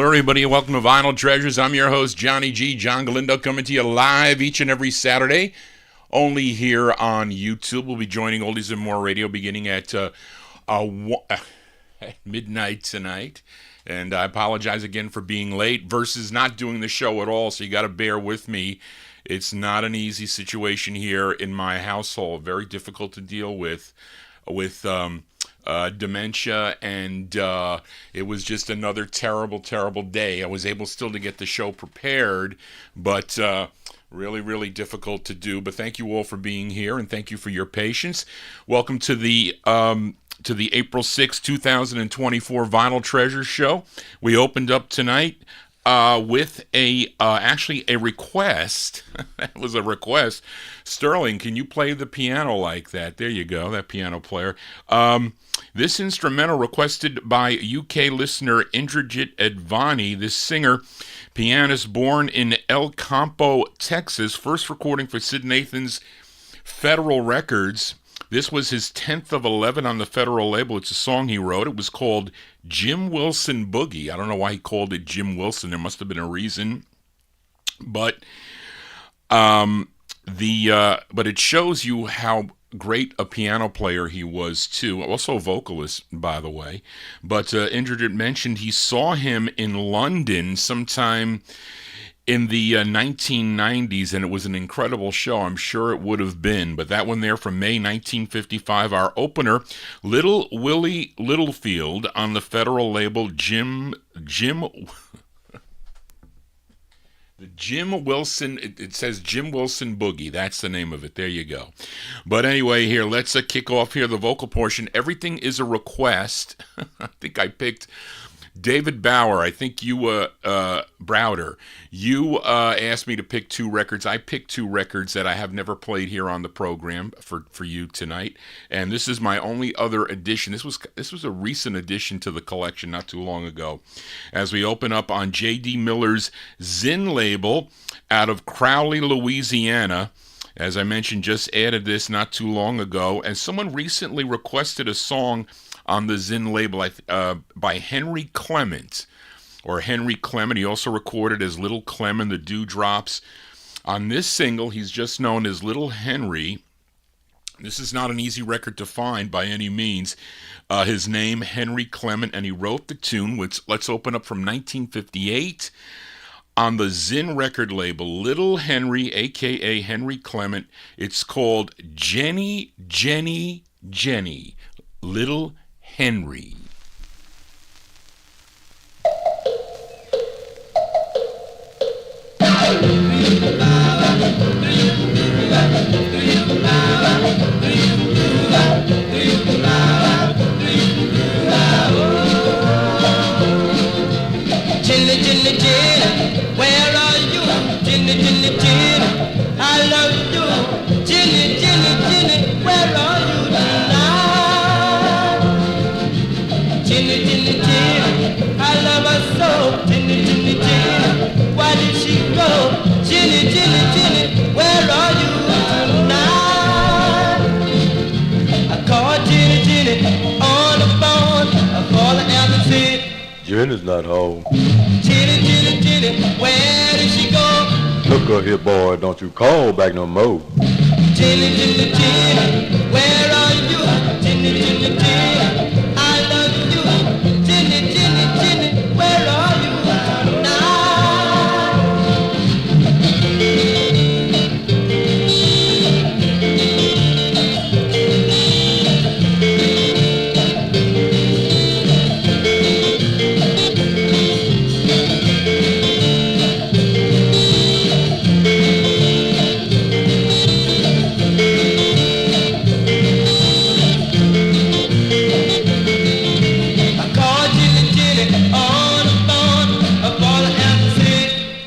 everybody, and welcome to Vinyl Treasures. I'm your host, Johnny G. John Galindo, coming to you live each and every Saturday, only here on YouTube. We'll be joining Oldies and More Radio beginning at midnight tonight. And I apologize again for being late versus not doing the show at all, so you got to bear with me. It's not an easy situation here in my household. Very difficult to deal with dementia, and it was just another terrible day. I was able still to get the show prepared, but really difficult to do. But thank you all for being here, and thank you for your patience. Welcome to the April 6, 2024 Vinyl Treasures show. We opened up tonight with actually a request. That was a request. Sterling, can you play the piano like that? There you go, that piano player. This instrumental requested by UK listener Indrajit Advani, this singer, pianist born in El Campo, Texas, first recording for Sid Nathan's Federal Records. This was his 10th of 11 on the Federal label. It's a song he wrote. It was called Jim Wilson Boogie. I don't know why he called it Jim Wilson. There must have been a reason. But it shows you how great a piano player he was too. Also a vocalist, by the way. But Indrajit mentioned he saw him in London sometime in the 1990s, and it was an incredible show. I'm sure it would have been. But that one there from May 1955, our opener, Little Willie Littlefield on the Federal label, Jim Wilson, it says Jim Wilson Boogie. That's the name of it. There you go. But anyway, here, let's kick off here the vocal portion. Everything is a request. I think I picked David Bauer. I think you, Browder, you asked me to pick two records. I picked two records that I have never played here on the program for you tonight. And this is my only other addition. This was a recent addition to the collection not too long ago. As we open up on J.D. Miller's Zinn label out of Crowley, Louisiana. As I mentioned, just added this not too long ago. And someone recently requested a song on the Zinn label by Henry Clement, or Henry Clement. He also recorded as Little Clem and the Dewdrops. On this single, he's just known as Little Henry. This is not an easy record to find by any means. His name, Henry Clement, and he wrote the tune, which let's open up from 1958 on the Zinn record label, Little Henry, a.k.a. Henry Clement. It's called Jenny, Jenny, Jenny. Little Henry. Jenny, Jenny, Jenny, where are you? Jenny, Jenny, Jenny, I love you. Jenny, Jenny, Jenny, where are you tonight? Jenny, Jenny, Jenny, I love her so. Jenny, Jenny, Jenny, why did she go? Jenny, Jenny, Jenny, where are you tonight? I called Jenny, Jenny on the phone. I called her and said, Jenny's not home. Jenny, Jenny, Jenny, where did she go? Look up here, boy, don't you call back no more. Jenny, Jenny, Jenny, where are you? Jenny, Jenny, Jenny, I love you. Jenny, Jenny, Jenny, where are you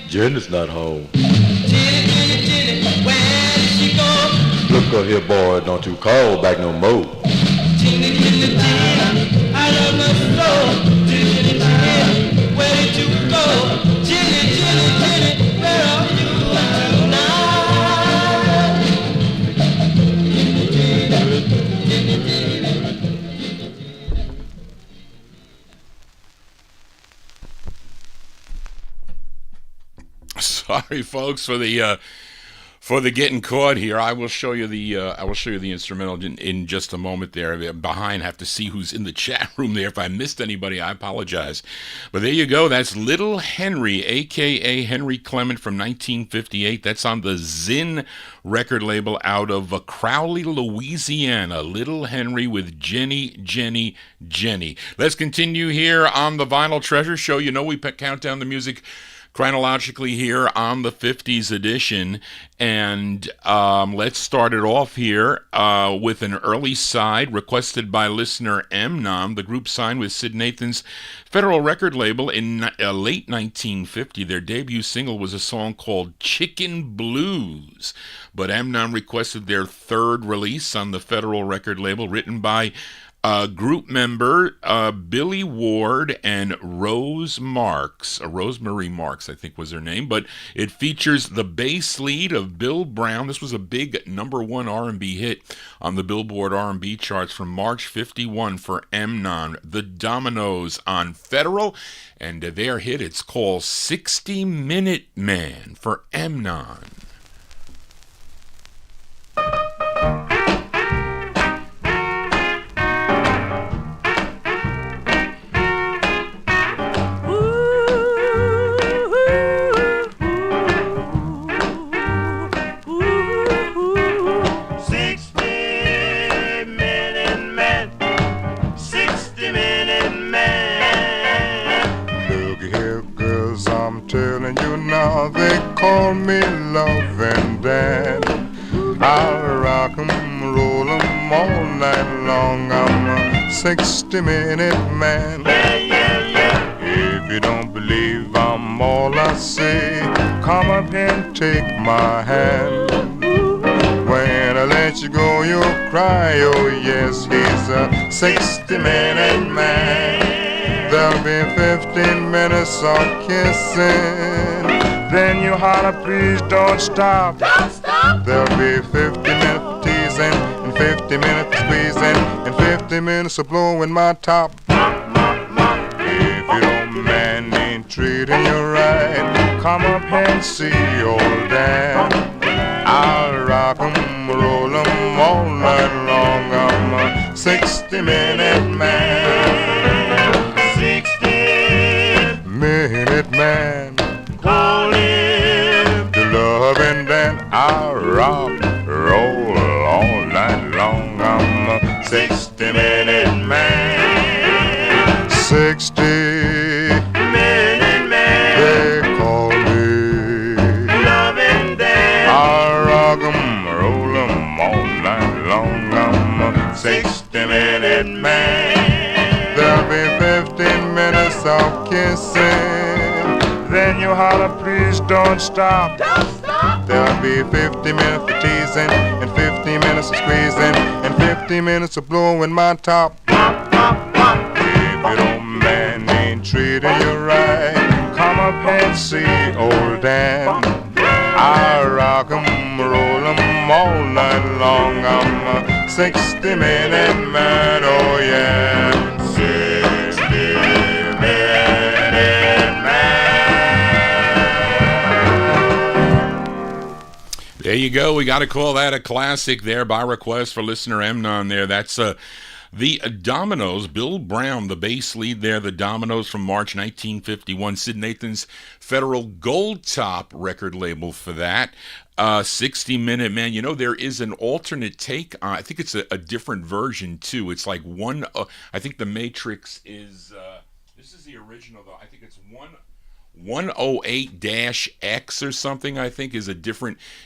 Jenny's not home. Jenny, Jenny, Jenny, where did she go? Look up here, boy, don't you call back no more. Jenny, Jenny, Jenny, I love her so. Jenny, Jenny, where did you go? Jenny, Jenny, Jenny, where are you tonight? Jenny, Jenny, Jenny, Jenny. Sorry, folks, for the getting caught here. I will show you the instrumental in just a moment there. Behind, have to see who's in the chat room there. If I missed anybody, I apologize. But there you go. That's Little Henry, a.k.a. Henry Clement from 1958. That's on the Zinn record label out of Crowley, Louisiana. Little Henry with Jenny, Jenny, Jenny. Let's continue here on the Vinyl Treasure Show. You know we count down the music chronologically here on the 50s edition, and let's start it off here with an early side requested by listener Mnom. The group signed with Sid Nathan's Federal record label in late 1950. Their debut single was a song called Chicken Blues, but Mnom requested their third release on the Federal record label, written by group member Billy Ward and Rosemary Marks, I think was her name, but it features the bass lead of Bill Brown. This was a big #1 R&B hit on the Billboard R&B charts from March 51 for Mnon. The Dominoes on Federal, and their hit, it's called 60-Minute Man for Mnon. They call me love and dad. I'll rock 'em, roll 'em all night long. I'm a 60-minute man. If you don't believe I'm all I say, come up and take my hand. When I let you go, you'll cry, oh yes, he's a 60-minute man. There'll be 15 minutes of kissing, then you holler, please don't stop. Don't stop. There'll be 50 minutes of teasing, and 50 minutes of squeezing, and 50 minutes of blowing my top. If you don't man ain't treating you right, come up and see old Dan. I'll rock 'em, roll 'em all night long. I'm a 60-minute man. 60-minute man. Call him the loving, then I'll rock, roll all night long. I'm a 60-minute man. 60-minute man. They call me loving, then I'll rock 'em, roll 'em all night long. I'm a 60-minute man. There'll be 15 minutes of kissing, then you holler, please don't stop. Don't stop. There'll be 50 minutes of teasing, and 50 minutes of squeezing, and 50 minutes of blowing my top. Pop, pop, pop. If you don't man ain't treating you right, come up and see old Dan. I'll rock 'em, roll 'em all night long. I'm a 60-minute man, oh yeah. 60-minute man. There you go. We got to call that a classic there by request for listener Mnon there. That's the Dominoes, Bill Brown, the bass lead there, the Dominoes from March 1951. Sid Nathan's Federal Gold Top record label for that. 60-minute man. You know, there is an alternate take on, I think it's a different version too. It's like one, I think the Matrix is, this is the original though. I think it's 108-X or something, I think, is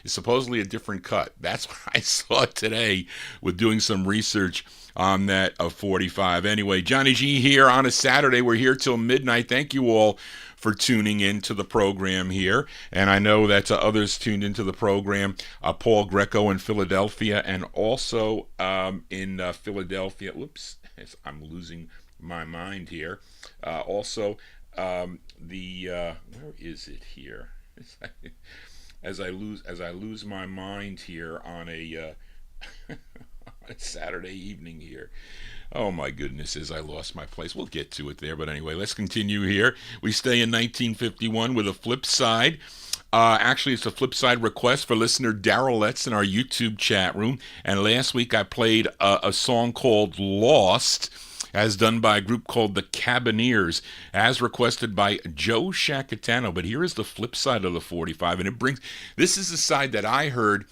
supposedly a different cut. That's what I saw today with doing some research on that 45. Anyway, Johnny G here on a Saturday. We're here till midnight. Thank you all for tuning in to the program here. And I know that others tuned into the program, Paul Greco in Philadelphia, and also in Philadelphia. Whoops, I'm losing my mind here. Also, where is it here? As I lose my mind here on a on a Saturday evening here. Oh my goodness, as I lost my place. We'll get to it there, but anyway, let's continue here. We stay in 1951 with a flip side. Actually, it's a flip side request for listener Daryl Letts in our YouTube chat room. And last week I played a song called Lost, as done by a group called the Cabineers, as requested by Joe Shacatano. But here is the flip side of the 45, and this is the side that I heard.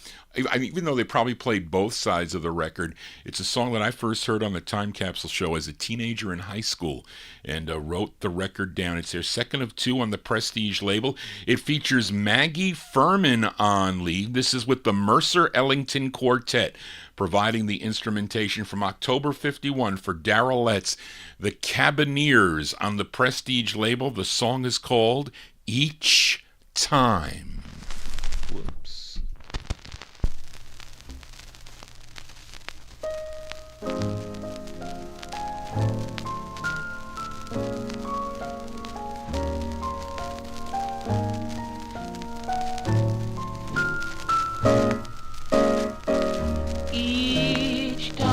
I mean, even though they probably played both sides of the record, it's a song that I first heard on the Time Capsule show as a teenager in high school, and wrote the record down. It's their second of two on the Prestige label. It features Maggie Furman on lead. This is with the Mercer Ellington Quartet, providing the instrumentation from October 51 for Daryl Letts, the Cabineers on the Prestige label. The song is called Each Time. Whoops. Each time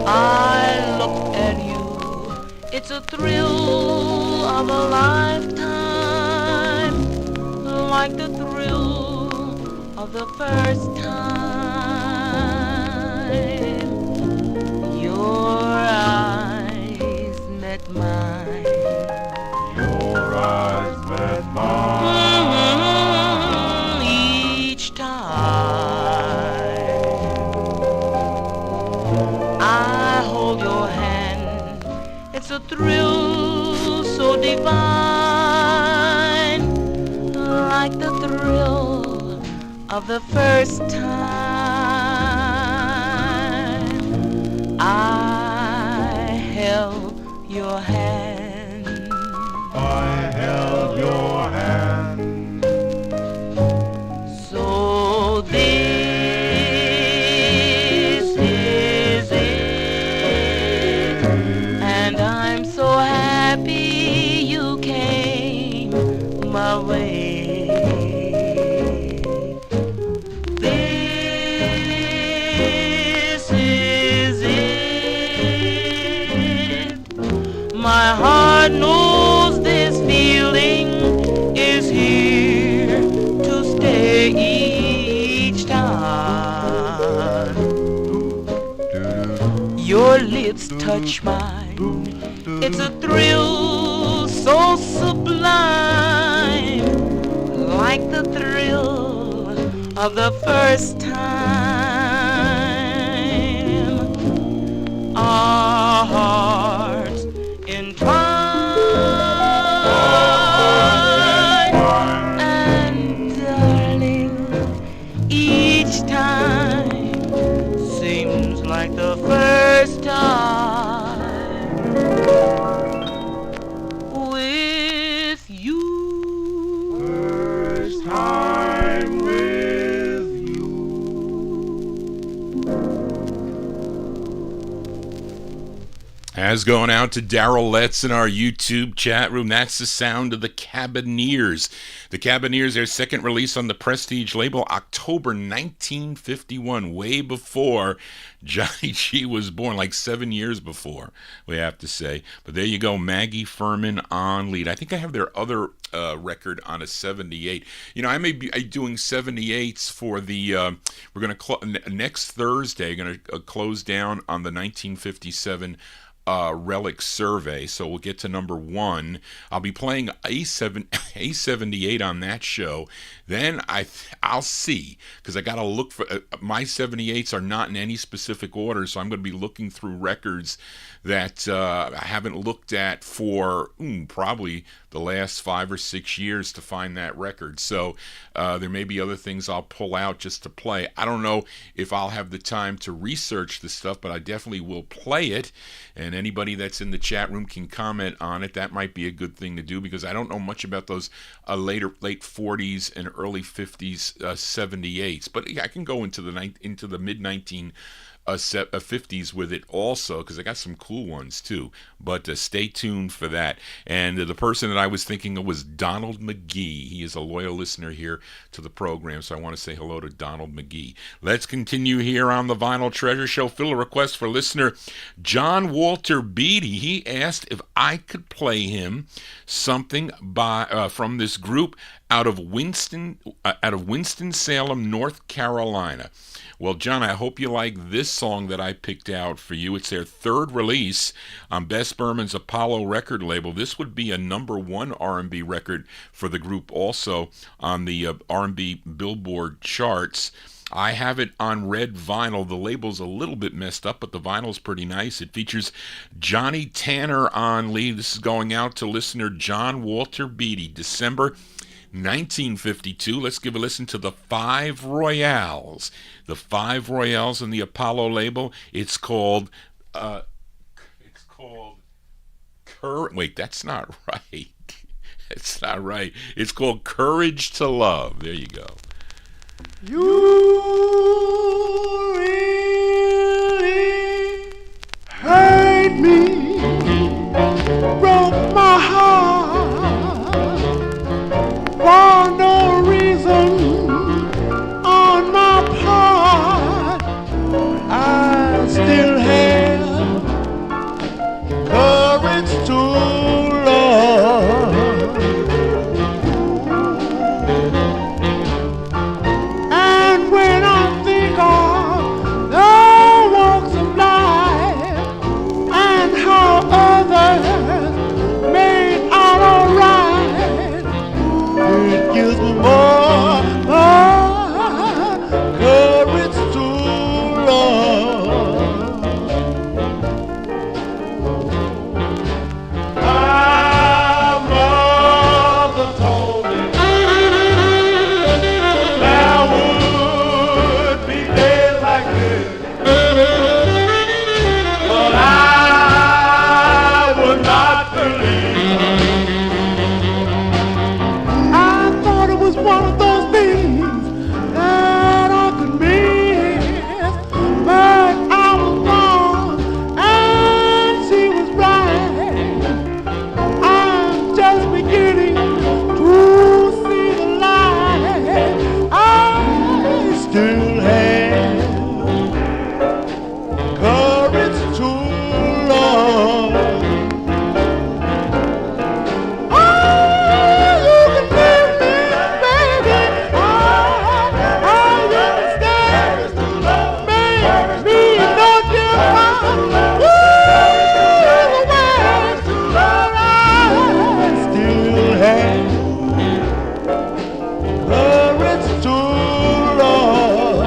I look at you, it's a thrill of a lifetime, like the thrill of the first time your eyes met mine. Your eyes met mine. Each time I hold your hand, it's a thrill so divine, like the thrill of the first time I held your hand. I held your hand. So this is it, and I'm so happy you came my way. This is it. My heart knows this feeling is here to stay each time. Your lips touch mine. It's a thrill so sublime, like the thrill of the first time. Our hearts entwined, and darling, each time seems like the first time with you. First time with you. As going out to Daryl Letts in our YouTube chat room, that's the sound of the Cabineers. The Cabineers, their second release on the Prestige label, October 1951, way before Johnny G was born, like 7 years before, we have to say. But there you go, Maggie Furman on lead. I think I have their other record on a 78. You know, I may be doing 78s for the, we're going to, next Thursday, going to close down on the 1957 relic survey, so we'll get to number 1. I'll be playing A78 on that show. Then I'll see, because I got to look for my 78s are not in any specific order, so I'm going to be looking through records that I haven't looked at for probably the last 5 or 6 years to find that record. So there may be other things I'll pull out just to play. I don't know if I'll have the time to research the stuff, but I definitely will play it, and anybody that's in the chat room can comment on it. That might be a good thing to do, because I don't know much about those late 40s and early 50s 78s, but yeah, I can go into the mid 19 a 50s with it also, because I got some cool ones too. But stay tuned for that. And the person that I was thinking of was Donald McGee. He is a loyal listener here to the program, so I want to say hello to Donald McGee. Let's continue here on the Vinyl Treasure Show. Fill a request for listener John Walter Beatty. He asked if I could play him something by from this group out of Winston-Salem, North Carolina. Well, John, I hope you like this song that I picked out for you. It's their third release on Bess Berman's Apollo record label. This would be a #1 R&B record for the group also on the R&B Billboard charts. I have it on red vinyl. The label's a little bit messed up, but the vinyl's pretty nice. It features Johnny Tanner on lead. This is going out to listener John Walter Beatty, December 1952. Let's give a listen to the Five Royales. The Five Royales on the Apollo label. It's called wait, that's not right. It's not right. It's called Courage to Love. There you go. You really hurt me, broke my heart for no reason on my part. I still have courage to love. And when I think of the walks of life and how others made out alright, it gives me more courage to love. My mother told me there would be days like this, but I would not believe. I thought it was one of those things that I could miss, but I was wrong and she was right. I'm just beginning to see the light. I still have courage to love. Oh, you can leave me, baby. Oh, you can stay. Make me no difference. Ooh, the ways to love. I still have courage to love.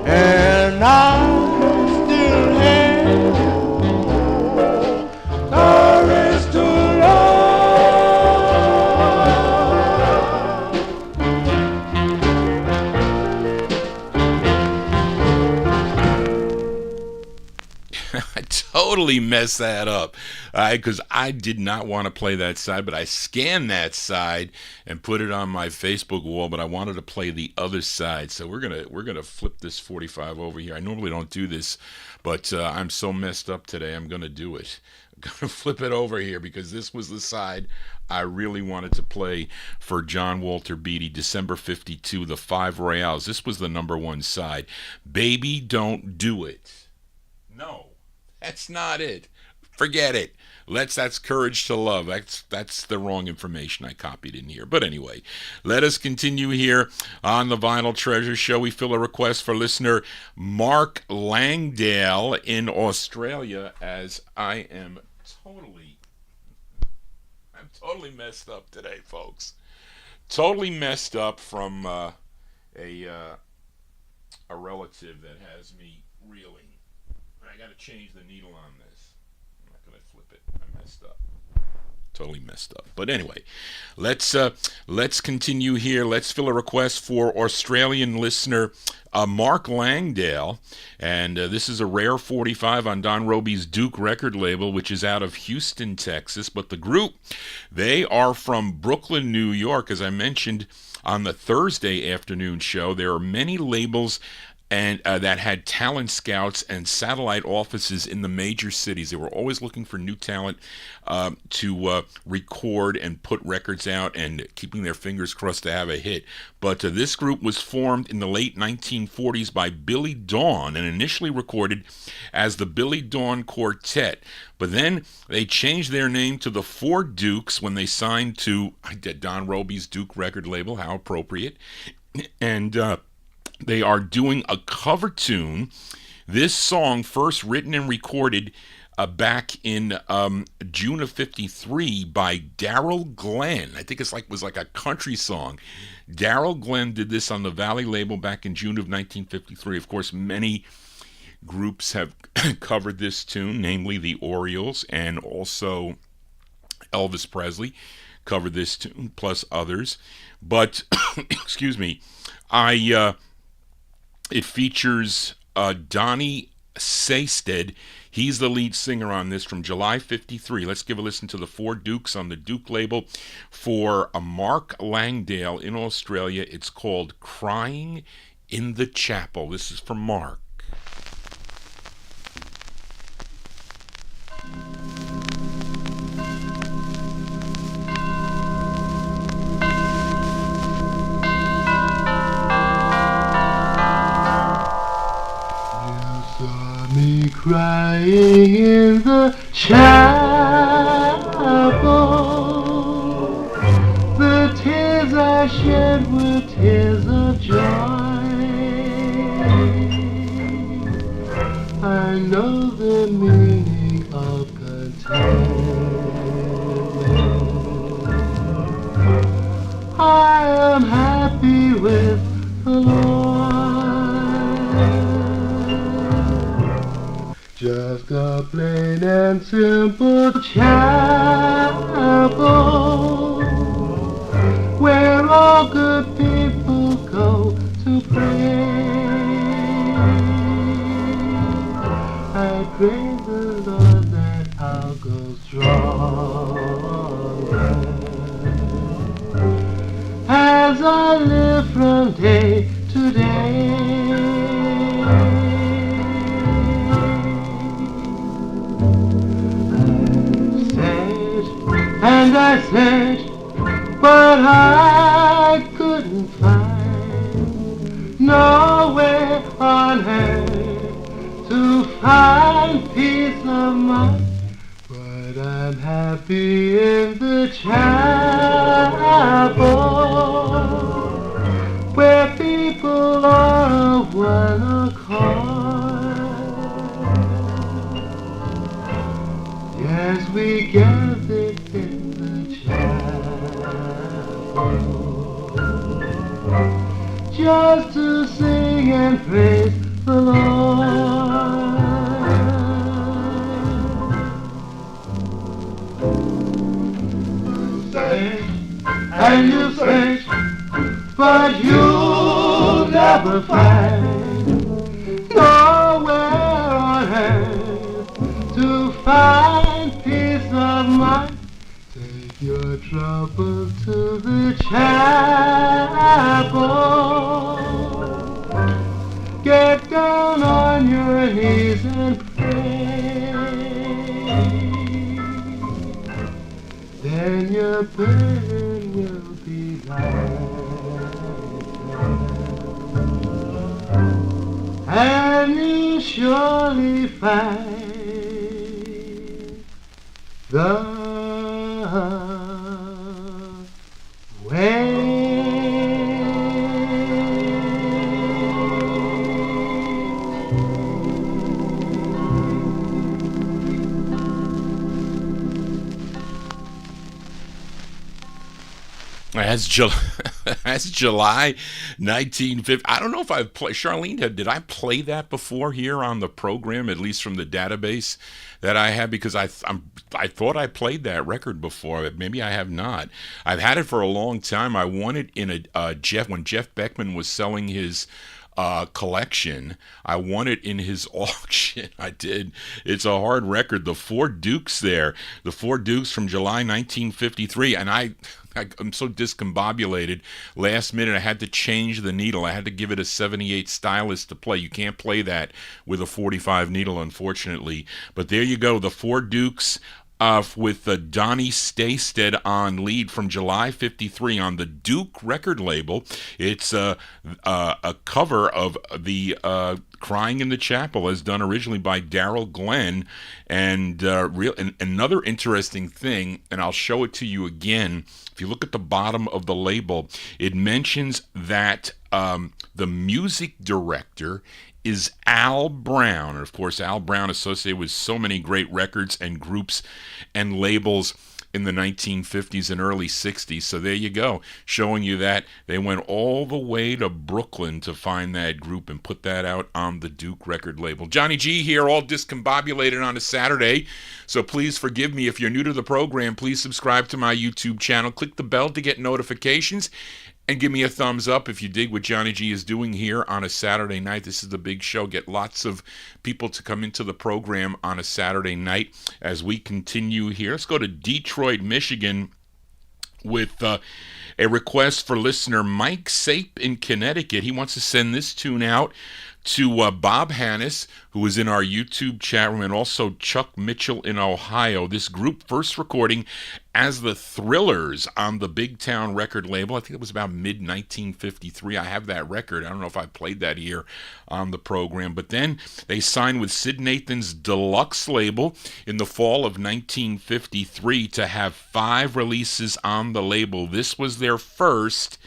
And I still have courage to love. I totally messed that up because I did not want to play that side, but I scanned that side and put it on my Facebook wall, but I wanted to play the other side. So we're gonna flip this 45 over here. I normally don't do this, but I'm so messed up today, I'm gonna do it. I'm gonna flip it over here because this was the side I really wanted to play for John Walter Beatty, December 52, the Five Royales. This was the #1 side. Baby, Don't Do It. No, that's not it. Forget it. That's Courage to Love. That's the wrong information I copied in here. But anyway, let us continue here on the Vinyl Treasure Show. We fill a request for listener Mark Langdale in Australia, as I am totally messed up today, folks. Totally messed up from a relative that has me reeling. I got to change the needle on this. I'm not going to flip it. I messed up. Totally messed up. But anyway, let's continue here. Let's fill a request for Australian listener Mark Langdale, and this is a rare 45 on Don Robey's Duke record label, which is out of Houston, Texas. But the group, they are from Brooklyn, New York. As I mentioned on the Thursday afternoon show, there are many labels and that had talent scouts and satellite offices in the major cities. They were always looking for new talent to record and put records out, and keeping their fingers crossed to have a hit. But this group was formed in the late 1940s by Billy Dawn and initially recorded as the Billy Dawn Quartet. But then they changed their name to the Four Dukes when they signed to Don Robey's Duke record label. How appropriate. And they are doing a cover tune. This song, first written and recorded back in June of '53 by Darrell Glenn. I think was like a country song. Darrell Glenn did this on the Valley label back in June of 1953. Of course, many groups have covered this tune, namely the Orioles, and also Elvis Presley covered this tune, plus others. But, excuse me, it features Donnie Seystedt. He's the lead singer on this from July '53. Let's give a listen to the Four Dukes on the Duke label for a Mark Langdale in Australia. It's called Crying in the Chapel. This is from Mark. Me crying in the chapel, the tears I shed were tears of joy. I know the meaning of contentment. I am happy with the Lord. Just a plain and simple chapel where all good people go to pray. I pray the Lord that I'll go stronger as I live from day to day. And I searched, but I couldn't find nowhere on earth to find peace of mind. But I'm happy in the chapel where people are of one accord. Yes, we gathered in the chapel just to sing and praise the Lord. Search and you search, but you'll never find nowhere on earth to find peace of mind. Take your trouble to the chapel. Get down on your knees and pray. Then your burden will be lighter, and you'll surely find the way. As July, as July 1950. I don't know if I've played. Charlene, did I play that before here on the program, at least from the database that I have? Because I thought I played that record before, but maybe I have not. I've had it for a long time. I won it in a when Jeff Beckman was selling his collection. I won it in his auction. I did. It's a hard record. The Four Dukes there. The Four Dukes from July 1953. And I'm so discombobulated. Last minute, I had to change the needle. I had to give it a 78 stylus to play. You can't play that with a 45 needle, unfortunately. But there you go. The Four Dukes with Donnie Staystead on lead from July 53 on the Duke record label. It's a cover of the Crying in the Chapel, as done originally by Darrell Glenn. And another interesting thing, and I'll show it to you again. If you look at the bottom of the label, it mentions that the music director is Al Brown. And of course, Al Brown associated with so many great records and groups and labels in the 1950s and early 60s. So there you go, showing you that they went all the way to Brooklyn to find that group and put that out on the Duke record label. Johnny G here, all discombobulated on a Saturday. So please forgive me. If you're new to the program, please subscribe to my YouTube channel. Click the bell to get notifications. And give me a thumbs up if you dig what Johnny G is doing here on a Saturday night. This is the big show. Get lots of people to come into the program on a Saturday night as we continue here. Let's go to Detroit, Michigan with a request for listener Mike Sape in Connecticut. He wants to send this tune out to Bob Hannes, who is in our YouTube chat room, and also Chuck Mitchell in Ohio. This group first recording as the Thrillers on the Big Town record label. I think it was about mid-1953. I have that record. I don't know if I played that here on the program. But then they signed with Sid Nathan's Deluxe label in the fall of 1953 to have 5 releases on the label. This was their first.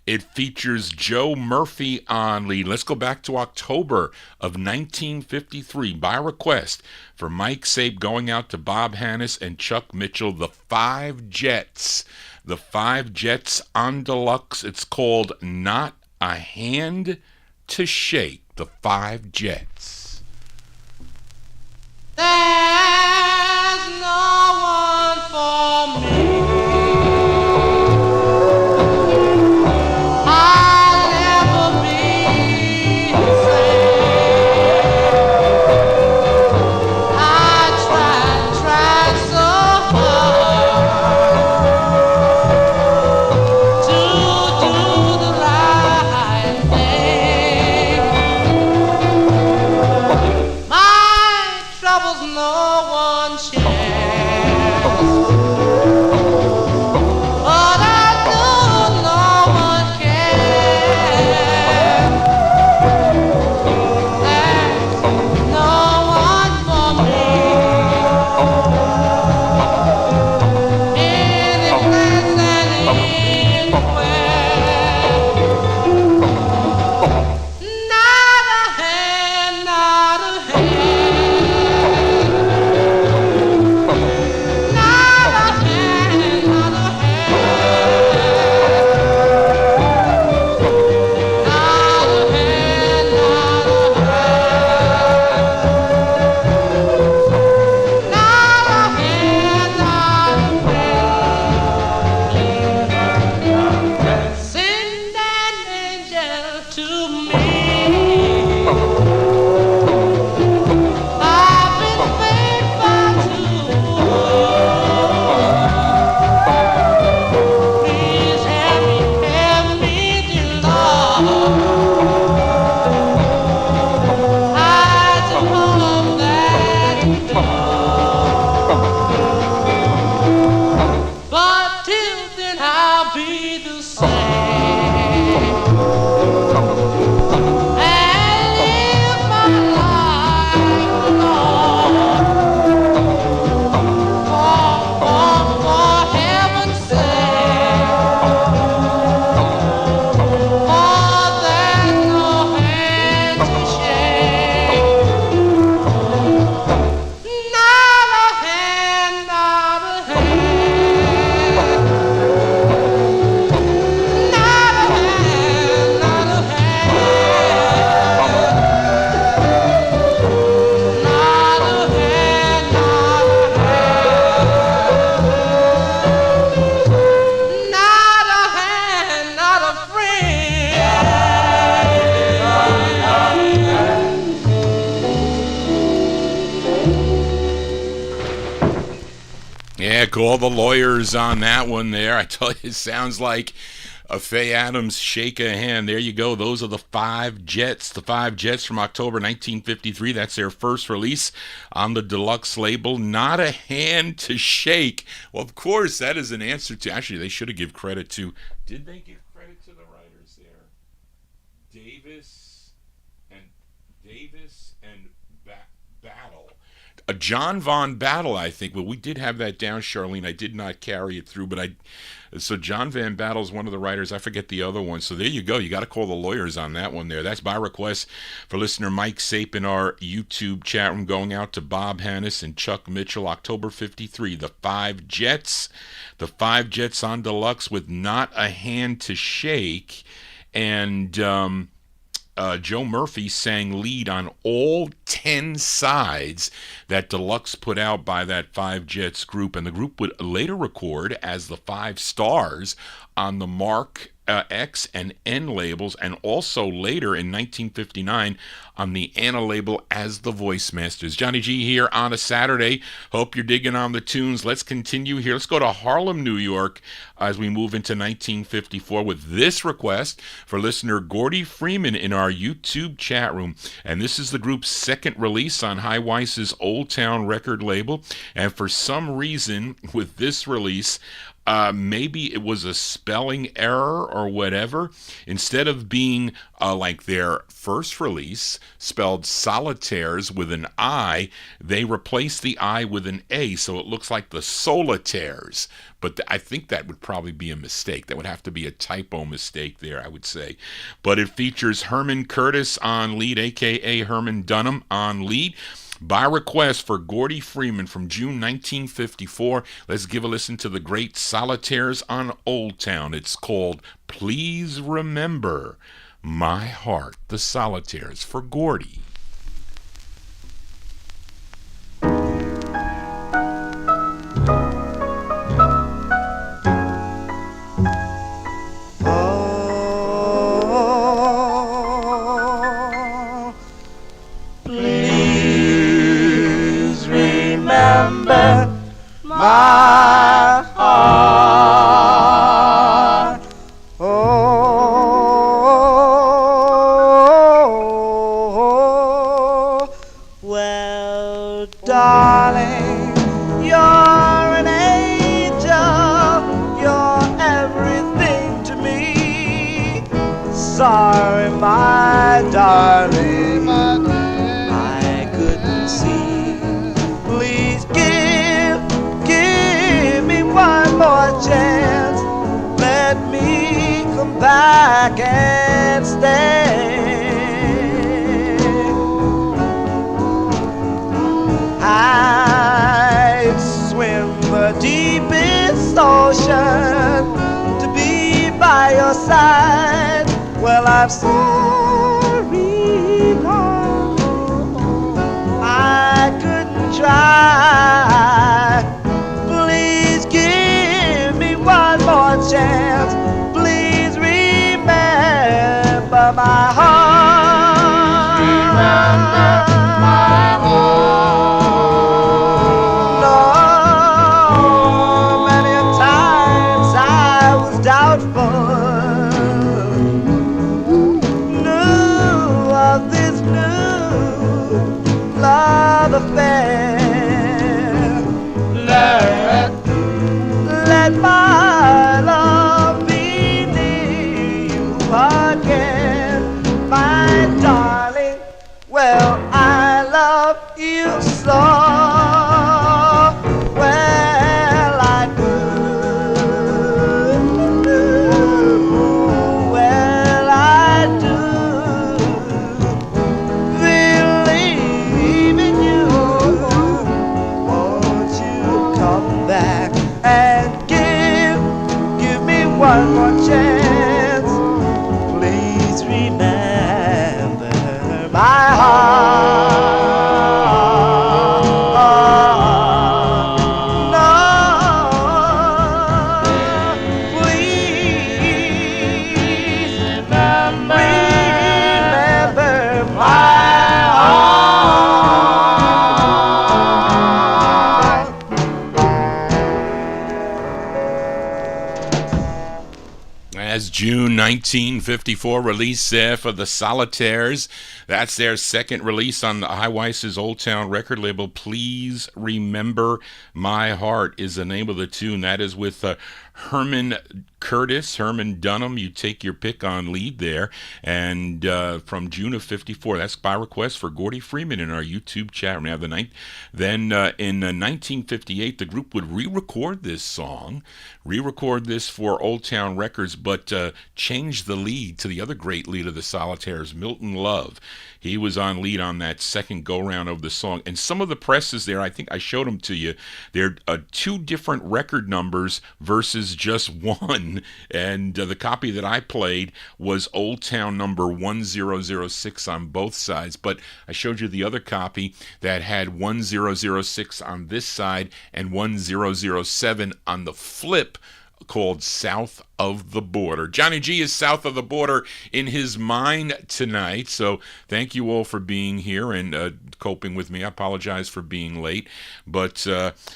It features Joe Murphy on lead. Let's go back to October of 1953 by request for Mike Sape, going out to Bob Hannes and Chuck Mitchell, the 5 Jets. The 5 Jets on Deluxe. It's called Not a Hand to Shake. The 5 Jets. There's no one for me. call the lawyers on that one there. I tell you, it sounds like a Fay Adams shake a hand. There you go. Those are the Five Jets. The Five Jets from October 1953. That's their first release on the deluxe label. Not a hand to shake. Well, of course, that is an answer to... Actually, they should have given credit to... Did they give credit to the writers there? Davis and Battle. John Von Battle, I think. Well, we did have that down, Charlene. I did not carry it through, but so John Van Battle is one of the writers. I forget the other one. So there you go. You got to call the lawyers on that one there. That's by request for listener Mike Sape in our YouTube chat room, going out to Bob Hannis and Chuck Mitchell, October 53. The Five Jets. The Five Jets on deluxe with Not a Hand to Shake. And Joe Murphy sang lead on all 10 sides that Deluxe put out by that Five Jets group, and the group would later record as the Five Stars on the Mark X and N labels, and also later in 1959 on the Anna label as the Voice Masters. Johnny G here on a Saturday. Hope you're digging on the tunes. Let's continue here. Let's go to Harlem, New York as we move into 1954 with this request for listener Gordy Freeman in our YouTube chat room. And this is the group's second release on High Weiss's Old Town record label. And for some reason with this release, maybe it was a spelling error or whatever. Instead of being like their first release, spelled Solitaires with an I, they replaced the I with an A, so it looks like the Solitaires. But I think that would probably be a mistake. That would have to be a typo mistake there, I would say. But it features Herman Curtis on lead, a.k.a. Herman Dunham on lead. By request for Gordy Freeman from June 1954, let's give a listen to the great Solitaires on Old Town. It's called Please Remember My Heart. The Solitaires for Gordy. My heart, oh, well, darling, you're an angel, you're everything to me. Sorry, my darling, I couldn't see. Please give me one more chance. Let me come back and stay. I'd swim the deepest ocean to be by your side. Well, I'm sorry, Lord, I couldn't try. Please give me one more chance. Please remember my heart. Remember my heart. No, many a times I was doubtful. Knew of this new love affair. Let my love be near you again, my darling. Well, I love you so. Well, I do. Well, I do. Believe in you. Won't you come back and give me one more chance? Please remember my heart. No, please remember my heart. As June 1954 release there for the Solitaires. That's their second release on the Highweiss's Old Town record label. Please Remember My Heart is the name of the tune. That is with Herman Dunham, you take your pick on lead there, and from June of 54. That's by request for Gordy Freeman in our YouTube chat. Now, in 1958, the group would re-record this for Old Town Records, but change the lead to the other great lead of the Solitaires, Milton Love. He was on lead on that second go-round of the song. And some of the presses there, I think I showed them to you, they're two different record numbers versus just one. And the copy that I played was Old Town number 1006 on both sides. But I showed you the other copy that had 1006 on this side and 1007 on the flip, called South of the Border. Johnny G is south of the border in his mind tonight, so thank you all for being here and coping with me. I apologize for being late, but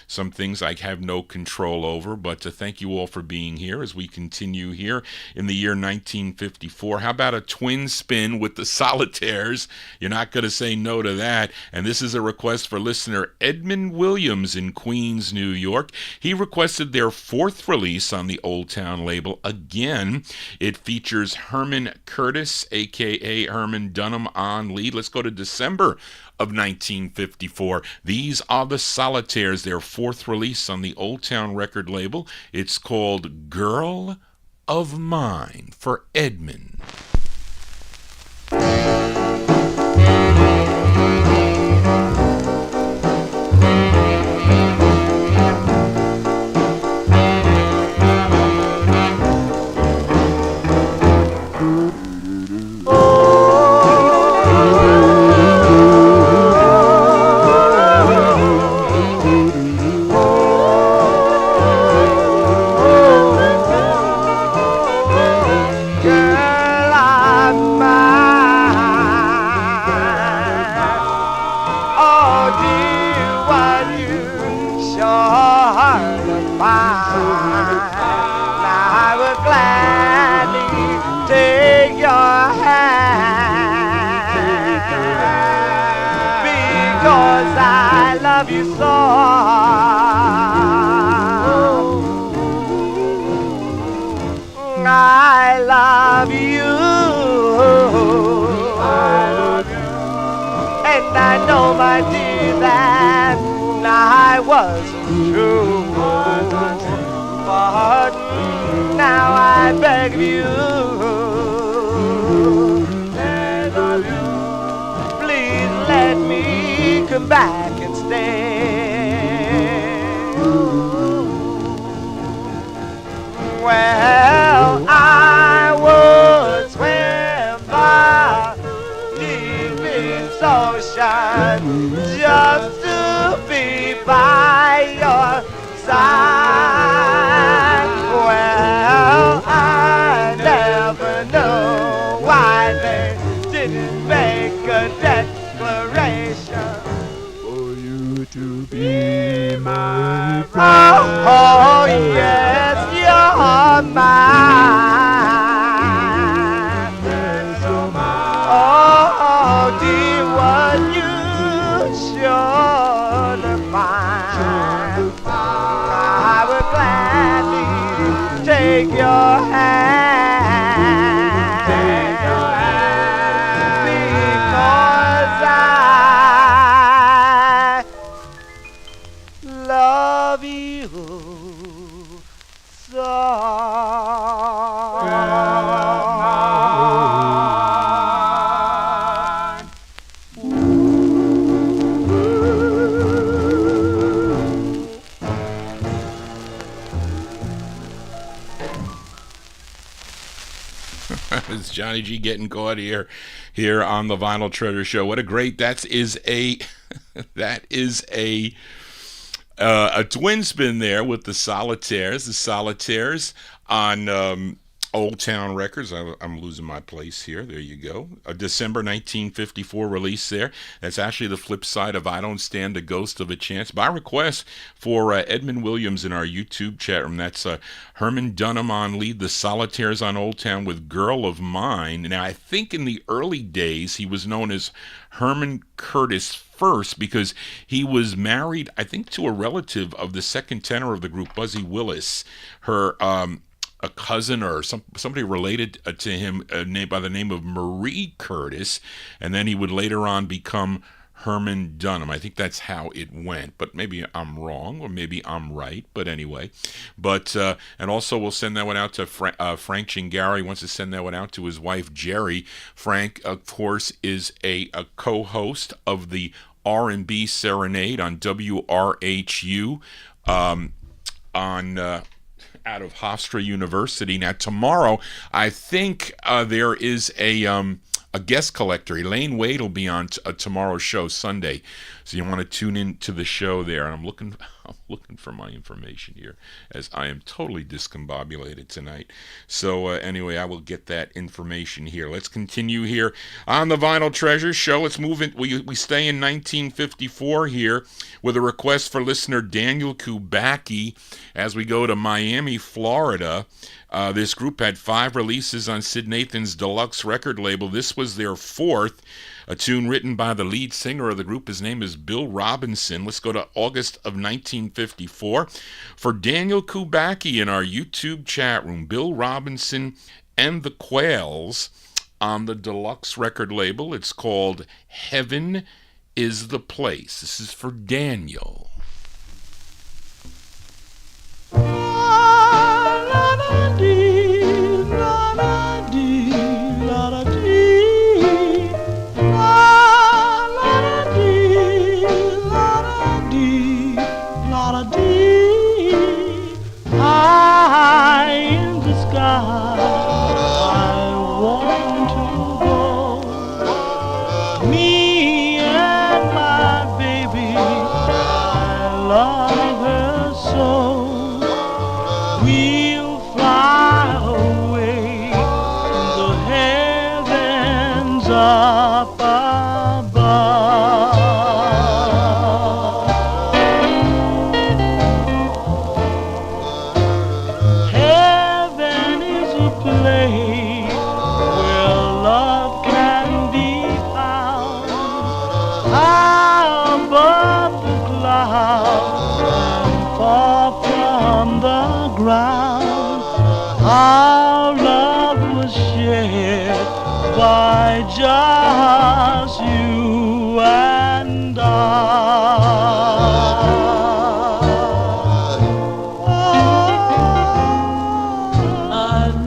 some things I have no control over, but thank you all for being here as we continue here in the year 1954. How about a twin spin with the Solitaires? You're not going to say no to that, and this is a request for listener Edmund Williams in Queens, New York. He requested their fourth release on the Old Town label. Again, it features Herman Curtis, a.k.a. Herman Dunham, on lead. Let's go to December of 1954. These are the Solitaires, their fourth release on the Old Town record label. It's called Girl of Mine for Edmund. Back and stay. Well, I would swim the deepest ocean just to be by your side. Well, I never know why they didn't make a declaration to be my bride. Oh, yes, you're mine. Yes, you're mine. Oh, dear, what you should find. I would gladly take your hand. Take your hand. Because I love you so. It's Johnny G getting caught here on the Vinyltreasure show. What a great that is a twin spin there with the Solitaires. The Solitaires on Old Town Records. I'm losing my place here. There you go. A December 1954 release there. That's actually the flip side of I Don't Stand a Ghost of a Chance. By request for Edmund Williams in our YouTube chat room. That's Herman Dunham on lead, the Solitaires on Old Town with Girl of Mine. Now, I think in the early days he was known as Herman Curtis first because he was married, I think, to a relative of the second tenor of the group, Buzzy Willis. Her a cousin or somebody related to him by the name of Marie Curtis, and then he would later on become Herman Dunham. I think that's how it went, but maybe I'm wrong or maybe I'm right, but anyway. But and also we'll send that one out to Frank Chingari. Wants to send that one out to his wife Jerry. Frank, of course, is a co-host of the R&B Serenade on WRHU on out of Hofstra University. Now tomorrow, I think there is a guest collector. Elaine Wade will be on tomorrow's show, Sunday. So you want to tune in to the show there. And I'm looking for my information here, as I am totally discombobulated tonight. So anyway, I will get that information here. Let's continue here on the Vinyl Treasures show. Let's move in. We stay in 1954 here with a request for listener Daniel Kubacki as we go to Miami, Florida. This group had 5 releases on Sid Nathan's deluxe record label. This was their 4th. A tune written by the lead singer of the group. His name is Bill Robinson. Let's go to August of 1954. For Daniel Kubacki in our YouTube chat room, Bill Robinson and the Quails on the deluxe record label. It's called Heaven is the Place. This is for Daniel. Just you and I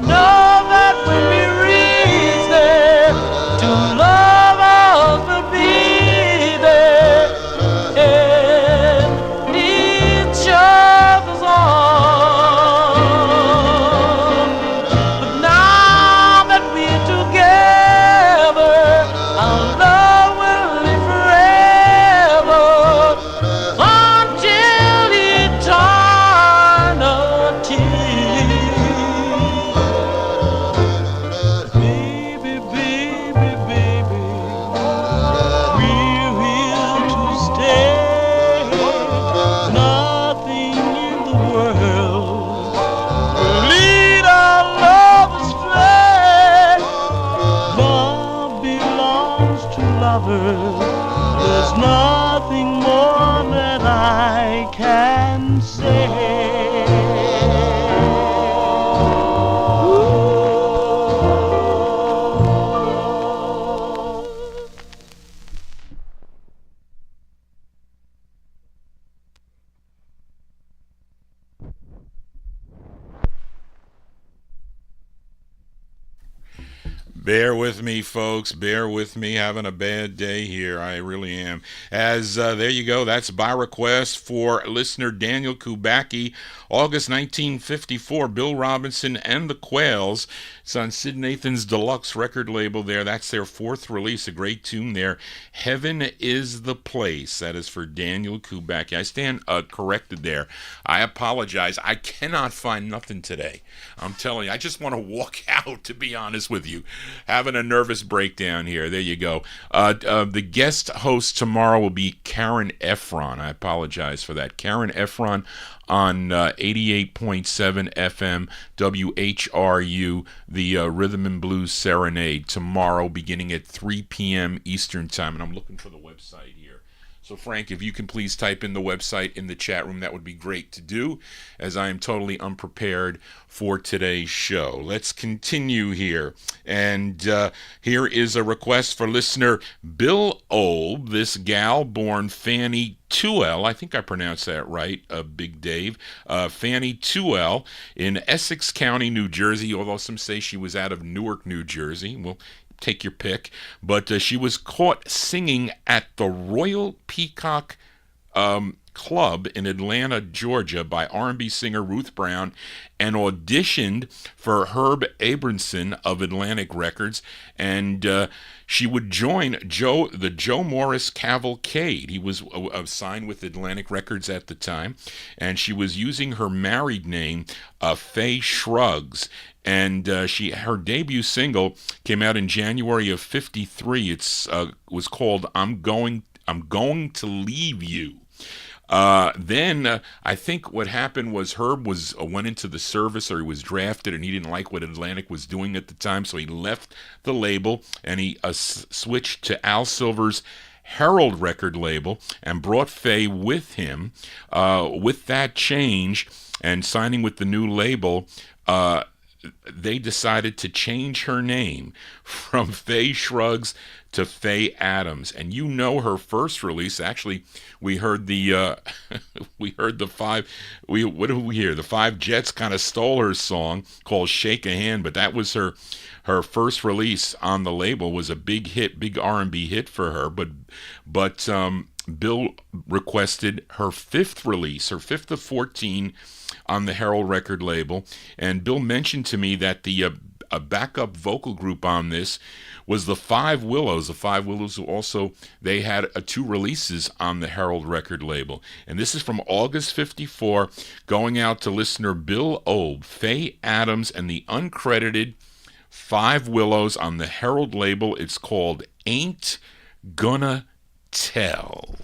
know that when we reach there, to love us will be there in each other's arms. But now that we're together, our love will live forever. Bear with me, folks. Bear with me. Having a bad day here. I really am. As there you go. That's by request for listener Daniel Kubacki. August 1954, Bill Robinson and the Quails. It's on Sid Nathan's Deluxe record label there. That's their fourth release. A great tune there. Heaven is the Place. That is for Daniel Kubacki. I stand corrected there. I apologize. I cannot find nothing today. I'm telling you, I just want to walk out, to be honest with you. Having a nervous breakdown here. There you go. The guest host tomorrow will be Karen Efron. I apologize for that. Karen Efron on 88.7 FM WHRU, the Rhythm and Blues Serenade, tomorrow beginning at 3 p.m. Eastern Time. And I'm looking for the website here. So, Frank, if you can please type in the website in the chat room, that would be great to do, as I am totally unprepared for today's show. Let's continue here. And here is a request for listener Bill Olb, this gal born Fanny Tuell, I think I pronounced that right, Big Dave, Fanny Tuell in Essex County, New Jersey, although some say she was out of Newark, New Jersey. Well, take your pick. But she was caught singing at the Royal Peacock Club in Atlanta, Georgia by R&B singer Ruth Brown, and auditioned for Herb Abramson of Atlantic Records, and she would join the Joe Morris Cavalcade. He was signed with Atlantic Records at the time, and she was using her married name, Fay Shrugs. And her debut single came out in January of '53. It was called "I'm Going to Leave You." Then I think what happened was Herb went into the service, or he was drafted, and he didn't like what Atlantic was doing at the time, so he left the label and he switched to Al Silver's Herald record label and brought Fay with him. With that change and signing with the new label, they decided to change her name from Fay Shrugs to Fay Adams. And you know her first release. Actually, we heard the what did we hear? The Five Jets kind of stole her song called Shake a Hand, but that was her first release on the label. Was a big hit, big R&B hit for her. But Bill requested her fifth release, her fifth of 14 on the Herald record label, and Bill mentioned to me that a backup vocal group on this was the Five Willows. The Five Willows, who also, they had 2 releases on the Herald record label. And this is from August '54, going out to listener Bill Olb, Fay Adams, and the uncredited Five Willows on the Herald label. It's called Ain't Gonna Tell.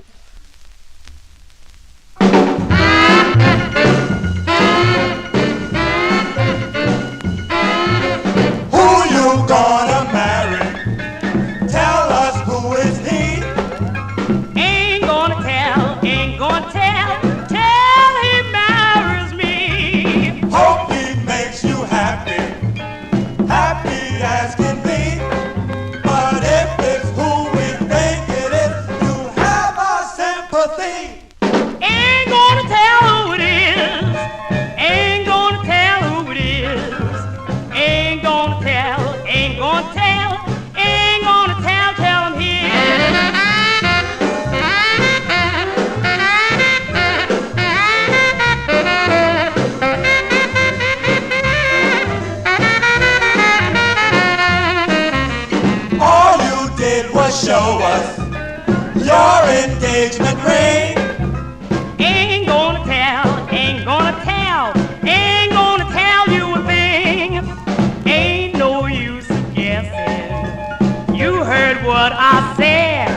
Gonna marry? Tell us, who is he? Ain't gonna tell till he marries me. Hope he makes you happy, happy as can be. But if it's who we think it is, you have our sympathy. Ain't gonna tell who it is. Ain't gonna tell who it is. Ain't gonna tell. Ain't gonna tell him here. All you did was show us your engagement ring. Ain't gonna tell, ain't gonna tell, ain't gonna tell you a thing. Ain't no use of guessing. You heard what I said.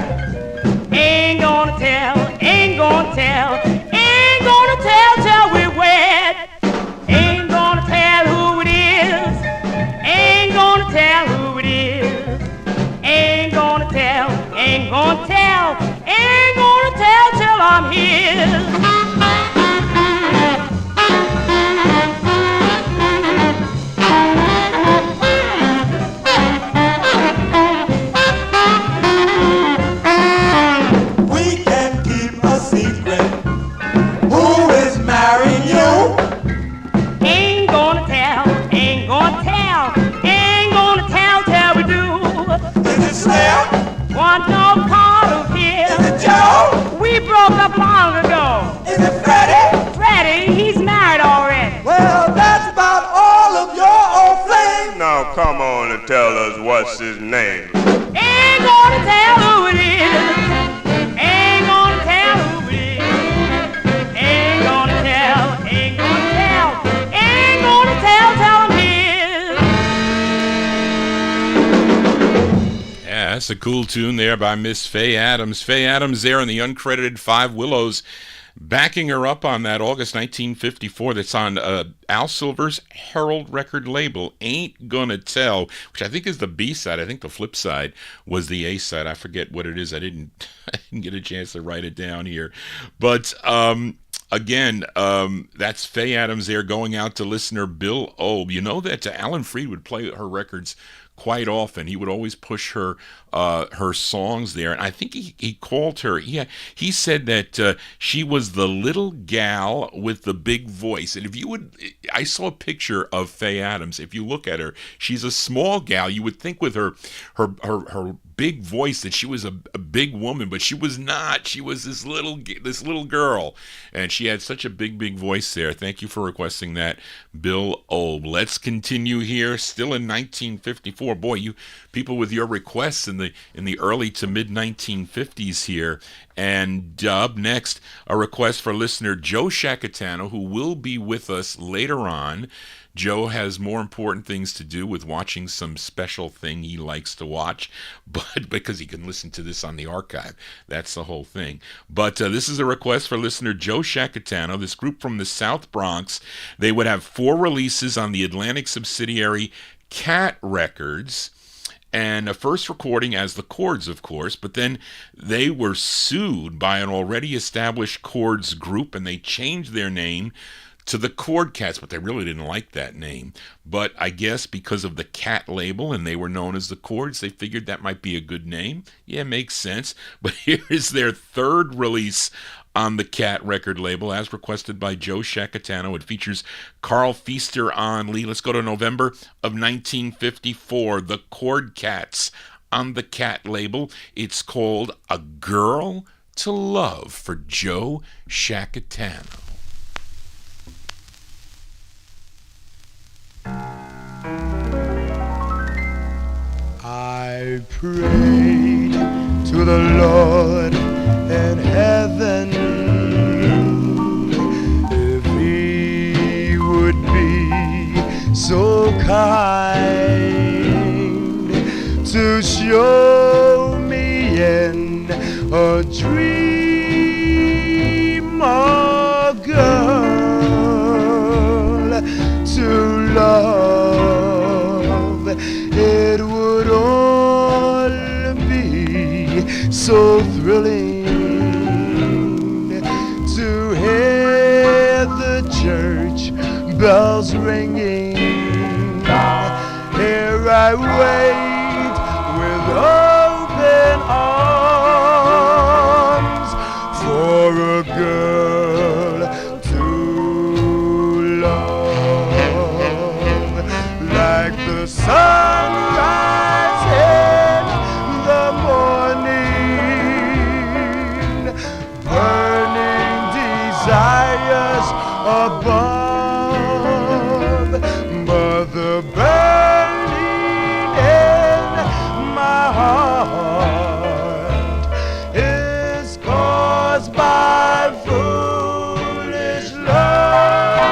Ain't gonna tell, ain't gonna tell, ain't gonna tell till we wed. Ain't gonna tell who it is. Ain't gonna tell who it is. Ain't gonna tell, ain't gonna tell, ain't gonna tell till I'm his. Ain't gonna tell, Ain't gonna tell till we do. come on and tell us what's his name. Ain't gonna tell who it is. Ain't gonna tell who it is. Ain't gonna tell, ain't gonna tell, ain't gonna tell him his. Yeah, that's a cool tune there by Miss Fay Adams. Fay Adams there in the uncredited Five Willows, backing her up on that August 1954 that's on Al Silver's Herald record label, Ain't Gonna Tell, which I think is the B-side. I think the flip side was the A-side. I forget what it is. I didn't get a chance to write it down here. But again, that's Fay Adams there going out to listener Bill Obe. You know that Alan Freed would play her records quite often. He would always push her songs there, and I think he called her. Yeah, he said that she was the little gal with the big voice. And if you would, I saw a picture of Fay Adams. If you look at her, she's a small gal. You would think with her big voice that she was a big woman, but she was not. She was this little girl, and she had such a big voice there. Thank you for requesting that, Bill Obe. Let's continue here, still in 1954. Boy, you people with your requests in the early to mid 1950s here. And up next, a request for listener Joe Shacatano, who will be with us later on. Joe has more important things to do with watching some special thing he likes to watch, but because he can listen to this on the archive. That's the whole thing. But this is a request for listener Joe Shacatano, this group from the South Bronx. They would have 4 releases on the Atlantic subsidiary Cat Records, and a first recording as the Chords, of course, but then they were sued by an already established Chords group, and they changed their name to the Cordcats, but they really didn't like that name. But I guess because of the Cat label and they were known as the Chords, they figured that might be a good name. Yeah, makes sense. But here is their third release on the Cat record label, as requested by Joe Shacatano. It features Carl Feaster on lead. Let's go to November of 1954. The Cordcats on the Cat label. It's called A Girl to Love for Joe Shacatano. I prayed to the Lord in heaven if he would be so kind to show me in a dream a girl to love. It would all be so thrilling to hear the church bells ringing. Here I wait with open arms for a girl to love, like the sunrise in the morning, burning desires above, but the burning in my heart is caused by foolish love.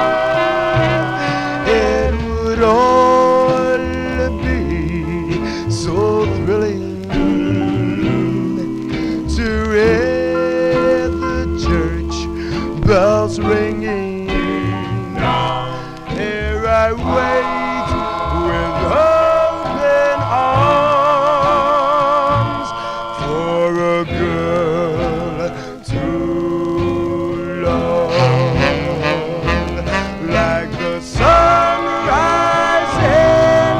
It would all be so thrilling to hear the church bells ringing. Here I wait with open arms for a girl to love, like the sunrise in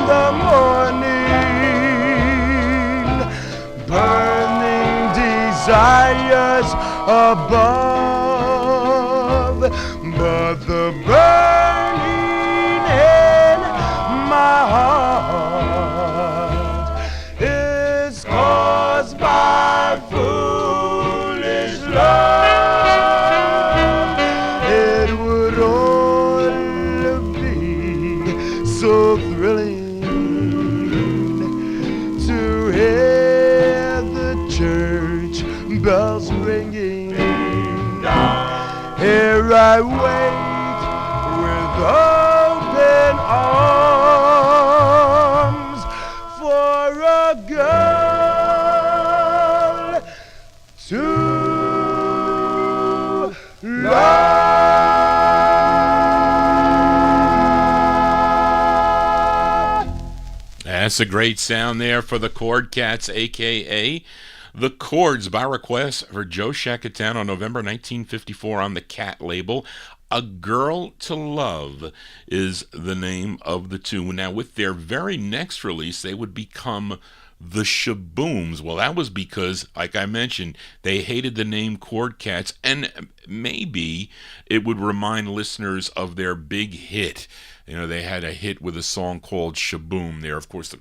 the morning, burning desires above, but the burning in my heart is caused by foolish love. It would all be so thrilling I wait with open arms for a girl to love. That's a great sound there for the Cordcats, a.k.a. The Chords, by request for Joe Shacatano, November 1954 on the Cat label. A Girl to Love is the name of the tune. Now, with their very next release, they would become the Shabooms. Well, that was because, like I mentioned, they hated the name Cordcats, and maybe it would remind listeners of their big hit. You know, they had a hit with a song called Shaboom there. Of course,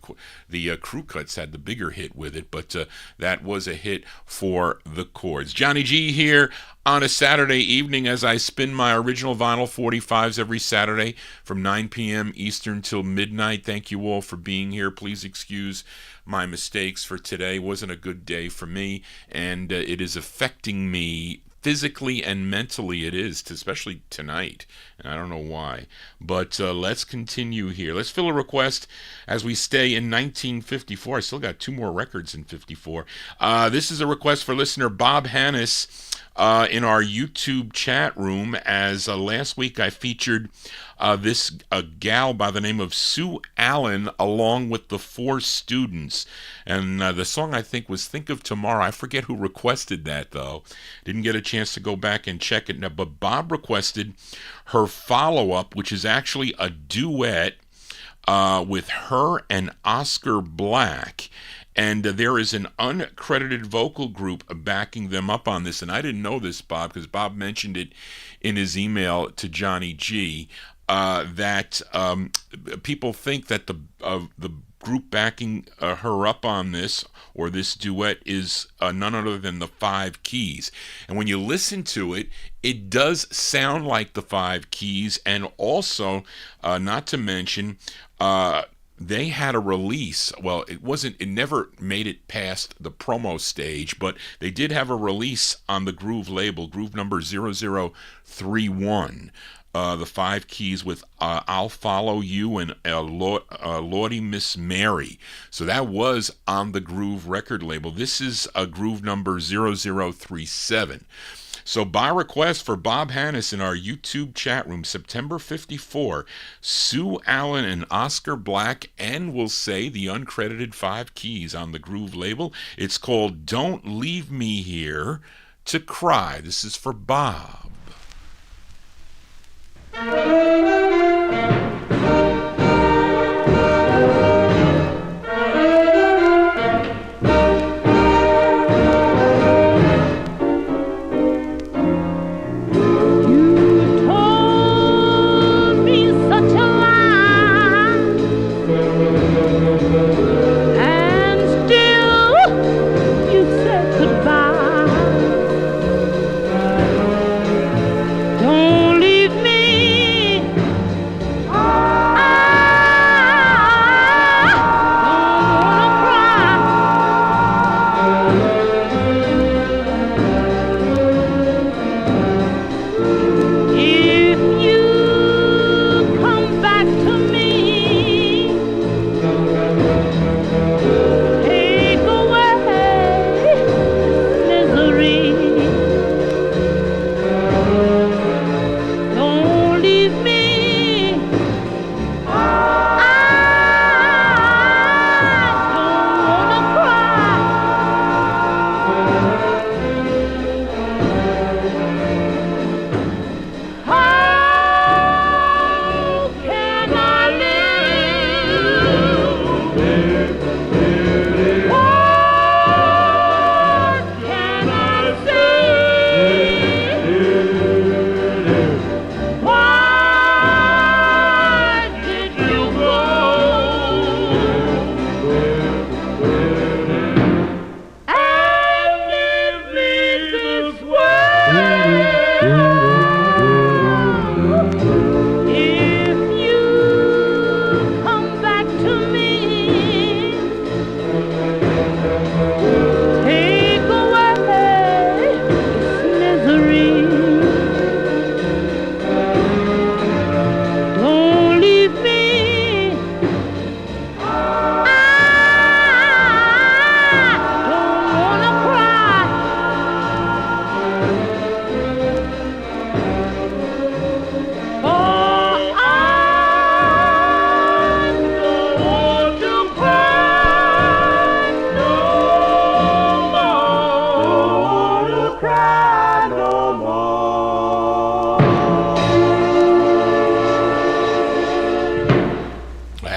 the Crew Cuts had the bigger hit with it, but that was a hit for the Chords. Johnny G here on a Saturday evening as I spin my original vinyl 45s every Saturday from 9 p.m. Eastern till midnight. Thank you all for being here. Please excuse my mistakes for today. Wasn't a good day for me, and it is affecting me physically and mentally. It is, especially tonight, and I don't know why. But let's continue here. Let's fill a request as we stay in 1954. I still got two more records in 54. This is a request for listener Bob Hannis in our YouTube chat room, as last week I featured this gal by the name of Sue Allen along with the Four Students. And the song, I think, was Think of Tomorrow. I forget who requested that, though. Didn't get a chance to go back and check it now. But Bob requested her follow-up, which is actually a duet with her and Oscar Black. And there is an uncredited vocal group backing them up on this. And I didn't know this, Bob, because Bob mentioned it in his email to Johnny G, that people think that the group backing her up on this, or this duet, is none other than the Five Keys. And when you listen to it, it does sound like the Five Keys. And also, not to mention, they had a release. Well, it never made it past the promo stage, but they did have a release on the Groove label, Groove number 0031. The Five Keys with I'll Follow You and Lordy Miss Mary. So that was on the Groove record label. This is a Groove number 0037. So by request for Bob Hannis in our YouTube chat room, September 54, Sue Allen and Oscar Black, and we'll say the uncredited Five Keys on the Groove label. It's called Don't Leave Me Here to Cry. This is for Bob.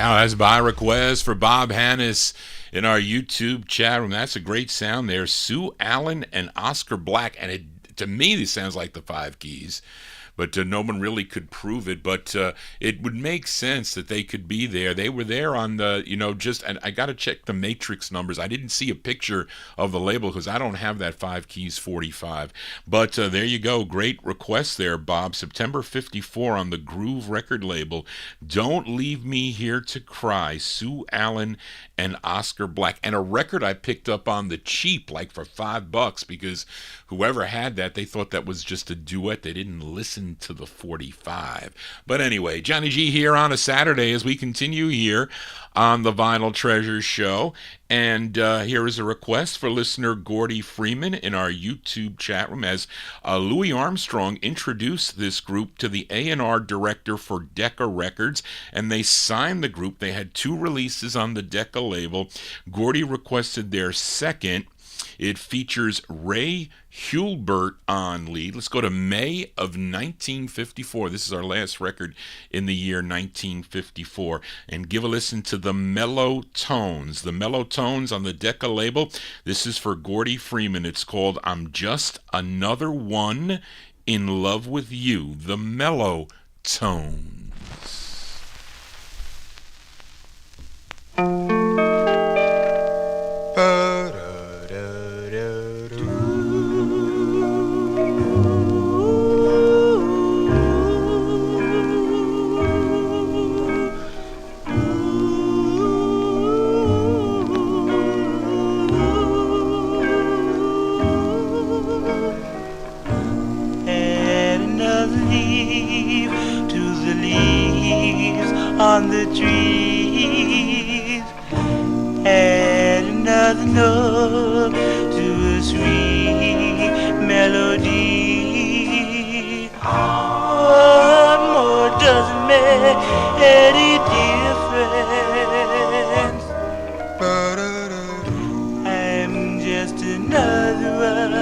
Wow, that's by request for Bob Hannes in our YouTube chat room. That's a great sound there. Sue Allen and Oscar Black. And to me, this sounds like the Five Keys. But no one really could prove it. But it would make sense that they could be there. They were there on the, and I got to check the matrix numbers. I didn't see a picture of the label because I don't have that 5 Keys 45. But there you go. Great request there, Bob. September 54 on the Groove record label. Don't Leave Me Here to Cry. Sue Allen and Oscar Black. And a record I picked up on the cheap, like for $5, because whoever had that, they thought that was just a duet. They didn't listen to the 45. But anyway, Johnny G here on a Saturday as we continue here on the Vinyltreasure show. And here is a request for listener Gordy Freeman in our YouTube chat room as Louis Armstrong introduced this group to the A&R director for Decca Records, and they signed the group. They had 2 releases on the Decca label. Gordy requested their second. It features Ray Hulbert on lead. Let's go to May of 1954. This is our last record in the year 1954. And give a listen to the Mellow Tones. The Mellow Tones on the Decca label. This is for Gordy Freeman. It's called I'm Just Another One in Love with You. The Mellow Tones. On the trees, add another note to a sweet melody. What more doesn't make any difference? I'm just another one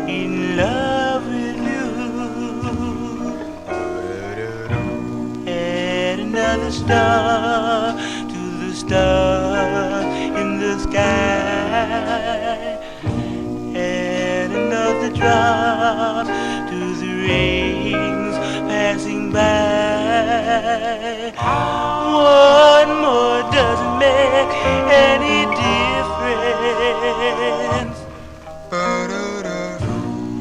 in love with you. Another star to the star in the sky, and another drop to the rains passing by. One more doesn't make any difference.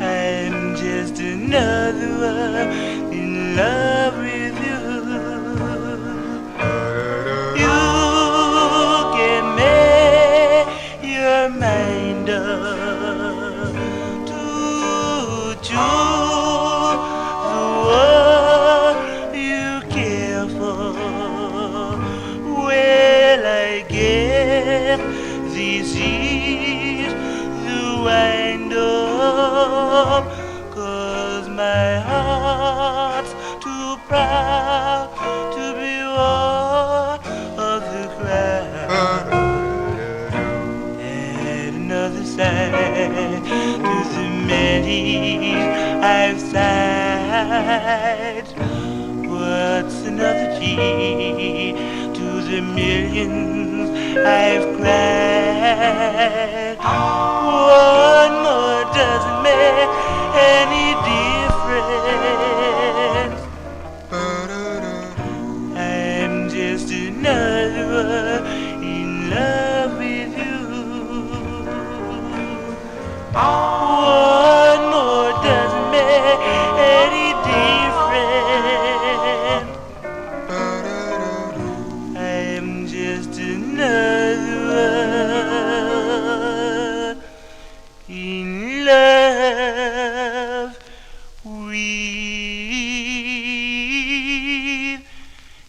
I'm just another one in love with you. Mind up to choose the one you care for. Well, I guess this is the wind up, 'cause my heart's too proud to be one of the crowd. Side to the many I've sighed. What's another G to the millions I've cried? One more doesn't make any difference. I'm just another one in love with you. One more doesn't make any difference. I'm just another one in love with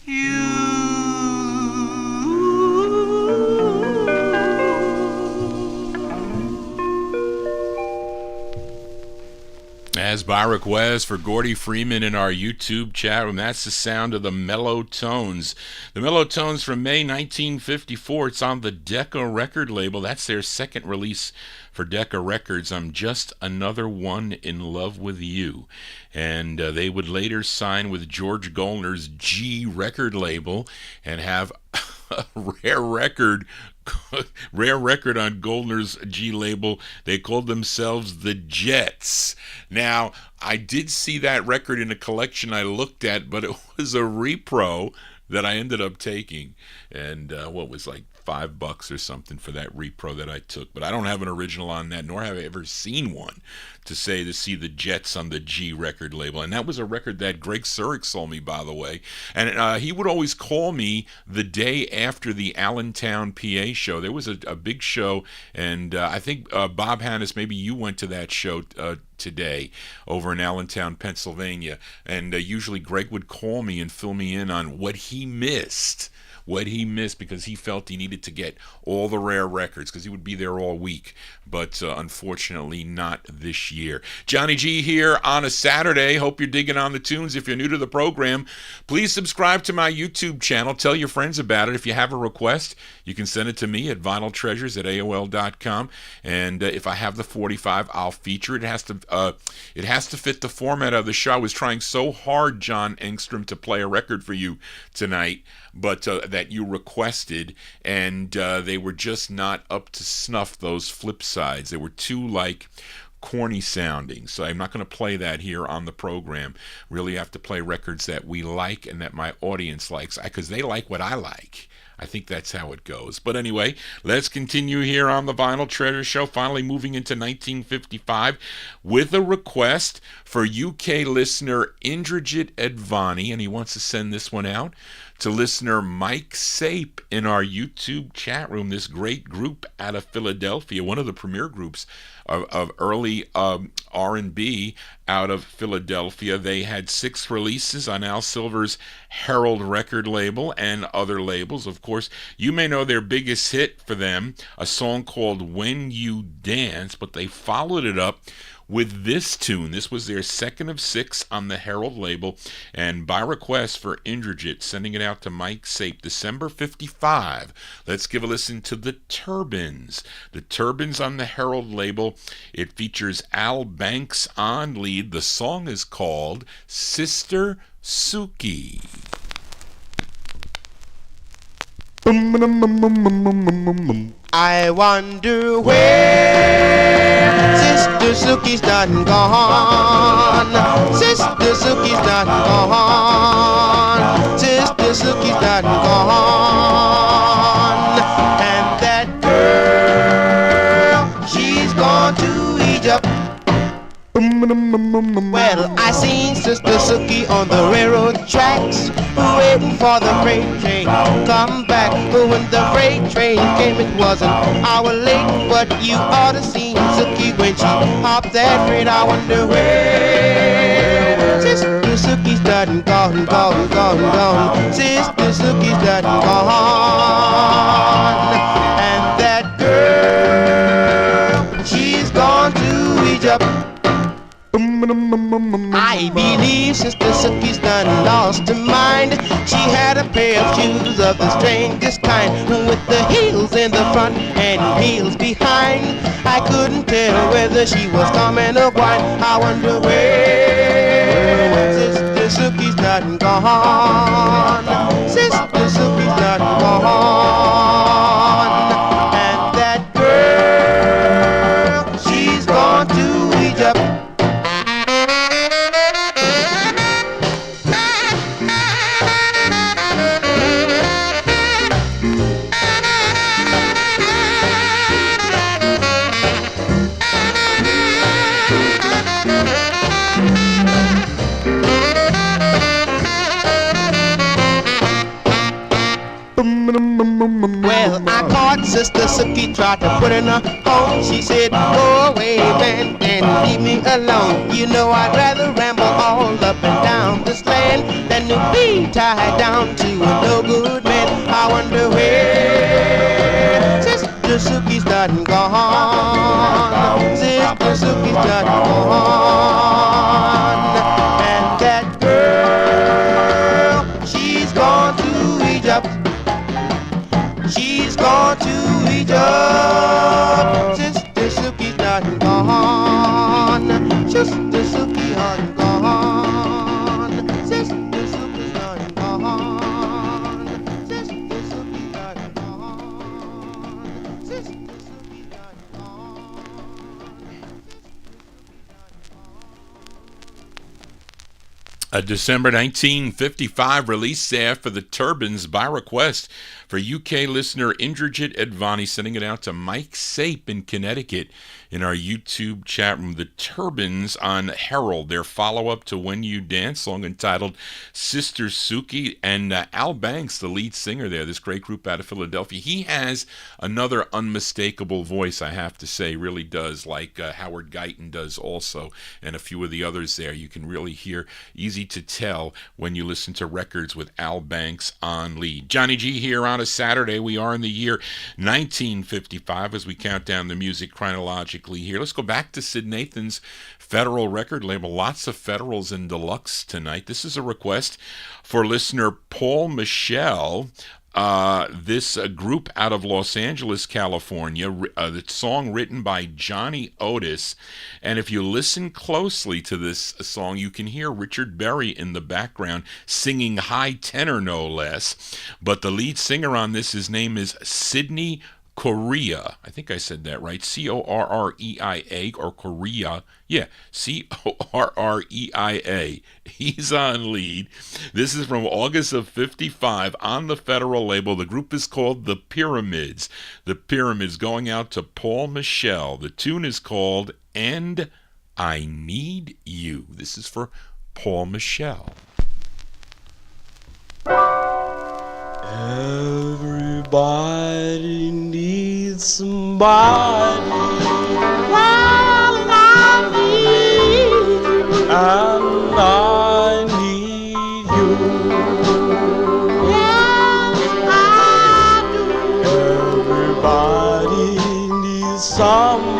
you. As by request for Gordy Freeman in our YouTube chat room, that's the sound of the Mellow Tones. The Mellow Tones from May 1954. It's on the Decca record label. That's their second release for Decca Records. I'm Just Another One in Love with You. And they would later sign with George Goldner's G record label and have rare record, rare record on Goldner's G label. They called themselves the Jets. Now, I did see that record in a collection I looked at, but it was a repro that I ended up taking. And what was like $5 or something for that repro that I took. But I don't have an original on that, nor have I ever seen one to see the Jets on the G record label. And that was a record that Greg Surik sold me, by the way. And he would always call me the day after the Allentown, PA show. There was a big show, and I think Bob Hannes, maybe you went to that show today over in Allentown, Pennsylvania. And usually Greg would call me and fill me in on what he missed because he felt he needed to get all the rare records because he would be there all week. But unfortunately not this year. Johnny G here on a Saturday. Hope you're digging on the tunes. If you're new to the program, please subscribe to my YouTube channel. Tell your friends about it. If you have a request, you can send it to me at vinyltreasures@aol.com. And if I have the 45, I'll feature it. It has to fit the format of the show. I was trying so hard, John Engstrom, to play a record for you tonight, but that you requested, and they were just not up to snuff, those flip sides. They were too, corny sounding, so I'm not going to play that here on the program. Really have to play records that we like and that my audience likes, because they like what I like. I think that's how it goes. But anyway, let's continue here on the Vinyl Treasure Show, finally moving into 1955 with a request for UK listener Indrajit Advani, and he wants to send this one out to listener Mike Sape in our YouTube chat room, this great group out of Philadelphia, one of the premier groups of early R&B out of Philadelphia. They had 6 releases on Al Silver's Herald record label and other labels. Of course, you may know their biggest hit for them, a song called When You Dance, but they followed it up with this tune. This was their second of 6 on the Herald label, and by request for Indrajit, sending it out to Mike Sape, December 55. Let's give a listen to the Turbans. The Turbans on the Herald label. It features Al Banks on lead. The song is called Sister Suki. I wonder where Sister Suki's done gone. Sister Suki's done gone. Sister Suki's done gone. And that girl, she's gone to Egypt. Well, I seen Sister Suki on the railroad tracks, waiting for the freight train to come back. But when the freight train came, it was an hour late. But you ought to seen Suki when she hopped that train. I wonder where Sister Suki's done gone, gone, gone, gone. Sister Suki's done gone. And that girl, she's gone to Egypt. I believe Sister Suki's done lost her mind. She had a pair of shoes of the strangest kind, with the heels in the front and heels behind. I couldn't tell whether she was coming or going. I wonder where Sister Suki's done gone. Sister Suki's done gone. And that girl, she's gone to Egypt. Well, I caught Sister Suki, tried to put in a home. She said, go away, man, and leave me alone. You know I'd rather ramble all up and down this land than to be tied down to a no-good man. I wonder where Sister Suki's done gone. Sister Suki's done gone. And that girl, she's gone to Egypt. She's gone to Egypt. Sister Suki's done gone. Sister Suki done gone. Sister Suki's done gone. Sister Suki done A December 1955 release there for the Turbans by request for UK listener Indrajit Advani, sending it out to Mike Sape in Connecticut in our YouTube chat room. The Turbans on Herald, their follow-up to When You Dance, song entitled Sister Suki, and Al Banks, the lead singer there, this great group out of Philadelphia. He has another unmistakable voice, I have to say, really does, like Howard Guyton does also, and a few of the others there. You can really hear, easy to tell when you listen to records with Al Banks on lead. Johnny G here on a Saturday. We are in the year 1955 as we count down the music chronologically here. Let's go back to Sid Nathan's Federal record label. Lots of Federals and Deluxe tonight. This is a request for listener Paul Michel. This group out of Los Angeles, California, the song written by Johnny Otis. And if you listen closely to this song, you can hear Richard Berry in the background singing high tenor, no less. But the lead singer on this, his name is Sidney Correa. I think I said that right. Correia, or Correa. Yeah, Correia. He's on lead. This is from August of 55 on the Federal label. The group is called The Pyramids. The Pyramids, going out to Paul Michel. The tune is called And I Need You. This is for Paul Michel. Everybody needs somebody. Well, I need you. And I need you. Yes, I do. Everybody needs someone.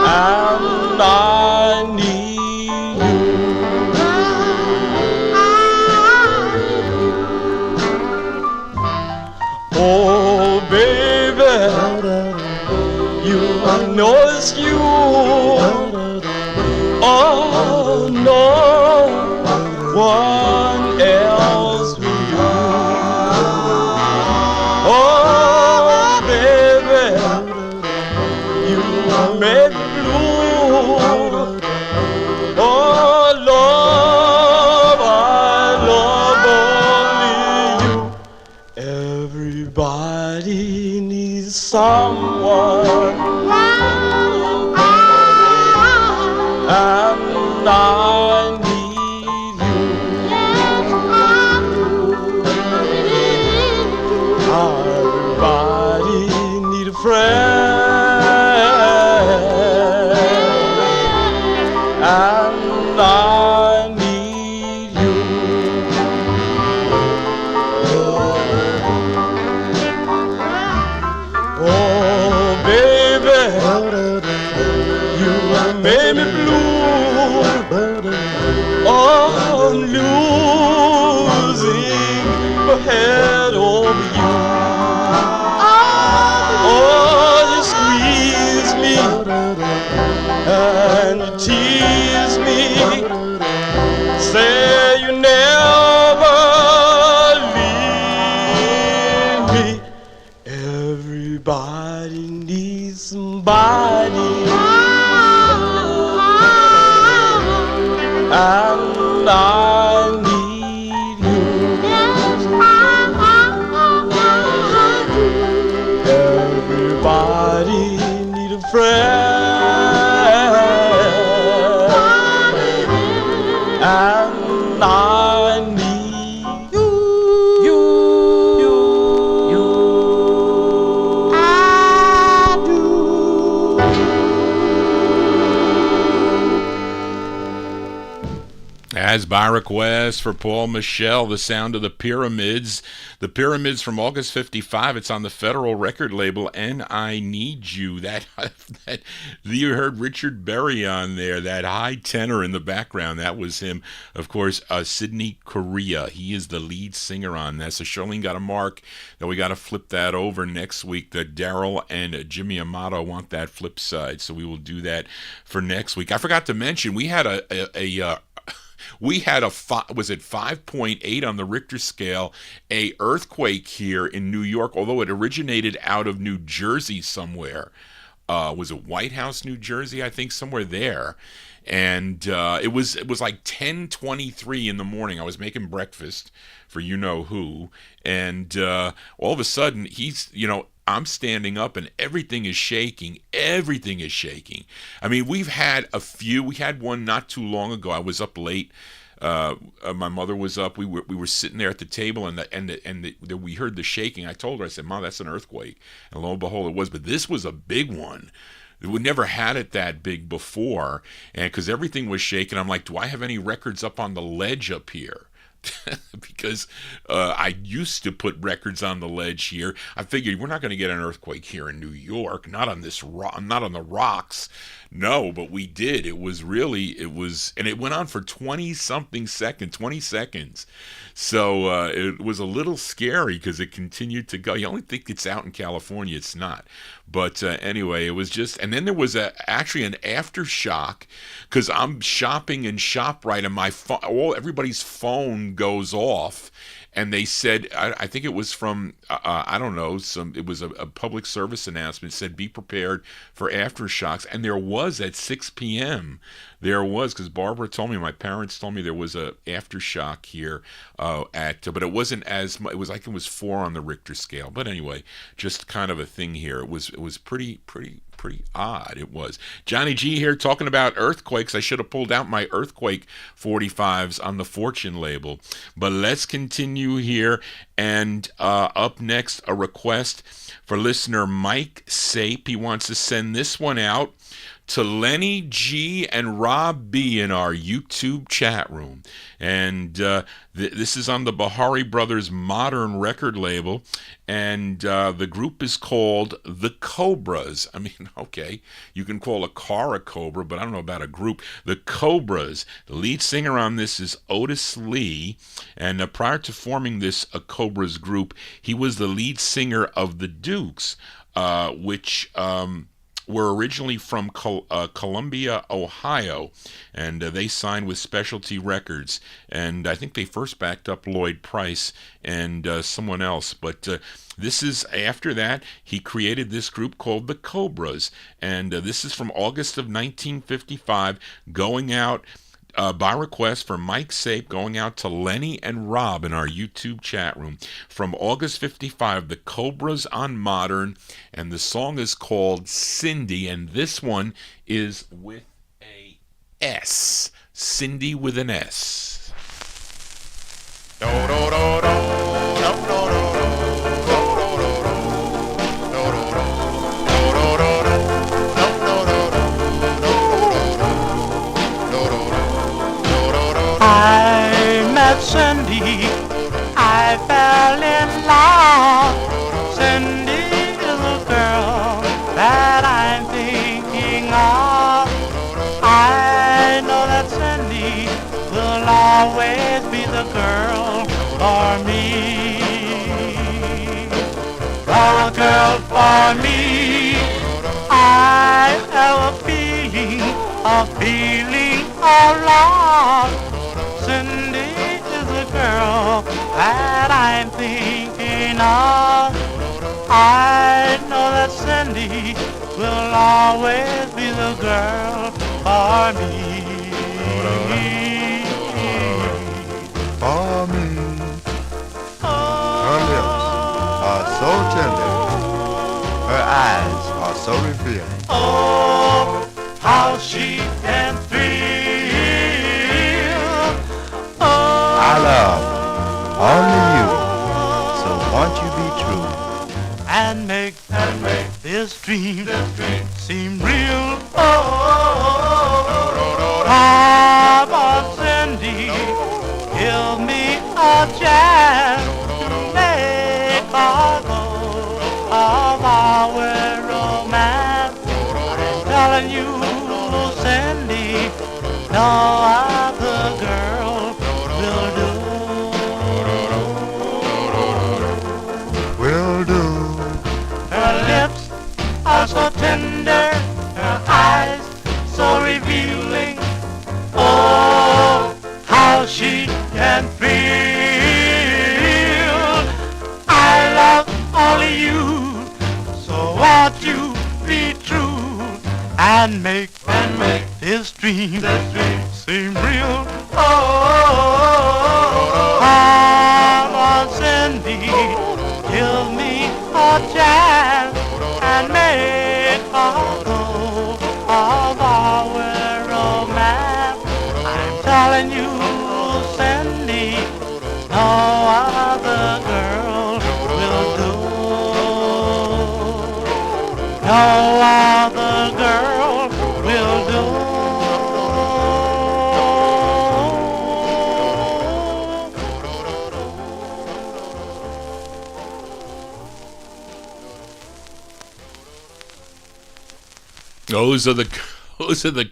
And I need you. Oh, baby, you know it's you. Oh, no one else will do. Oh, baby, you make me blue. Oh, love, I love only you. Everybody needs someone, and I need you. Yes, I do. Everybody need a friend, and I need you. Oh, baby, you made me blue. Oh, I'm losing my head over you. Oh, you squeeze me and you tease me. Say you never leave me. Everybody needs somebody, and I need you. Yes, I do. Everybody need a friend, and I need you. I do. As by request for Paul Michel, the sound of the Pyramids. The Pyramids from August 55. It's on the Federal record label, And I Need You. That you heard Richard Berry on there, that high tenor in the background. That was him. Of course, Sidney Correa. He is the lead singer on that. So Charlene got a mark that we got to flip that over next week. That Daryl and Jimmy Amato want that flip side. So we will do that for next week. I forgot to mention, we had we had a 5.8 on the Richter scale, a earthquake here in New York, although it originated out of New Jersey somewhere. was it White House, New Jersey? I think somewhere there. And it was like 10:23 in the morning. I was making breakfast for you know who, and all of a sudden I'm standing up and everything is shaking. Everything is shaking. I mean, we had one not too long ago. I was up late. My mother was up. We were sitting there at the table, and we heard the shaking. I told her, I said, "Mom, that's an earthquake." And lo and behold, it was. But this was a big one. We never had it that big before, and because everything was shaking, I'm like, "Do I have any records up on the ledge up here?" Because I used to put records on the ledge here. I figured we're not going to get an earthquake here in New York, not on the rocks. No, but we did. It was, and it went on for 20 seconds. So it was a little scary because it continued to go. You only think it's out in California. It's not. But anyway, it was just, and then there was actually an aftershock because I'm shopping in ShopRite and everybody's phone goes off. And they said, I think it was from, I don't know, it was a public service announcement. It said, be prepared for aftershocks. And there was at 6 p.m. There was, because Barbara told me, my parents told me there was a aftershock here but it wasn't as much. It was like it was 4 on the Richter scale. But anyway, just kind of a thing here. It was pretty odd. It was. Johnny G here talking about earthquakes. I should have pulled out my earthquake 45's on the Fortune label. But let's continue here. And up next, a request for listener Mike Sape. He wants to send this one out to Lenny G and Rob B in our YouTube chat room. And this is on the Bahari Brothers Modern record label. And the group is called the Cobras. I mean, okay, you can call a car a Cobra, but I don't know about a group. The Cobras. The lead singer on this is Otis Lee. And prior to forming this Cobras group, he was the lead singer of the Dukes, which were originally from Columbia, Ohio, and they signed with Specialty Records, and I think they first backed up Lloyd Price and someone else, but this is after that he created this group called the Cobras, and this is from August of 1955, going out by request for Mike Sape, going out to Lenny and Rob in our YouTube chat room. From August 55, the Cobras on Modern, and the song is called Cindy, and this one is with a S. Cindy with an S. Do do do do do do do. I met Cindy, I fell in love. Cindy is the girl that I'm thinking of. I know that Cindy will always be the girl for me. The girl for me. I have a feeling of love. Cindy is the girl that I'm thinking of. I know that Cindy will always be the girl for me. For me. Her lips are so tender. Her eyes are so revealing. Oh, how she can thrill. I love only you, so won't you be true and make this dream seem real. Come on, Cindy, give me a chance to make a go of our romance. I'm telling you, Cindy, no other girl will do. Her lips are so tender, her eyes so and make this dream seem real. Come on, Cindy, give me a chance and make a go of our romance. I'm telling you, Cindy, no other girl will do. No other girl will do. Those are the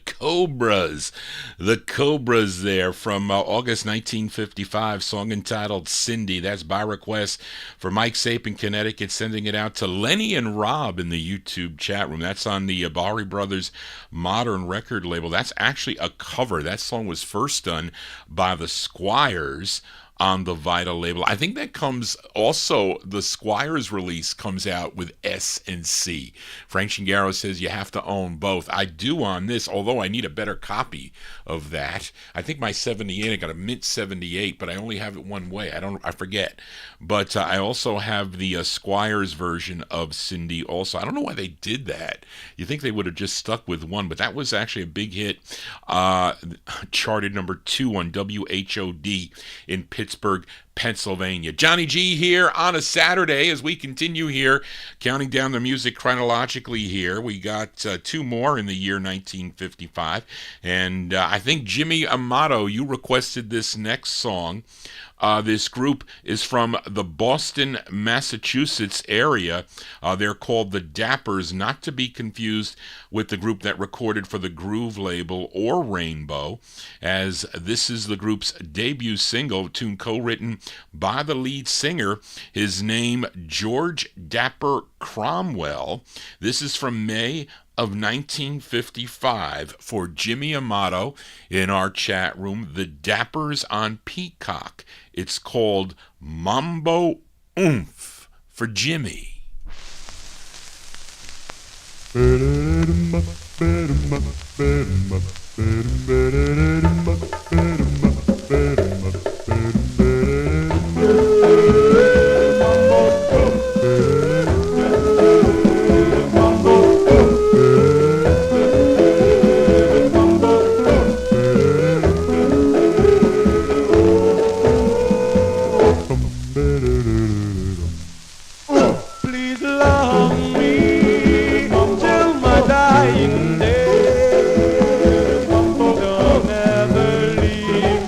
Cobras. The Cobras there from August 1955, song entitled Cindy. That's by request for Mike Sape in Connecticut, sending it out to Lenny and Rob in the YouTube chat room. That's on the Bari Brothers Modern Record label. That's actually a cover. That song was first done by the Squires on the Vital label. I think that comes also, the Squires release comes out with S and C. Frank Shingaro says you have to own both. I do on this, although I need a better copy of that. I think my 78, I got a mint 78, but I only have it one way. I forget. But I also have the Squires version of Cindy also. I don't know why they did that. You think they would have just stuck with one, but that was actually a big hit. Charted number 2 on WHOD in Pittsburgh, Pennsylvania. Johnny G here on a Saturday as we continue here, counting down the music chronologically here. We got 2 more in the year 1955. And I think Jimmy Amato, you requested this next song. This group is from the Boston, Massachusetts area. They're called the Dappers, not to be confused with the group that recorded for the Groove label or Rainbow, as this is the group's debut single, tune co-written by the lead singer, his name George Dapper Cromwell. This is from May of 1955 for Jimmy Amato in our chat room, the Dappers on Peacock. It's called Mambo Oomph for Jimmy. Please love me till my dying day. Don't ever leave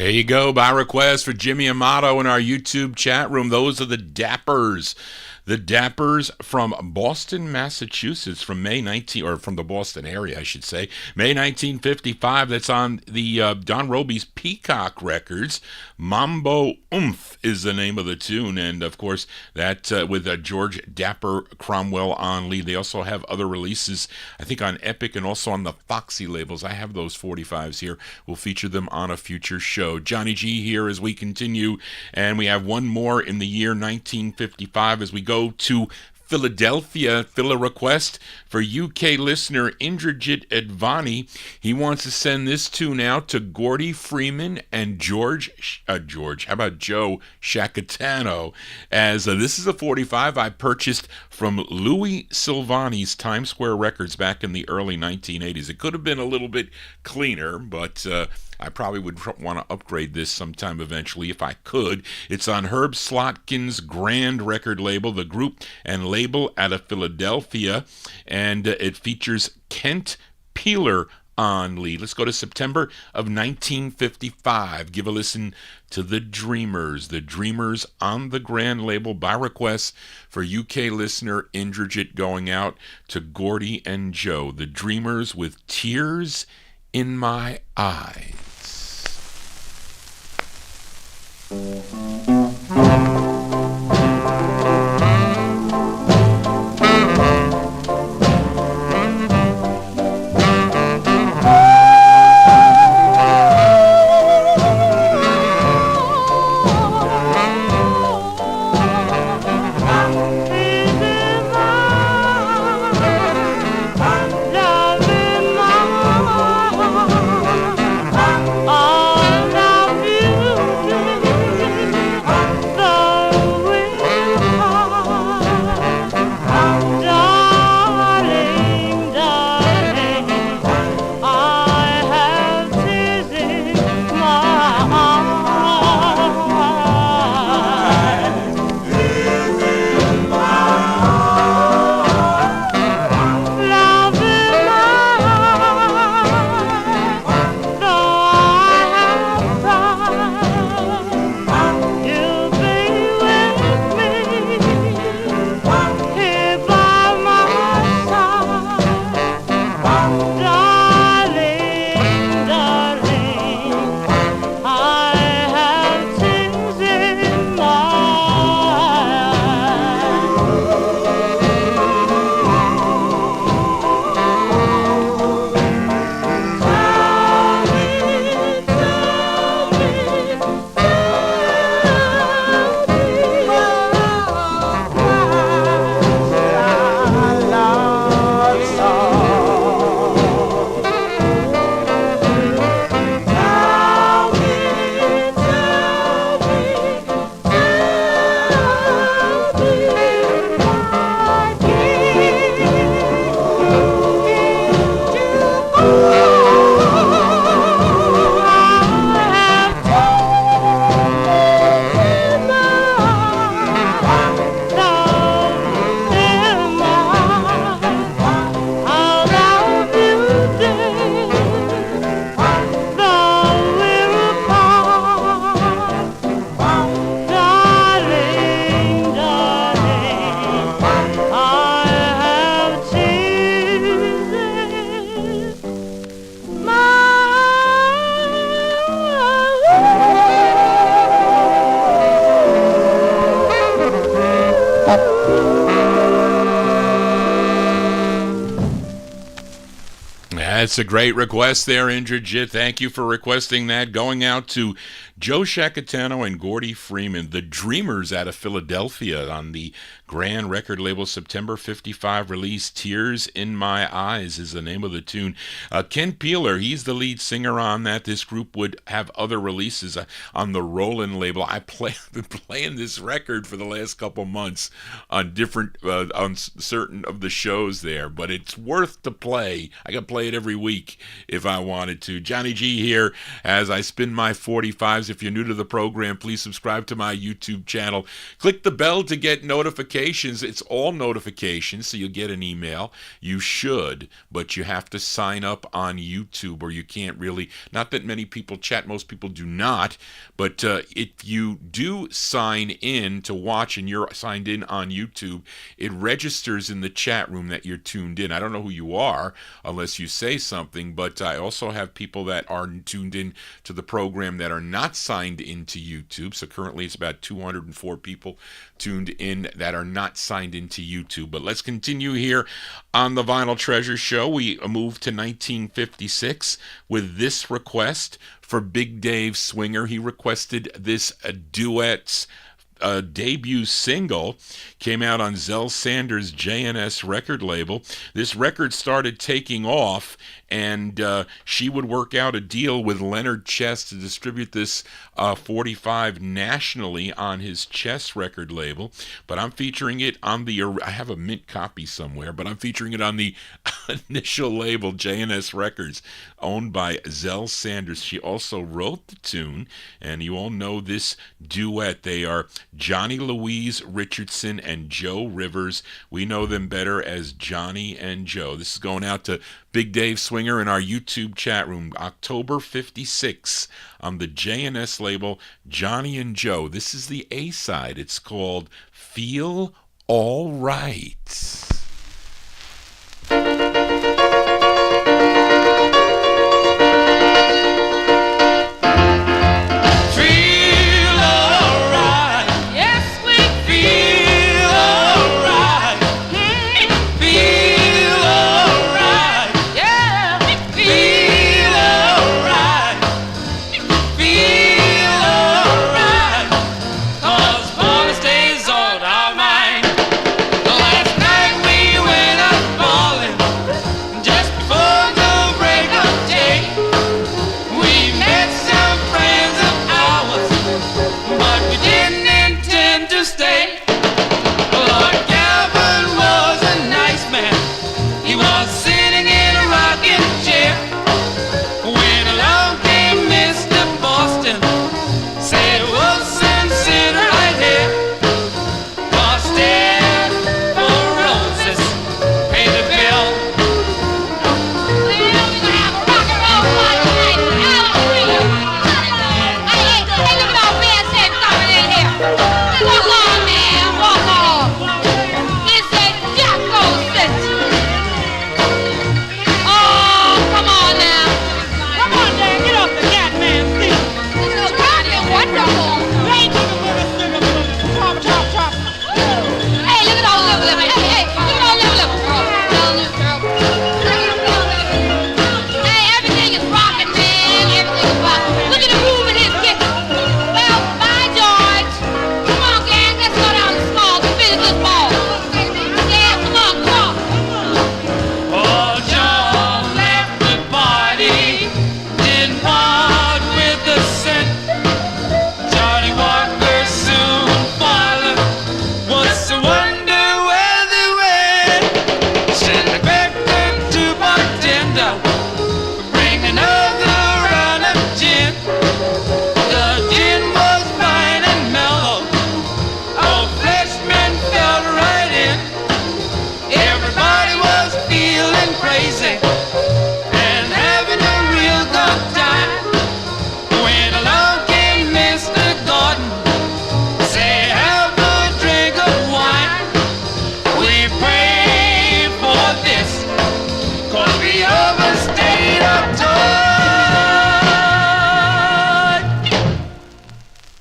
There you go, by request for Jimmy Amato in our YouTube chat room. Those are the Dappers. The Dappers from Boston, Massachusetts, from May 19, or from the Boston area, I should say, May 1955. That's on the Don Robie's Peacock Records. Mambo Oomph is the name of the tune, and of course that with George Dapper Cromwell on lead. They also have other releases, I think, on Epic and also on the Foxy labels. I have those 45s here. We'll feature them on a future show. Johnny G here as we continue, and we have one more in the year 1955 as we go to Philadelphia. Fill a request for UK listener Indrajit Advani. He wants to send this tune out to Gordy Freeman and Joe Shacatano, as this is a 45 I purchased from Louis Silvani's Times Square Records back in the early 1980s. It could have been a little bit cleaner, but I probably would want to upgrade this sometime eventually if I could. It's on Herb Slotkin's Grand record label, the group and label out of Philadelphia, and it features Kent Peeler on lead. Let's go to September of 1955. Give a listen to The Dreamers. The Dreamers on the Grand label by request for UK listener Indrajit, going out to Gordy and Joe. The Dreamers with Tears in My Eyes. That's a great request there, Indrajit. Thank you for requesting that. Going out to Joe Shacatano and Gordy Freeman, the Dreamers out of Philadelphia, on the Grand record label, September 55 release. Tears in My Eyes is the name of the tune. Ken Peeler, he's the lead singer on that. This group would have other releases on the Roland label. I've been playing this record for the last couple months on different, on certain of the shows there, but it's worth to play. I could play it every week if I wanted to. Johnny G here as I spin my 45s. If you're new to the program, please subscribe to my YouTube channel. Click the bell to get notifications notifications, it's all notifications, so you'll get an email. You should, but you have to sign up on YouTube, or you can't really. Not that many people chat. Most people do not. But if you do sign in to watch and you're signed in on YouTube, it registers in the chat room that you're tuned in. I don't know who you are unless you say something, but I also have people that are tuned in to the program that are not signed into YouTube. So currently it's about 204 people tuned in that are not signed into YouTube. But let's continue here on the Vinyl Treasure Show. We move to 1956 with this request for Big Dave Swinger. He requested this duet's debut single, came out on Zell Sanders' JNS record label. This record started taking off, and she would work out a deal with Leonard Chess to distribute this 45 nationally on his Chess record label. But I'm featuring it on the, I have a mint copy somewhere, but I'm featuring it on the initial label, JNS Records, owned by Zell Sanders. She also wrote the tune, and you all know this duet. They are Johnny Louise Richardson and Joe Rivers. We know them better as Johnny and Joe. This is going out to Big Dave Swinger in our YouTube chat room, October 56 on the JNS label, Johnny and Joe. This is the A-side. It's called Feel All Right.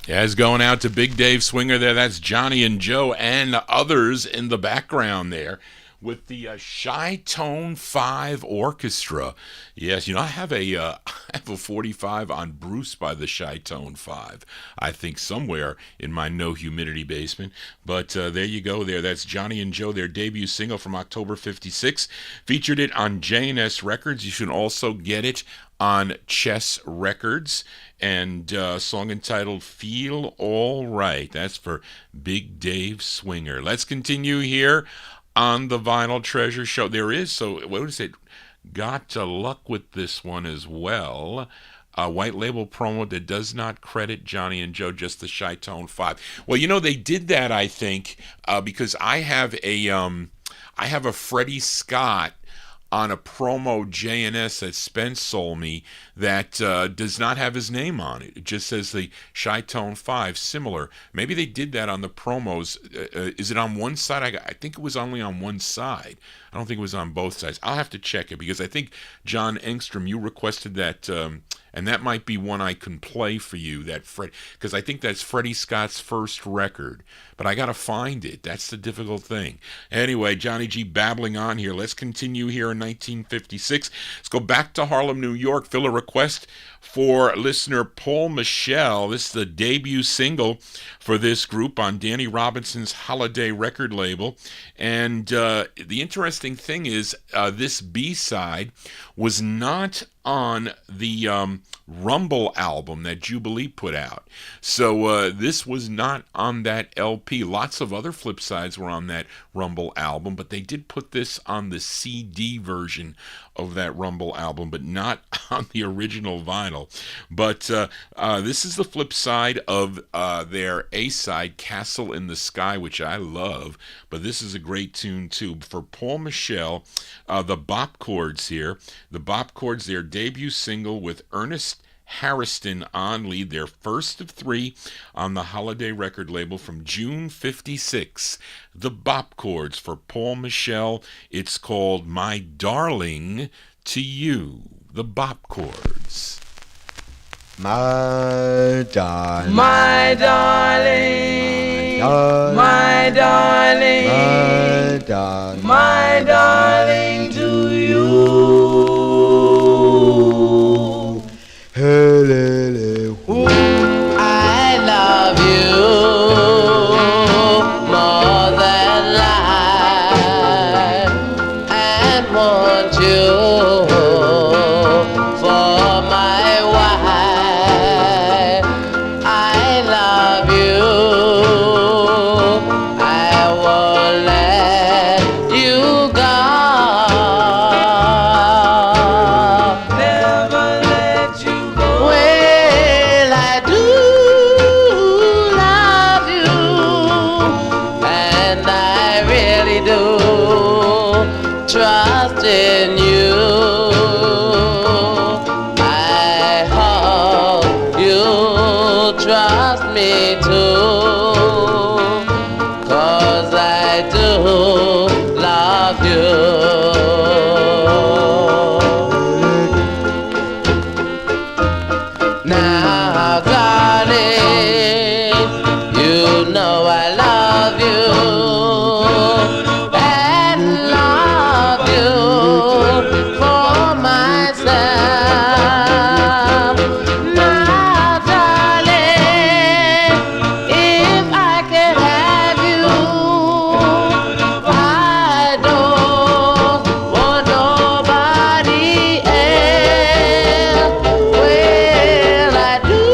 As going out to Big Dave Swinger there, that's Johnny and Joe and others in the background there with the Chi-Tone 5 Orchestra. Yes, you know, I have a 45 on Bruce by the Chi-Tone 5, I think somewhere in my no humidity basement. But there you go there. That's Johnny and Joe, their debut single from October 56. Featured it on JNS Records. You should also get it on Chess Records, and a song entitled Feel All Right. That's for Big Dave Swinger. Let's continue here on the Vinyl Treasure Show. There is, so what is it? Got to luck with this one as well. white label promo that does not credit Johnny and Joe, just the Chi-Tone 5. Well, they did that, I think, because I have a Freddie Scott on a promo J&S that Spence sold me that does not have his name on it. It just says the Chi-Tone 5, similar. Maybe they did that on the promos. Is it on one side? I think it was only on one side. I don't think it was on both sides. I'll have to check it because I think, John Engstrom, you requested that, and that might be one I can play for you, because I think that's Freddie Scott's first record. But I got to find it. That's the difficult thing. Anyway, Johnny G babbling on here. Let's continue here in 1956. Let's go back to Harlem, New York. Fill a request for listener Paul Michel. This is the debut single for this group on Danny Robinson's Holiday record label. And the interesting thing is this B-side was not on the Rumble album that Jubilee put out. So this was not on that LP. Lots of other flip sides were on that Rumble album, but they did put this on the CD version of that Rumble album, but not on the original vinyl. But this is the flip side of their A-side, Castle in the Sky, which I love, but this is a great tune too. For Paul Michel, the Bop Chords here. The Bop Chords, their debut single with Ernest Harrison on lead, their first of 3 on the Holiday record label from June 56. The Bop Chords for Paul Michel. It's called My Darling to You. The Bop Chords. My darling, My darling, my darling, my darling, my darling to you. Hey, lily, I love you more than life and want you for my wife. I love you. I won't let you go. Never let you go. Well, I do love you, and I really do trust in you. I hope you trust me too, 'cause I do love you. Now, darling, you know I love you and love you for myself. Now, darling, if I can have you, I don't want nobody else. Well, I do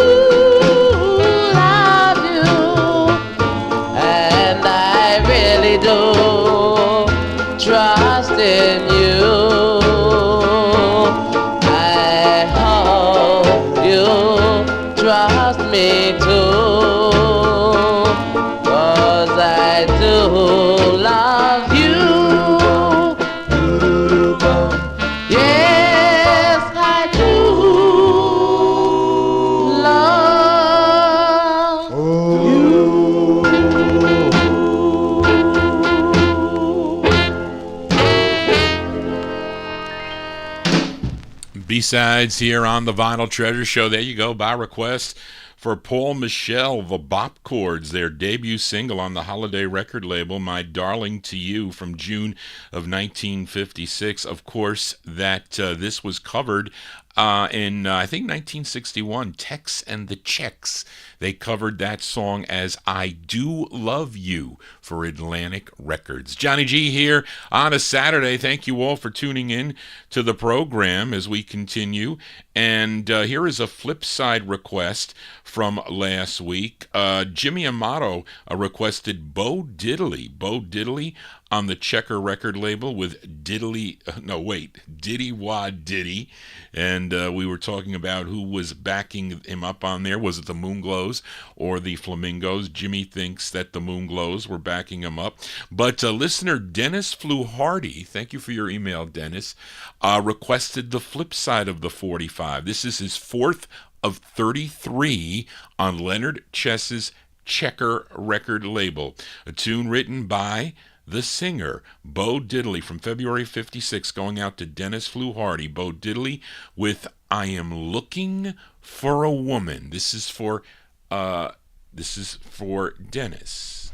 love you, and I really do trust in you. I hope you trust me too, 'cause I do love you. Yes, I do love you. B-sides here on the Vinyl Treasure Show. There you go, by request for Paul Michel, the Bop Chords, their debut single on the Holiday record label, My Darling to You, from June of 1956. Of course, that this was covered in, I think, 1961, Tex and the Czechs. They covered that song as I Do Love You for Atlantic Records. Johnny G here on a Saturday. Thank you all for tuning in to the program as we continue. And here is a flip side request from last week. Jimmy Amato requested Bo Diddley. Bo Diddley on the Checker record label with Diddy Wah Diddy. And we were talking about who was backing him up on there. Was it the Moonglows or the Flamingos? Jimmy thinks that the Moonglows were backing him up. But listener Dennis Fluharty, thank you for your email, Dennis, requested the flip side of the 45. This is his fourth of 33 on Leonard Chess's Checker record label. A tune written by the singer Bo Diddley from February 56, going out to Dennis Fluharty. Bo Diddley with I Am Looking for a Woman. This is for Dennis.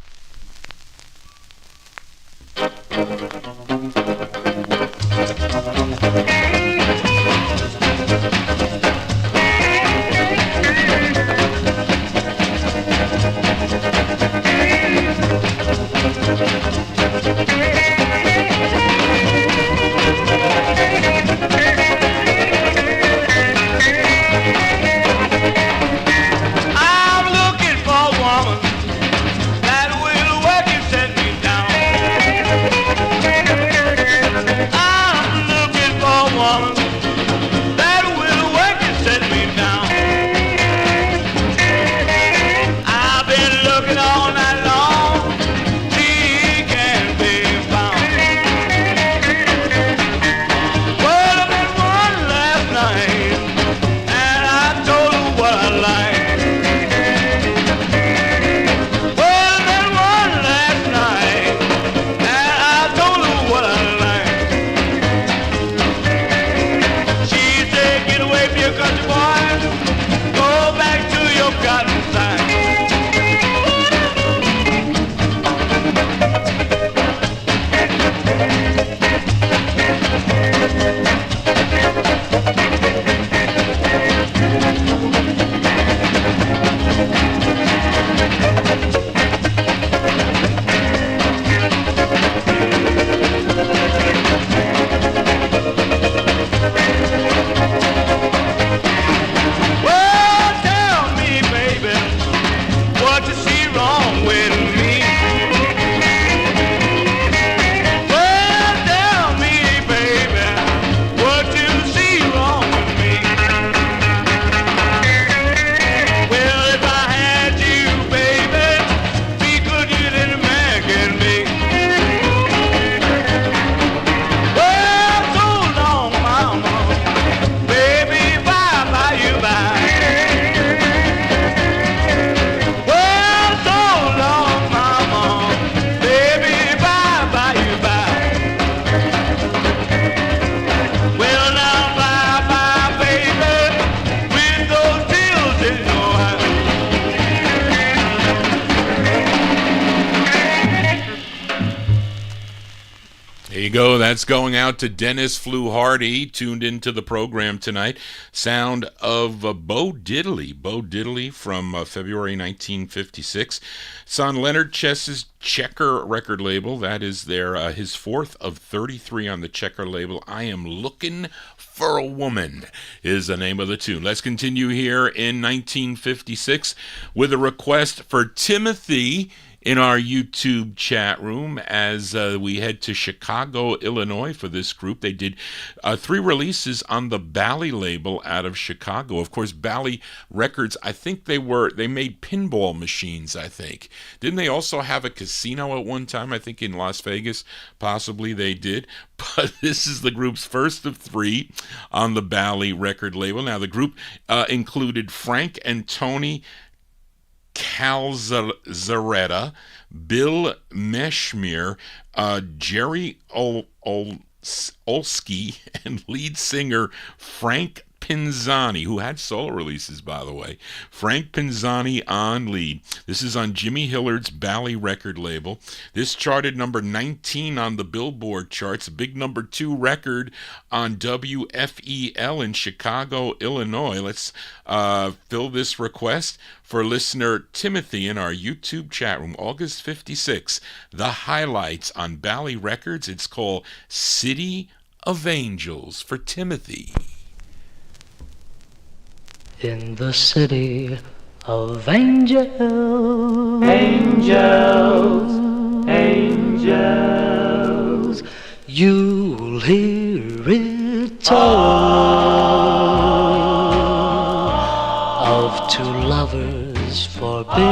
Go. That's going out to Dennis Fluharty, tuned into the program tonight. Sound of Bo Diddley. Bo Diddley from February 1956. It's on Leonard Chess's Checker record label. That is his fourth of 33 on the Checker label. I Am Looking for a Woman is the name of the tune. Let's continue here in 1956 with a request for Timothy in our YouTube chat room as we head to Chicago, Illinois for this group. They did 3 releases on the Bally label out of Chicago. Of course, Bally Records, I think they made pinball machines, I think. Didn't they also have a casino at one time? I think in Las Vegas, possibly they did. But this is the group's first of 3 on the Bally record label. Now, the group included Frank and Tony Calzaretta, Bill Meshmere, Jerry Olski, and lead singer Frank Pinzani, who had solo releases, by the way. Frank Pinzani on lead. This is on Jimmy Hillard's Bally record label. This charted number 19 on the Billboard charts, a big number 2 record on WFEL in Chicago, Illinois. Let's fill this request for listener Timothy in our YouTube chat room. August 56, the highlights on Bally Records. It's called City of Angels for Timothy. In the city of angels, angels, angels. you'll hear it told of two lovers forbidden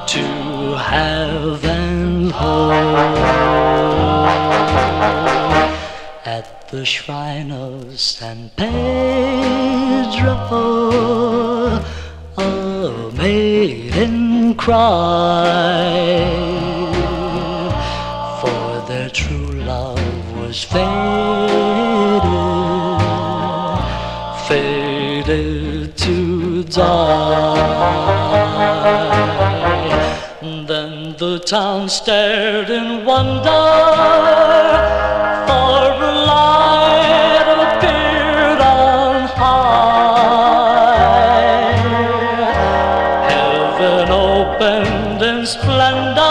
to have and hold at the shrine of San Pedro. A maiden cried, for their true love was faded to die. Then the town stared in wonder, for a light appeared on high. Heaven opened in splendor,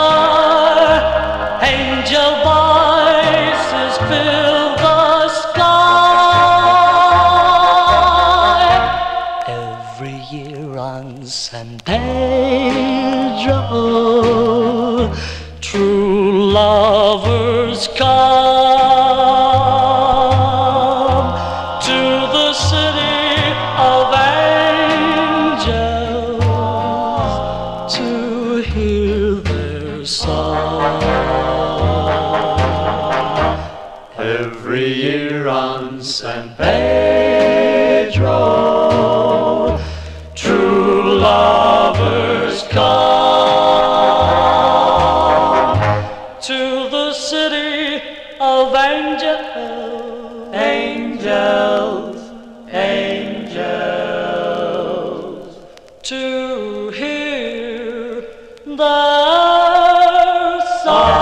angel voices filled the sky. Every year on San Pedro, true lovers come to the city of angels to hear their song. Every year on San Pedro, true lovers come to the city of angels, angels, angels, to hear their song.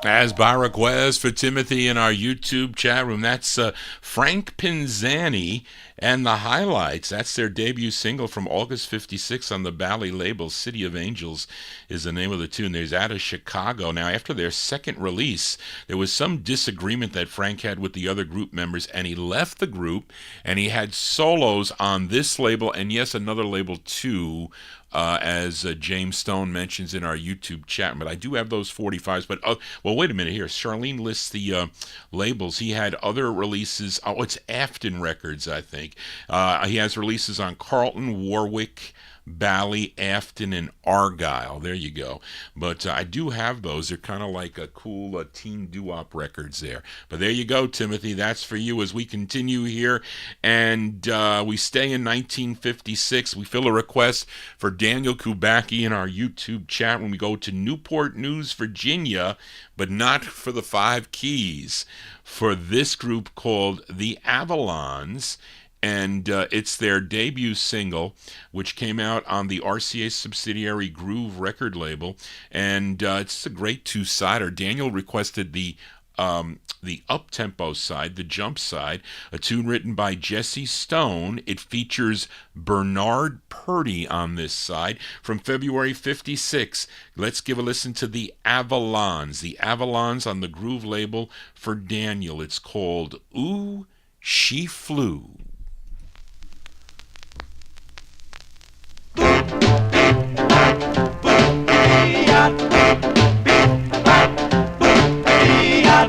As by request for Timothy in our YouTube chat room, that's Frank Pinzani and the Highlights. That's their debut single from August 56 on the Bally label. City of Angels is the name of the tune. There's out of Chicago. Now, after their second release, there was some disagreement that Frank had with the other group members, and he left the group, and he had solos on this label, and yes, another label too, as James Stone mentions in our YouTube chat. But I do have those 45s. But, well, wait a minute here. Charlene lists the labels. He had other releases. Oh, it's Afton Records, I think. He has releases on Carlton, Warwick, Bally, Afton, and Argyle. There you go. But I do have those. They're kind of like a cool teen doo-wop records there. But there you go, Timothy. That's for you as we continue here. And we stay in 1956. We fill a request for Daniel Kubacki in our YouTube chat when we go to Newport News, Virginia, but not for the Five Keys, for this group called the Avalons. And it's their debut single, which came out on the RCA subsidiary Groove record label. And it's a great two-sider. Daniel requested the up-tempo side, the jump side, a tune written by Jesse Stone. It features Bernard Purdy on this side from February 56. Let's give a listen to the Avalons. The Avalons on the Groove label for Daniel. It's called Ooh, She Flew.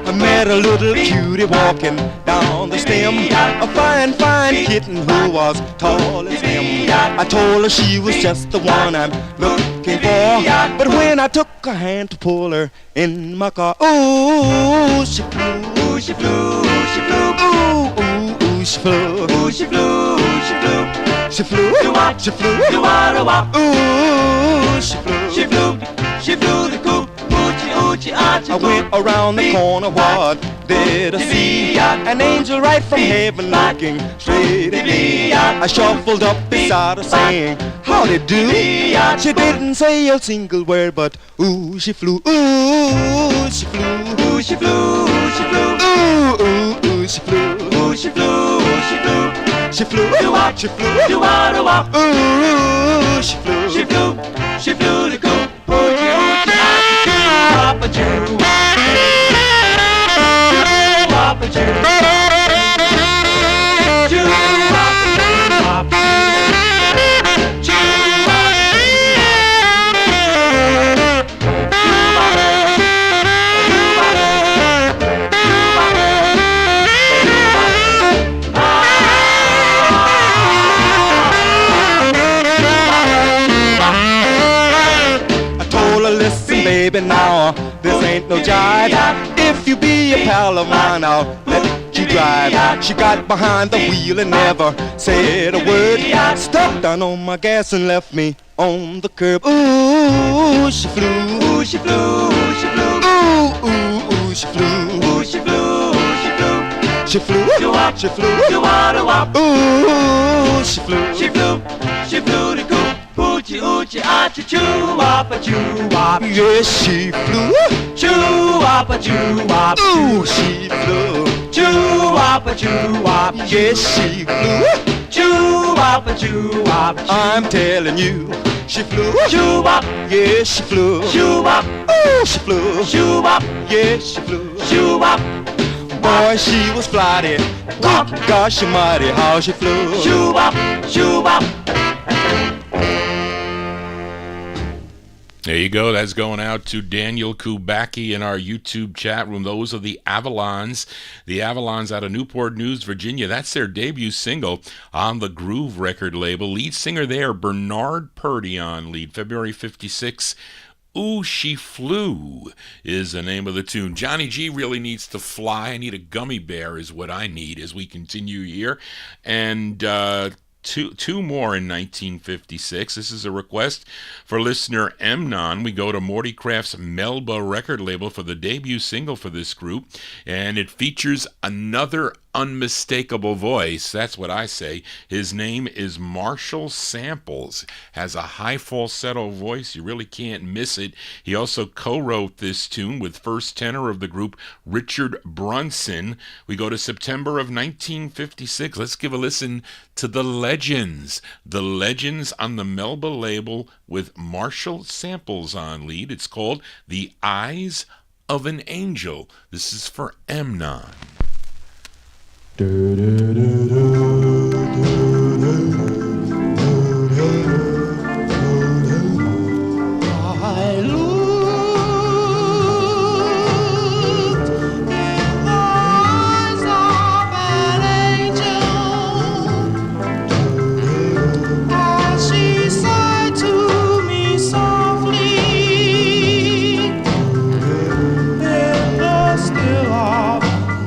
I met a little cutie walking down the stem, a fine, fine kitten who was tall as him. I told her she was just the one I'm looking for, but when I took her hand to pull her in my car, ooh, she flew, ooh, she flew, ooh, she flew, ooh, ooh, ooh, she flew, ooh, she flew, ooh, she flew, she flew, she flew, ooh, she flew, she flew the coop. I went around the corner, what did I see? An angel right from heaven looking straight at me. I shuffled up beside her saying, howdy do? She didn't say a single word, but ooh, she flew, ooh, she flew, ooh, she flew, ooh, she flew, ooh, ooh, ooh, she flew, ooh, she flew, ooh, she flew, she flew, she flew, ooh, she flew, she flew the coop. Papa Joe, Papa Joe, Joe, Papa Joe, Papa Joe, baby, now this ain't no jive. If you be a pal of mine, I'll let you drive. She got behind the wheel and never said a word. Stepped down on my gas and left me on the curb. Ooh, she flew. Ooh, she flew. Ooh, she flew. Ooh, ooh, ooh, she flew. Ooh, she flew. Ooh, she flew. She flew. She flew. Ooh, she flew. She flew. She flew the coop. Oochie, oochie, achi, choo, wop, choo, wop. Yes, she flew. Choo, wop, choo, wop. Ooh, she flew. Choo, wop, choo, wop. Yes, she flew. Choo, wop, choo, wop. I'm telling you, she flew. Choo, wop. Yes, she flew. Choo, wop. Ooh, she flew. Choo, wop. Yes, she flew. Choo, wop. Boy, she was flighty. Gosh almighty, how she flew. Choo, wop. Choo, wop. There you go. That's going out to Daniel Kubacki in our YouTube chat room. Those are the Avalons. The Avalons out of Newport News, Virginia. That's their debut single on the Groove record label. Lead singer there, Bernard Purdy on lead. February 56. Ooh, She Flew is the name of the tune. Johnny G really needs to fly. I need a gummy bear is what I need as we continue here. And two more in 1956. This is a request for listener Emnon. We go to Morty Craft's Melba record label for the debut single for this group, and it features another unmistakable voice. That's what I say. His name is Marshall Samples. Has a high falsetto voice. You really can't miss it. He also co-wrote this tune with first tenor of the group, Richard Brunson. We go to September of 1956. Let's give a listen to The Legends. The Legends on the Melba label with Marshall Samples on lead. It's called The Eyes of an Angel. This is for Emnon. I looked in the eyes of an angel as she sighed to me softly in the still of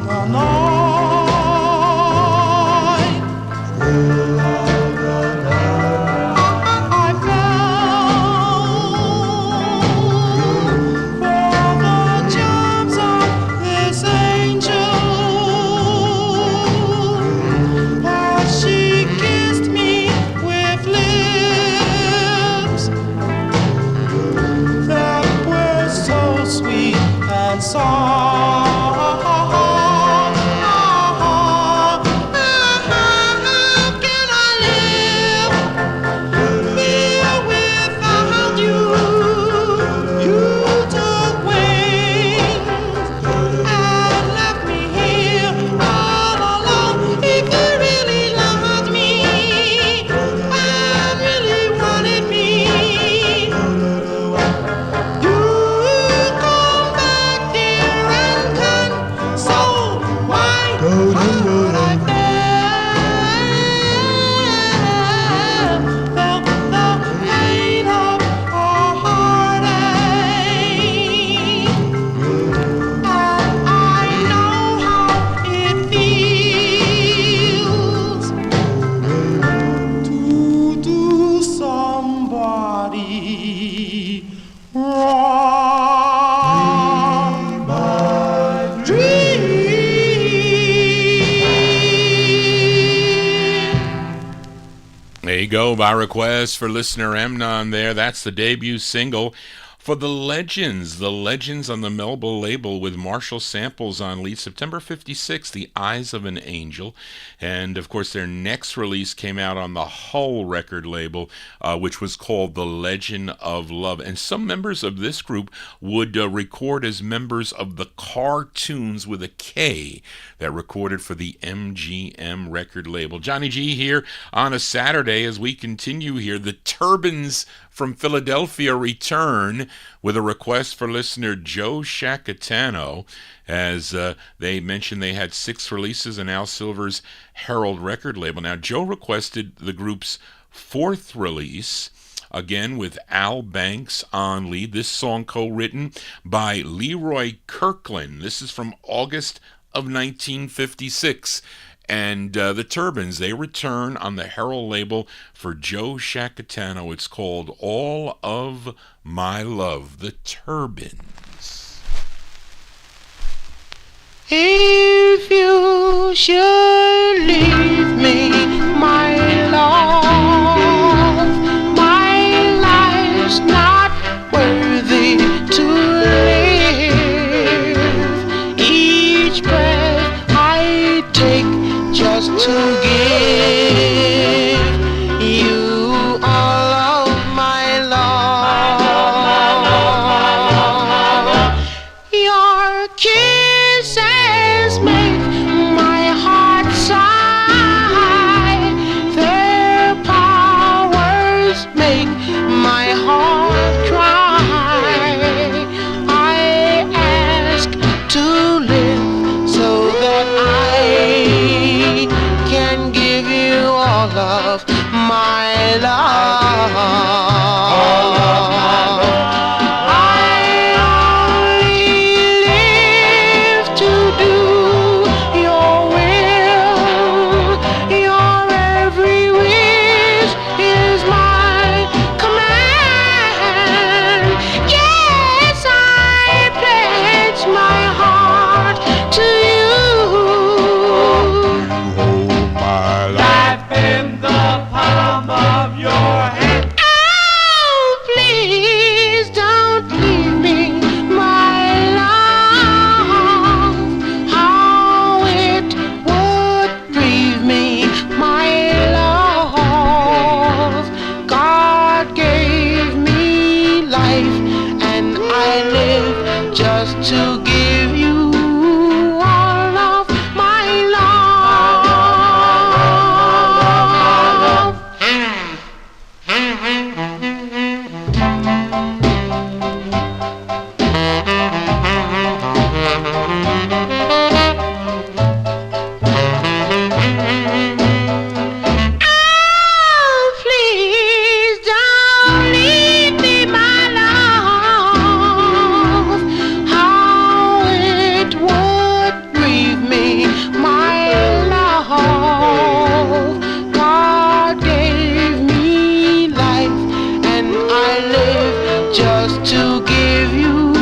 the night. Go by request for listener Emnon there. That's the debut single for The Legends. The Legends on the Melba label with Marshall Samples on lead. September 56, The Eyes of an Angel. And, of course, their next release came out on the Hull record label, which was called The Legend of Love. And some members of this group would record as members of the Cartoons with a K that recorded for the MGM record label. Johnny G here on a Saturday as we continue here. The Turbans from Philadelphia return with a request for listener Joe Shacatano, as they mentioned they had 6 releases on Al Silver's Herald record label. Now, Joe requested the group's 4th release, again with Al Banks on lead. This song co-written by Leroy Kirkland. This is from August of 1956. And the Turbans, they return on the Herald label for Joe Shacatano. It's called All of My Love, the Turbans. If you should leave me, my love, my life's not worthy to live. Each breath I take just to give you all of my love. Your kisses make my heart sigh. Their powers make my heart cry. I ask to live so that I can give you all of my love. I only live to do your will. Your every wish is my command. Yes, I pledge my heart to you. Life in the palm of your hand. Oh, please don't leave me, my love. How it would grieve me, my love. God gave me life, and I live just to give you all of my love. Oh, please don't leave me, my love. How it would grieve me, my love. God gave me life, and I live just to give you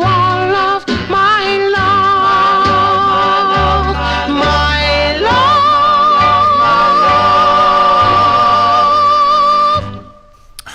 all of my love, my love.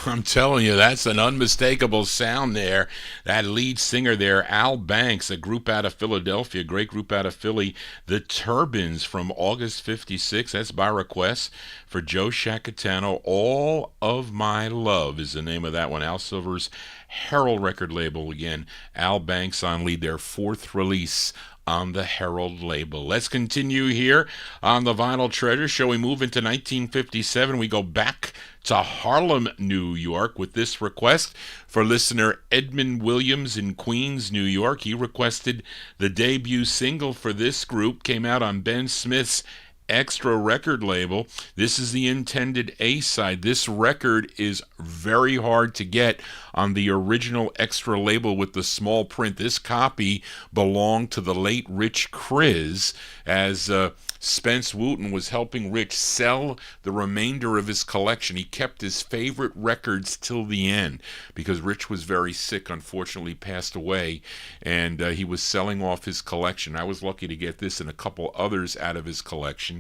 I'm telling you, that's an unmistakable sound there. That lead singer there, Al Banks, a group out of Philadelphia, great group out of Philly, the Turbans from August 56. That's by request for Joe Shacatano. All of My Love is the name of that one. Al Silver's Herald record label again. Al Banks on lead, their fourth release on the Herald label. Let's continue here on the Vinyl Treasure Show. We move into 1957. We go back to Harlem, New York with this request for listener Edmund Williams in Queens, New York. He requested the debut single for this group, came out on Ben Smith's Extra record label. This is the intended A-side. This record is very hard to get on the original Extra label with the small print. This copy belonged to the late Rich Chris, as Spence Wooten was helping Rich sell the remainder of his collection. He kept his favorite records till the end because Rich was very sick, unfortunately passed away, and he was selling off his collection. I was lucky to get this and a couple others out of his collection.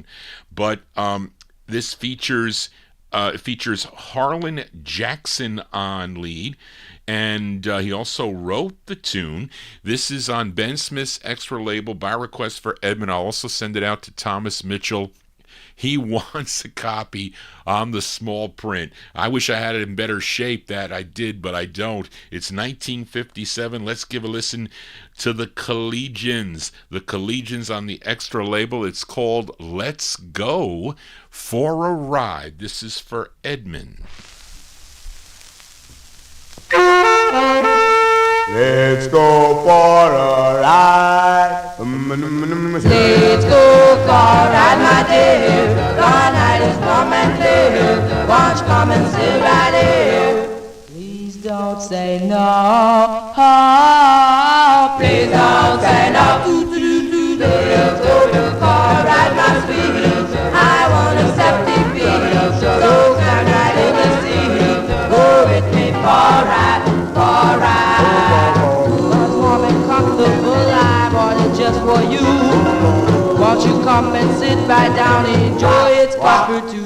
But this features Harlan Jackson on lead, and he also wrote the tune. This is on Ben Smith's Extra label by request for Edmund. I'll also send it out to Thomas Mitchell. He wants a copy on the small print. I wish I had it in better shape. That I did, but I don't. It's 1957. Let's give a listen to the Collegians. The Collegians on the Extra label. It's called Let's Go for a Ride. This is for Edmund. Let's go for a ride. Let's go for a ride, my dear. The night is warm and clear. Won't you come and sit right here? don't say no. Please don't say no. Let's go for ride, my sweet. I want a septic feet. So come right in the sea. Go with me for ride, for ride. Ooh, warm and comfortable, I bought it just for you. Won't you come and sit right down and enjoy its comfort too.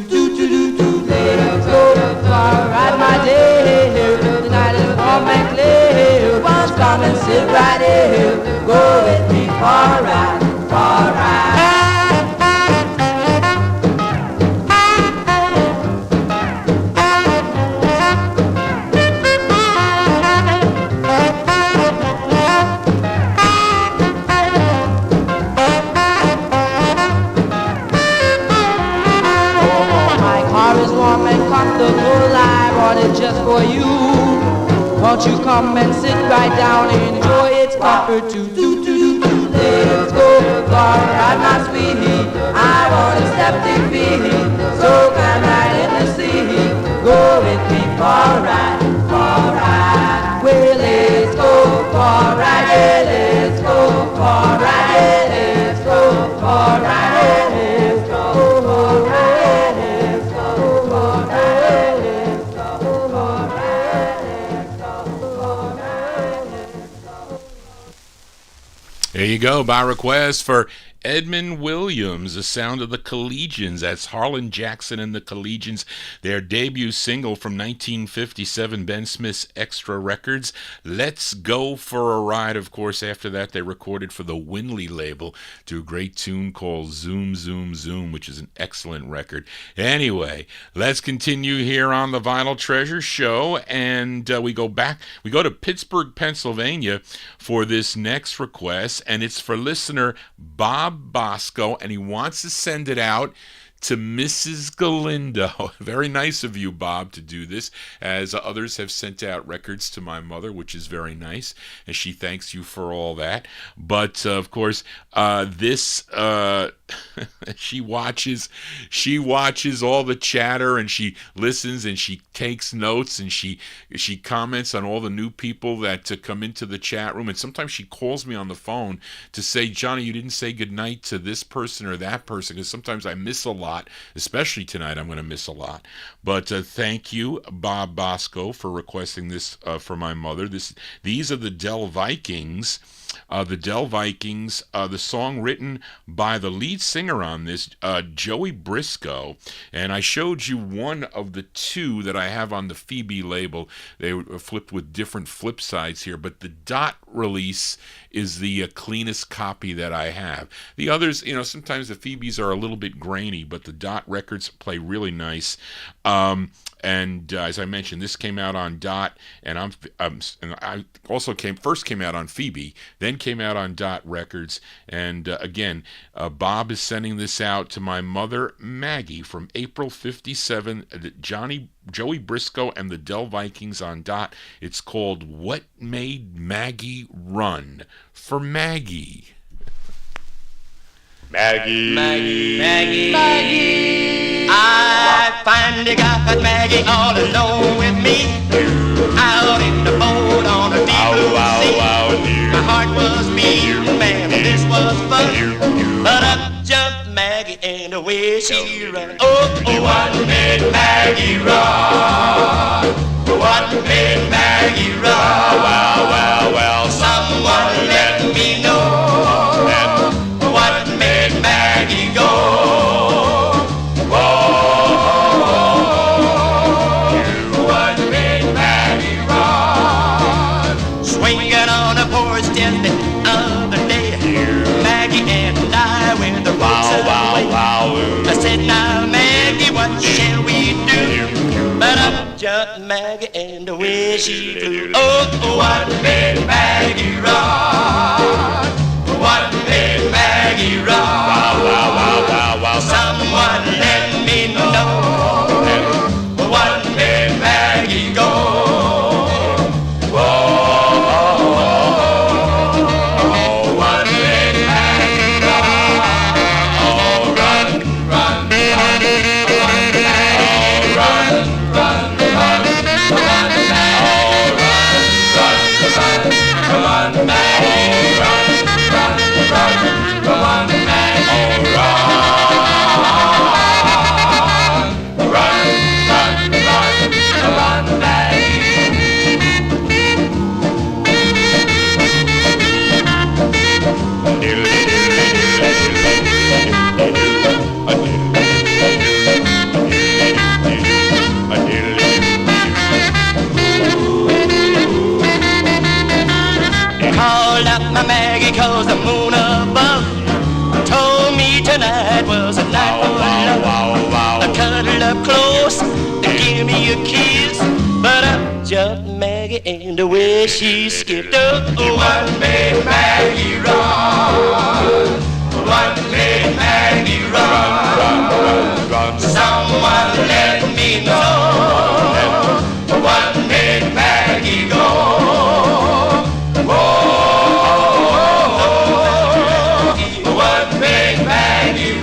Let's go for ride, my dear. Tonight is warm and clear. Won't you come and sit right here. Go with me for ride, for ride. Just for you. Won't you come and sit right down and enjoy its comfort too. Let's go for ride, my sweetie. I want a septic feet. So come right in the sea. Go with me for ride, for ride. Well, let's go for ride. Let's go for ride. Let's go for ride. Let's go for ride. There you go, by request for Edmund Williams, the sound of the Collegians. That's Harlan Jackson and the Collegians, their debut single from 1957, Ben Smith's Extra Records. Let's Go for a Ride. Of course, after that, they recorded for the Winley label to a great tune called Zoom, Zoom, Zoom, which is an excellent record. Anyway, let's continue here on the Vinyltreasure show, and we go to Pittsburgh, Pennsylvania for this next request, and it's for listener Bob Bosco, and he wants to send it out to Mrs. Galindo. Very nice of you, Bob, to do this, as others have sent out records to my mother, which is very nice, and she thanks you for all that. But of course, she watches all the chatter, and she listens, and she takes notes, and she comments on all the new people that come into the chat room, and sometimes she calls me on the phone to say, Johnny, you didn't say goodnight to this person or that person, because sometimes I miss a lot. Especially tonight, I'm going to miss a lot. But thank you, Bob Bosco, for requesting this for my mother. These are the Dell Vikings. The Dell Vikings, the song written by the lead singer on this, Joey Briscoe, and I showed you one of the two that I have on the Phoebe label. They were flipped with different flip sides here, but the dot release is the cleanest copy that I have. The others, sometimes the Phoebes are a little bit grainy, but the dot records play really nice. And as I mentioned, this came out on Dot, and I also first came out on Phoebe, then came out on Dot Records. And again, Bob is sending this out to my mother, Maggie, from April '57. Joey Briscoe and the Dell Vikings on Dot. It's called "What Made Maggie Run." For Maggie. Maggie. Maggie. Maggie. Maggie. I finally got Maggie all alone with me. Out in the boat on a deep blue sea. My heart was beating, man, this was fun. But up jumped Maggie and away she ran. Oh, what made Maggie run? What made Maggie run? Well, someone let me know. What made Maggie go? What made Maggie run? Swinging on a porch till the other day, Maggie and I were the roots away. I said, now Maggie, what shall we do? But up jumped Maggie and away she flew. Oh, what made Maggie run? What made Maggie run? Someone let me know. What made Maggie go? What made Maggie run? Oh, run, run, run, run, run, run, run, run, run, run, because the moon above told me tonight was a night for love. I cuddled up close and give me a kiss, but up jumped Maggie and the way she skipped up. What made Maggie run? What made Maggie run? Someone let me know. What made Maggie go? What made Maggie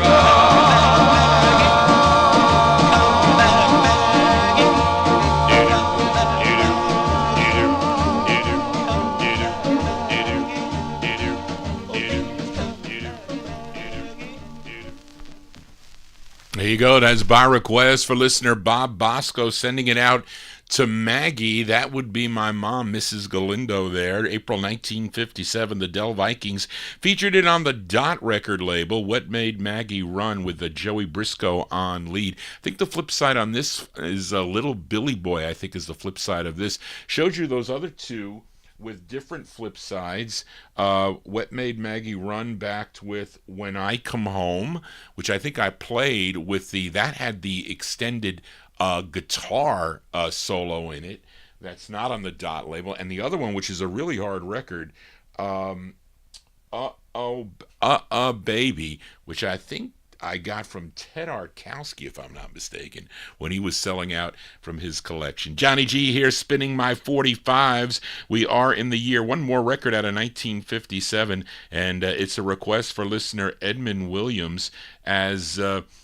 There you go. That's by request for listener Bob Bosco, sending it out to Maggie. That would be my mom, Mrs. Galindo there. April 1957, the Dell Vikings featured it on the Dot record label, What Made Maggie Run, with the Joey Briscoe on lead. I think the flip side on this is Little Billy Boy, I think is the flip side of this. Showed you those other two with different flip sides. What Made Maggie Run backed with When I Come Home, which I think I played with that had the extended guitar solo in it. That's not on the Dot label. And the other one, which is a really hard record, Baby, which I think I got from Ted Arkowski, if I'm not mistaken, when he was selling out from his collection. Johnny G here, spinning my 45's. We are in the year, one more record out of 1957, and it's a request for listener Edmund Williams, as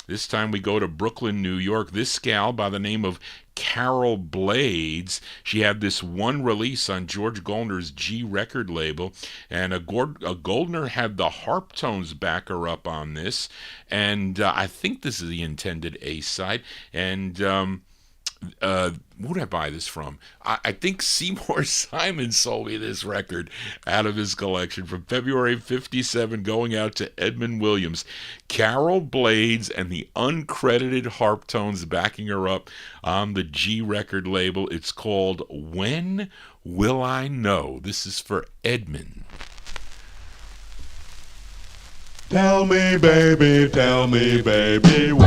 this time we go to Brooklyn, New York. This gal by the name of Carol Blades, she had this one release on George Goldner's G record label, and Goldner had the harp tones back her up on this, and I think this is the intended A side. And who did I buy this from? I think Seymour Simon sold me this record out of his collection from February 57, going out to Edmund Williams. Carol Blades and the uncredited harp tones backing her up on the G record label. It's called When Will I Know? This is for Edmund. Tell me, baby, when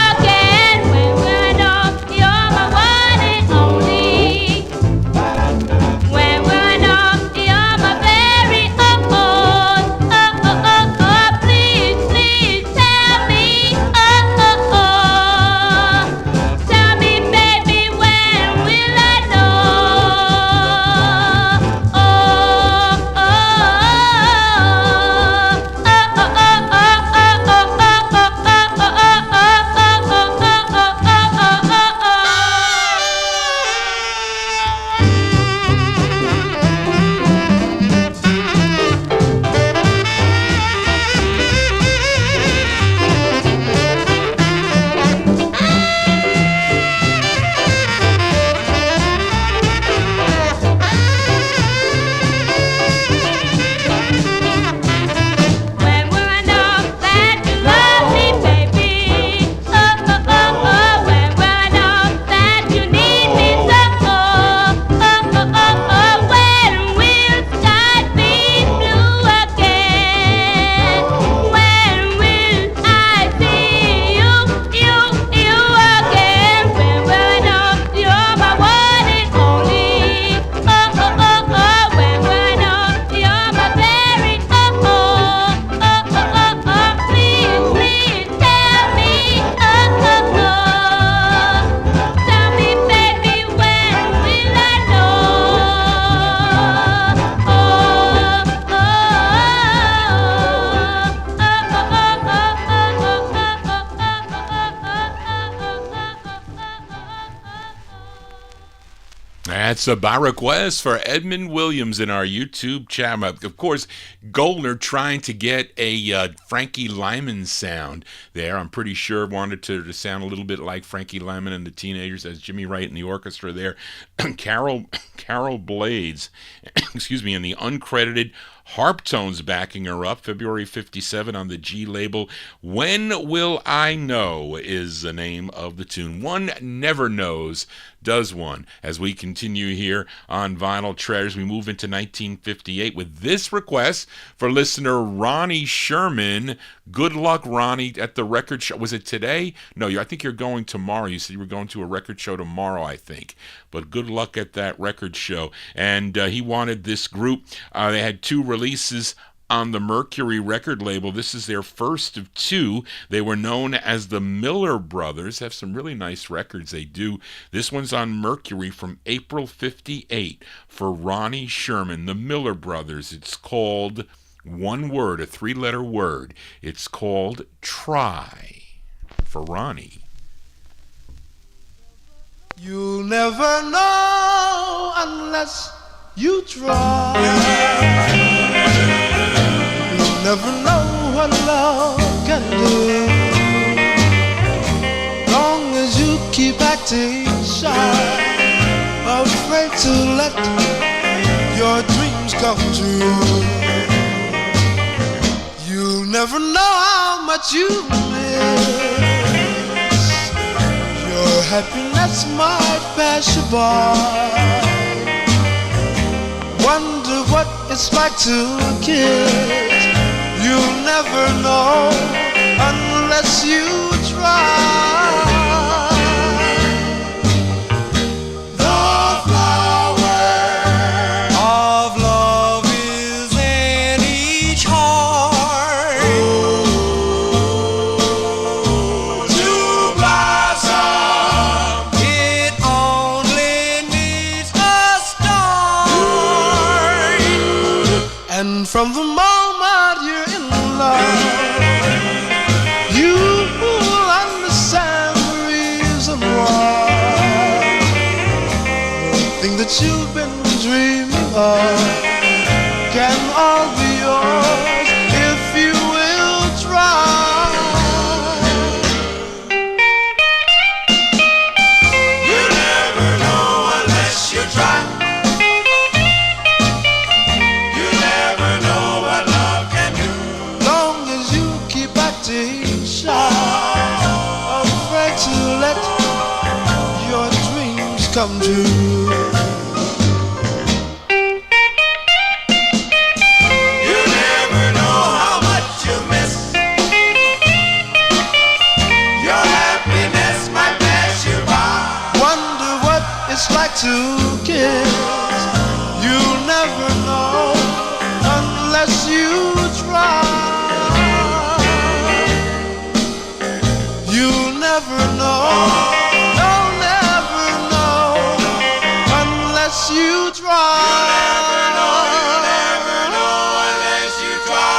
Again. That's by request for Edmund Williams in our YouTube channel. Of course, Goldner trying to get a Frankie Lyman sound there. I'm pretty sure wanted to sound a little bit like Frankie Lyman and the Teenagers, as Jimmy Wright and the orchestra there. Carol Blades, excuse me, and the uncredited Harp Tones backing her up. February 57 on the G label. When Will I Know is the name of the tune. One never knows, does one? As we continue here on Vinyl Treasures, we move into 1958 with this request for listener Ronnie Sherman. Good luck, Ronnie, at the record show. Was it today? No, I think you're going tomorrow. You said you were going to a record show tomorrow, I think. But good luck at that record show. And he wanted this group. They had two releases on the Mercury record label. This is their first of two. They were known as the Miller Brothers. Have some really nice records they do. This one's on Mercury from April 58 for Ronnie Sherman, the Miller Brothers. It's called one word, a three-letter word. It's called Try for Ronnie. You'll never know unless you try. You'll never know what love can do. Long as you keep acting shy, afraid to let your dreams come true. You'll never know how much you miss. Your happiness might pass you by. Wonder what it's like to kiss. You'll never know unless you try. The flower of love is in each heart. To blossom, it only needs a start. And from the moment you're in love, you will understand the reason why. The thing that you've been dreaming of can all be yours if you will try. You never know unless you try. You never know what love can do. Long as you keep acting shy, afraid to let your dreams come true. You never know how much you miss. Your happiness might pass you by. Wonder what it's like to kiss. You'll never know unless you try. You'll never know, no, never know unless you try. You'll never know unless you try.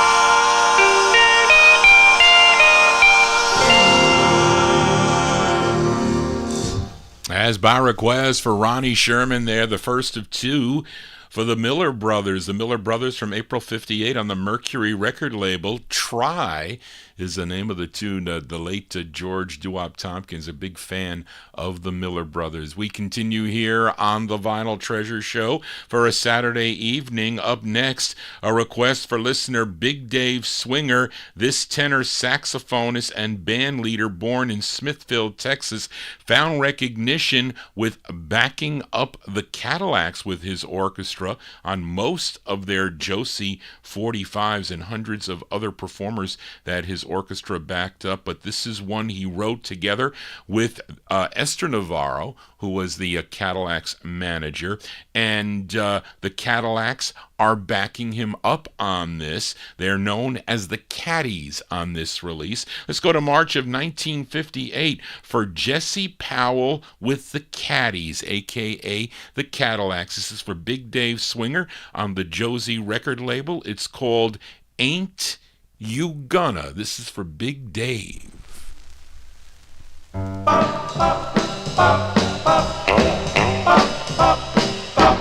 As by request for Ronnie Sherman there, the first of two for the Miller Brothers. The Miller Brothers from April 58 on the Mercury record label. Try is the name of the tune. The late George Doo-Wop Tompkins, a big fan of the Miller Brothers. We continue here on the Vinyl Treasure Show for a Saturday evening. Up next, a request for listener Big Dave Swinger. This tenor saxophonist and band leader, born in Smithfield, Texas, found recognition with backing up the Cadillacs with his orchestra on most of their Josie 45's and hundreds of other performers that his orchestra backed up. But this is one he wrote together with Esther Navarro, who was the Cadillacs manager, and the Cadillacs are backing him up on this. They're known as the Caddies on this release. Let's go to March of 1958 for Jesse Powell with the Caddies, a.k.a. the Cadillacs. This is for Big Dave Swinger on the Josie record label. It's called Ain't You Gonna. This is for Big Dave.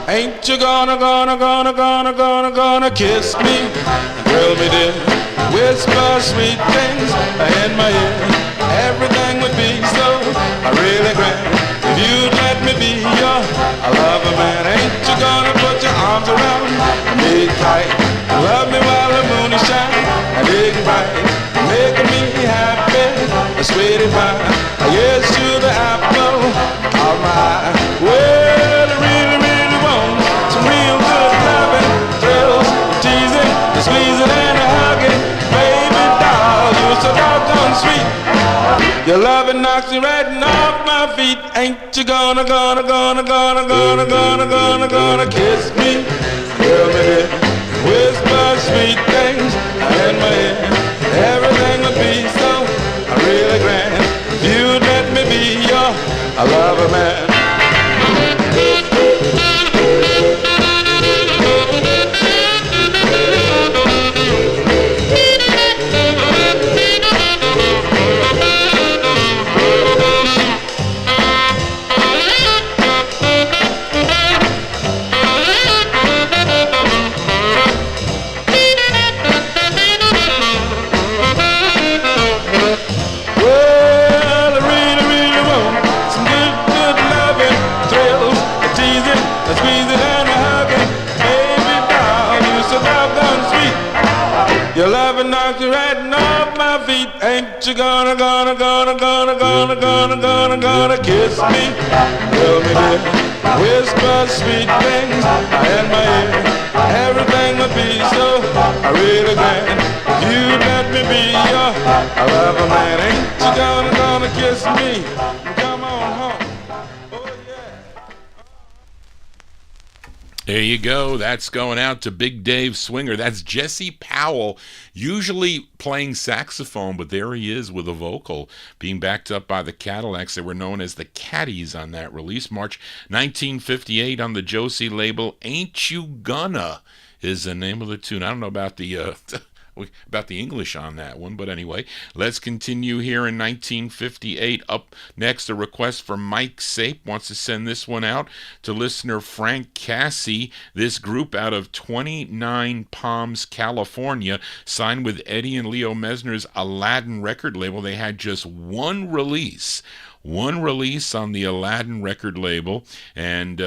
Ain't you gonna kiss me, thrill me, dear, whisper sweet things in my ear. Everything would be so really grand if you'd let me be your lover man. Ain't you gonna put your arms around me tight, love me while the moon is shining big and bright, making me happy, sweetie pie. Yes, you're the apple of my eye. Well, I really, really want some real good loving, thrills, teasing, the squeezing and the hugging. Baby doll, you're so doggone sweet. Your loving knocks me right off my feet. Ain't you gonna kiss me, girl, baby, whisper sweet things in my ear. Everything would be so really grand if you'd let me be your lover man. Your loving knocks you right off my feet. Ain't you gonna kiss me, tell me dear, whisper sweet things in my ear. Everything would be so really grand if you let me be your lover man. Ain't you gonna kiss me? Come on home. There you go. That's going out to Big Dave Swinger. That's Jesse Powell, usually playing saxophone, but there he is with a vocal, being backed up by the Cadillacs. They were known as the Caddies on that release. March 1958 on the Josie label. Ain't You Gonna is the name of the tune. I don't know about the English on that one, but anyway, let's continue here in 1958. Up next, a request from Mike Sape wants to send this one out to listener Frank Cassie. This group out of 29 Palms, California, signed with Eddie and Leo Mesner's Aladdin record label. They had just one release on the Aladdin record label, and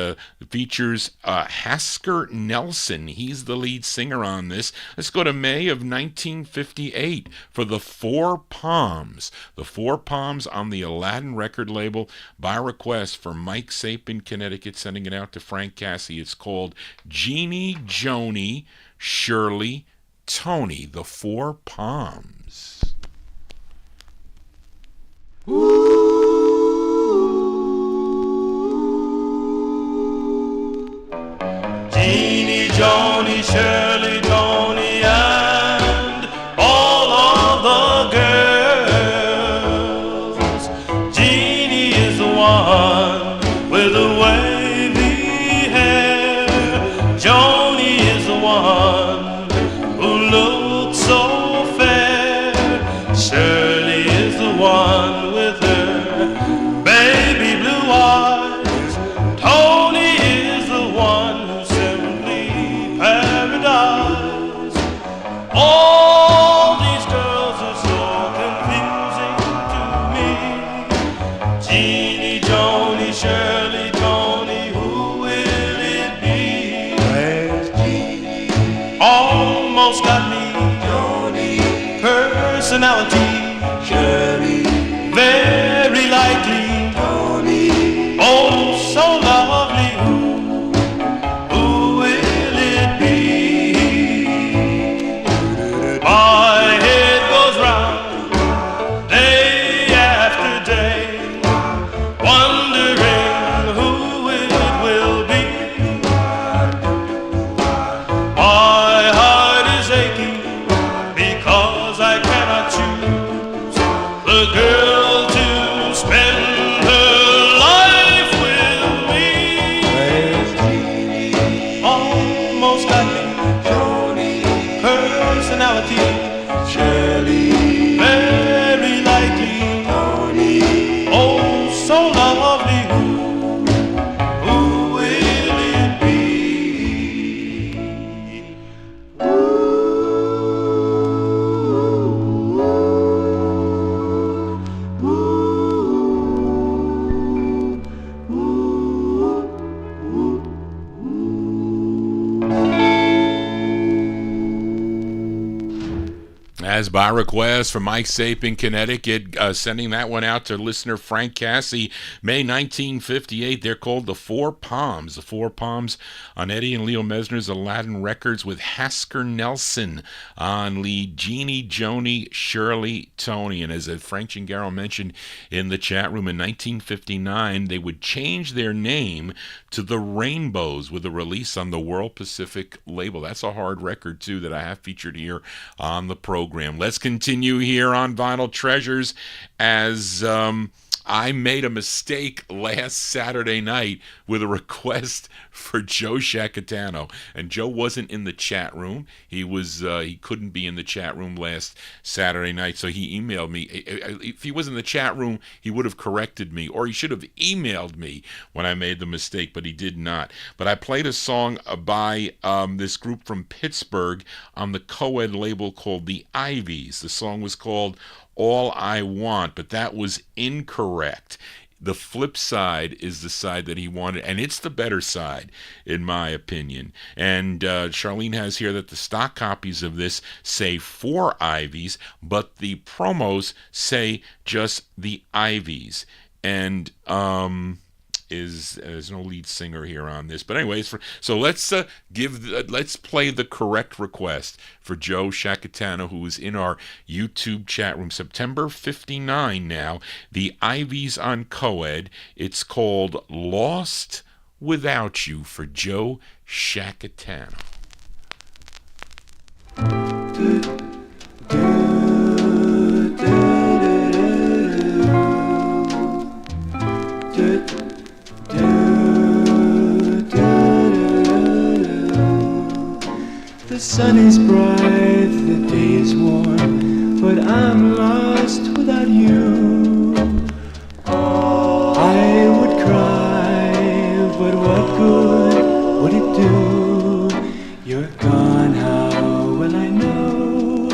features Hasker Nelson. He's the lead singer on this. Let's go to May of 1958 for the Four Palms. The Four Palms on the Aladdin record label by request for Mike Sape in Connecticut, sending it out to Frank Cassie. It's called Jeannie, Joni, Shirley, Tony, the Four Palms. Jeannie, Joni, Shirley, Tony, and all of the girls. Jeannie is the one with the wavy hair. Joni is the one who looks so fair. Shirley is the one with her baby blue eyes. Tony is the one who's simply paradise. All these girls are so confusing to me. Jeannie, Joni, Shirley, Tony, who will it be? Where's Jeannie? Almost got me. Joni, personality. Shirley, very likely. Tony, oh so lovely. Who will it be? My head goes round day after day, wondering who it will be. My heart is aching because I cannot choose. As by request from Mike Sape in Connecticut, sending that one out to listener Frank Cassie, May 1958. They're called the Four Palms. The Four Palms on Eddie and Leo Mesner's Aladdin Records with Hasker Nelson on lead, Jeannie, Joni, Shirley, Tony. And as Frank Gingaro mentioned in the chat room, in 1959, they would change their name to the Rainbows with a release on the World Pacific label. That's a hard record, too, that I have featured here on the program. Let's continue here on Vinyl Treasures as I made a mistake last Saturday night with a request for Joe Shacatano, and Joe wasn't in the chat room. He couldn't be in the chat room last Saturday night, so he emailed me. If he was in the chat room, he would have corrected me, or he should have emailed me when I made the mistake, but he did not. But I played a song by this group from Pittsburgh on the co-ed label called the Ivies. The song was called All I Want, but that was incorrect. The flip side is the side that he wanted, and it's the better side, in my opinion. And Charlene has here that the stock copies of this say 4 Ivies, but the promos say just the Ivies. And there's no lead singer here on this, but anyways, so let's play the correct request for Joe Shacatano, who is in our YouTube chat room. September 59 now, the Ivies on Coed. It's called Lost Without You for Joe Shacatano. The sun is bright, the day is warm, but I'm lost without you. I would cry, but what good would it do? You're gone, how will I know?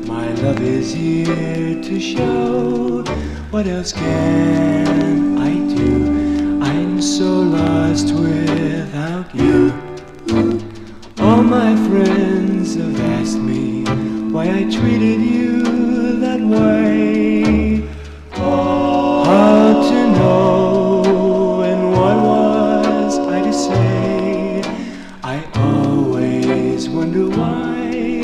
My love is here to show. What else can I do? I'm so lost without you. All my friends have asked me why I treated you that way. How to know and what was I to say? I always wonder why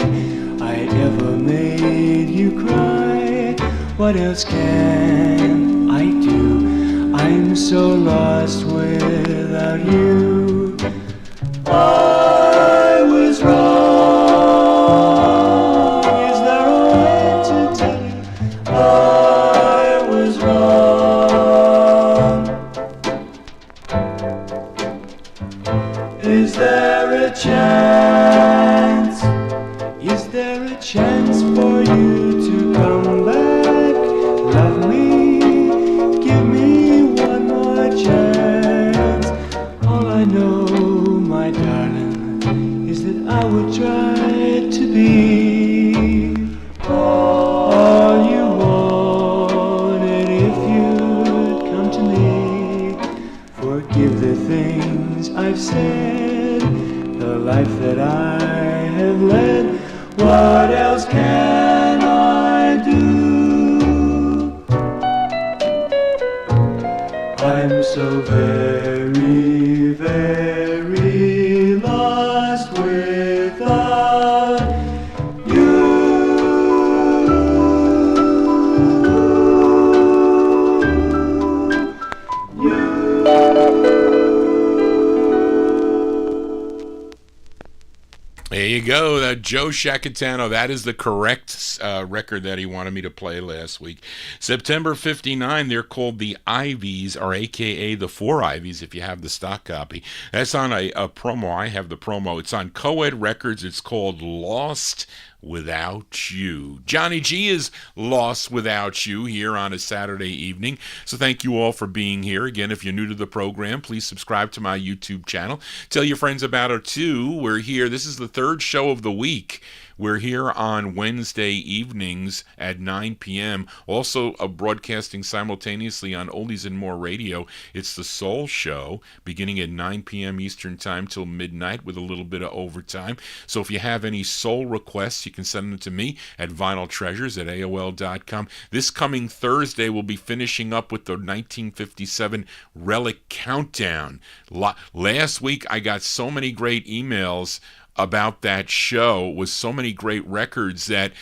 I ever made you cry. What else can I do? I'm so lost without you. I was wrong. Is there a way to tell you I was wrong? Is there a chance? Is there a chance for you to come back? Love me, give me one more chance. All I know, my darling, is that I would try to be all you wanted if you'd come to me. Forgive the things I've said, the life that I have led. What else can I do? I'm so very, very lost without you. There you go, that Joe Shacatano. That is the correct record that he wanted me to play last week. September 59, they're called the Ivies, or AKA the 4 Ivies if you have the stock copy. That's on a promo. I have the promo. It's on Coed Records. It's called Lost Without You. Johnny G is lost without you here on a Saturday evening. So thank you all for being here. Again, if you're new to the program, please subscribe to my YouTube channel. Tell your friends about it too. We're here. This is the third show of the week We're here on Wednesday evenings at 9 p.m. Also broadcasting simultaneously on Oldies and More Radio. It's the Soul Show, beginning at 9 p.m. Eastern Time till midnight with a little bit of overtime. So if you have any soul requests, you can send them to me at vinyltreasures@aol.com. This coming Thursday, we'll be finishing up with the 1957 Relic Countdown. Last week, I got so many great emails about that show with so many great records that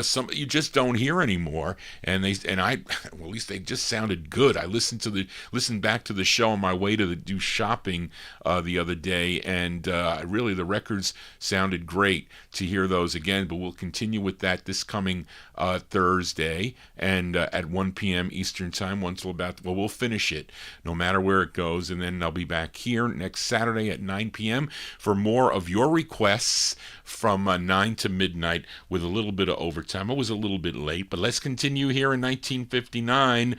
some you just don't hear anymore, and at least they just sounded good. I listened back to the show on my way to do shopping the other day, and really the records sounded great to hear those again. But we'll continue with that this coming Thursday, and at 1 p.m. Eastern Time. We'll finish it no matter where it goes, and then I'll be back here next Saturday at 9 p.m. for more of your requests from 9 to midnight with a little bit of overtime. I was a little bit late, but let's continue here. In 1959,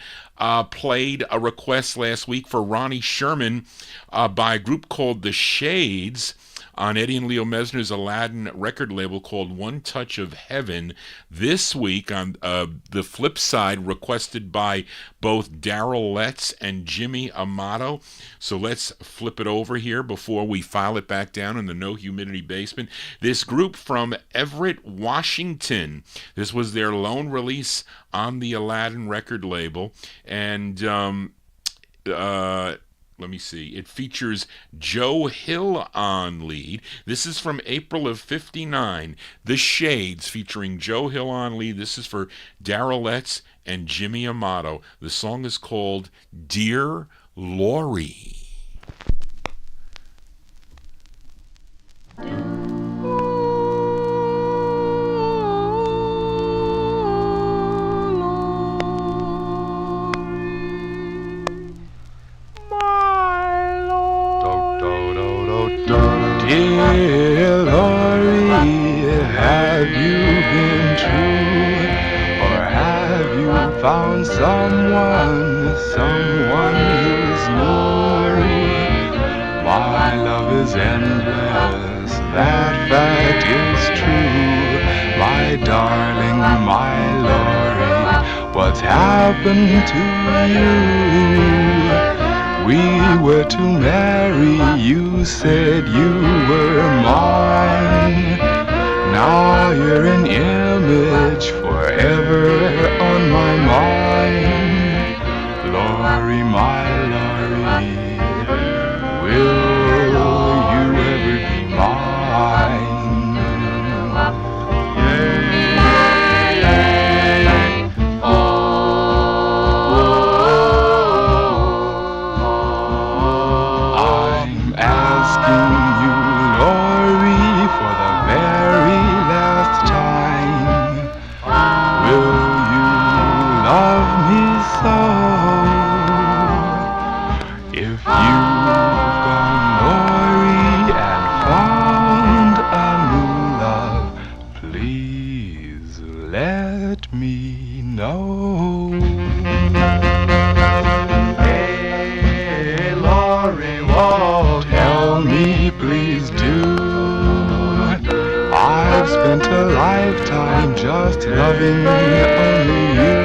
played a request last week for Ronnie Sherman by a group called The Shades on Eddie and Leo Mesner's Aladdin record label called One Touch of Heaven. This week on the flip side, requested by both Daryl Letts and Jimmy Amato. So let's flip it over here before we file it back down in the no humidity basement. This group from Everett, Washington. This was their lone release on the Aladdin record label, and let me see. It features Joe Hill on lead. This is from April of 59. The Shades featuring Joe Hill on lead. This is for Daryl Letts and Jimmy Amato. The song is called Dear Laurie. Dear Laurie, have you been true, or have you found someone who's new? My love is endless, that fact is true. My darling, my Laurie, what's happened to you? We were to marry, you said you were mine. Now you're an image forever on my mind. Laurie, my Laurie, will you ever be mine? Just loving only you.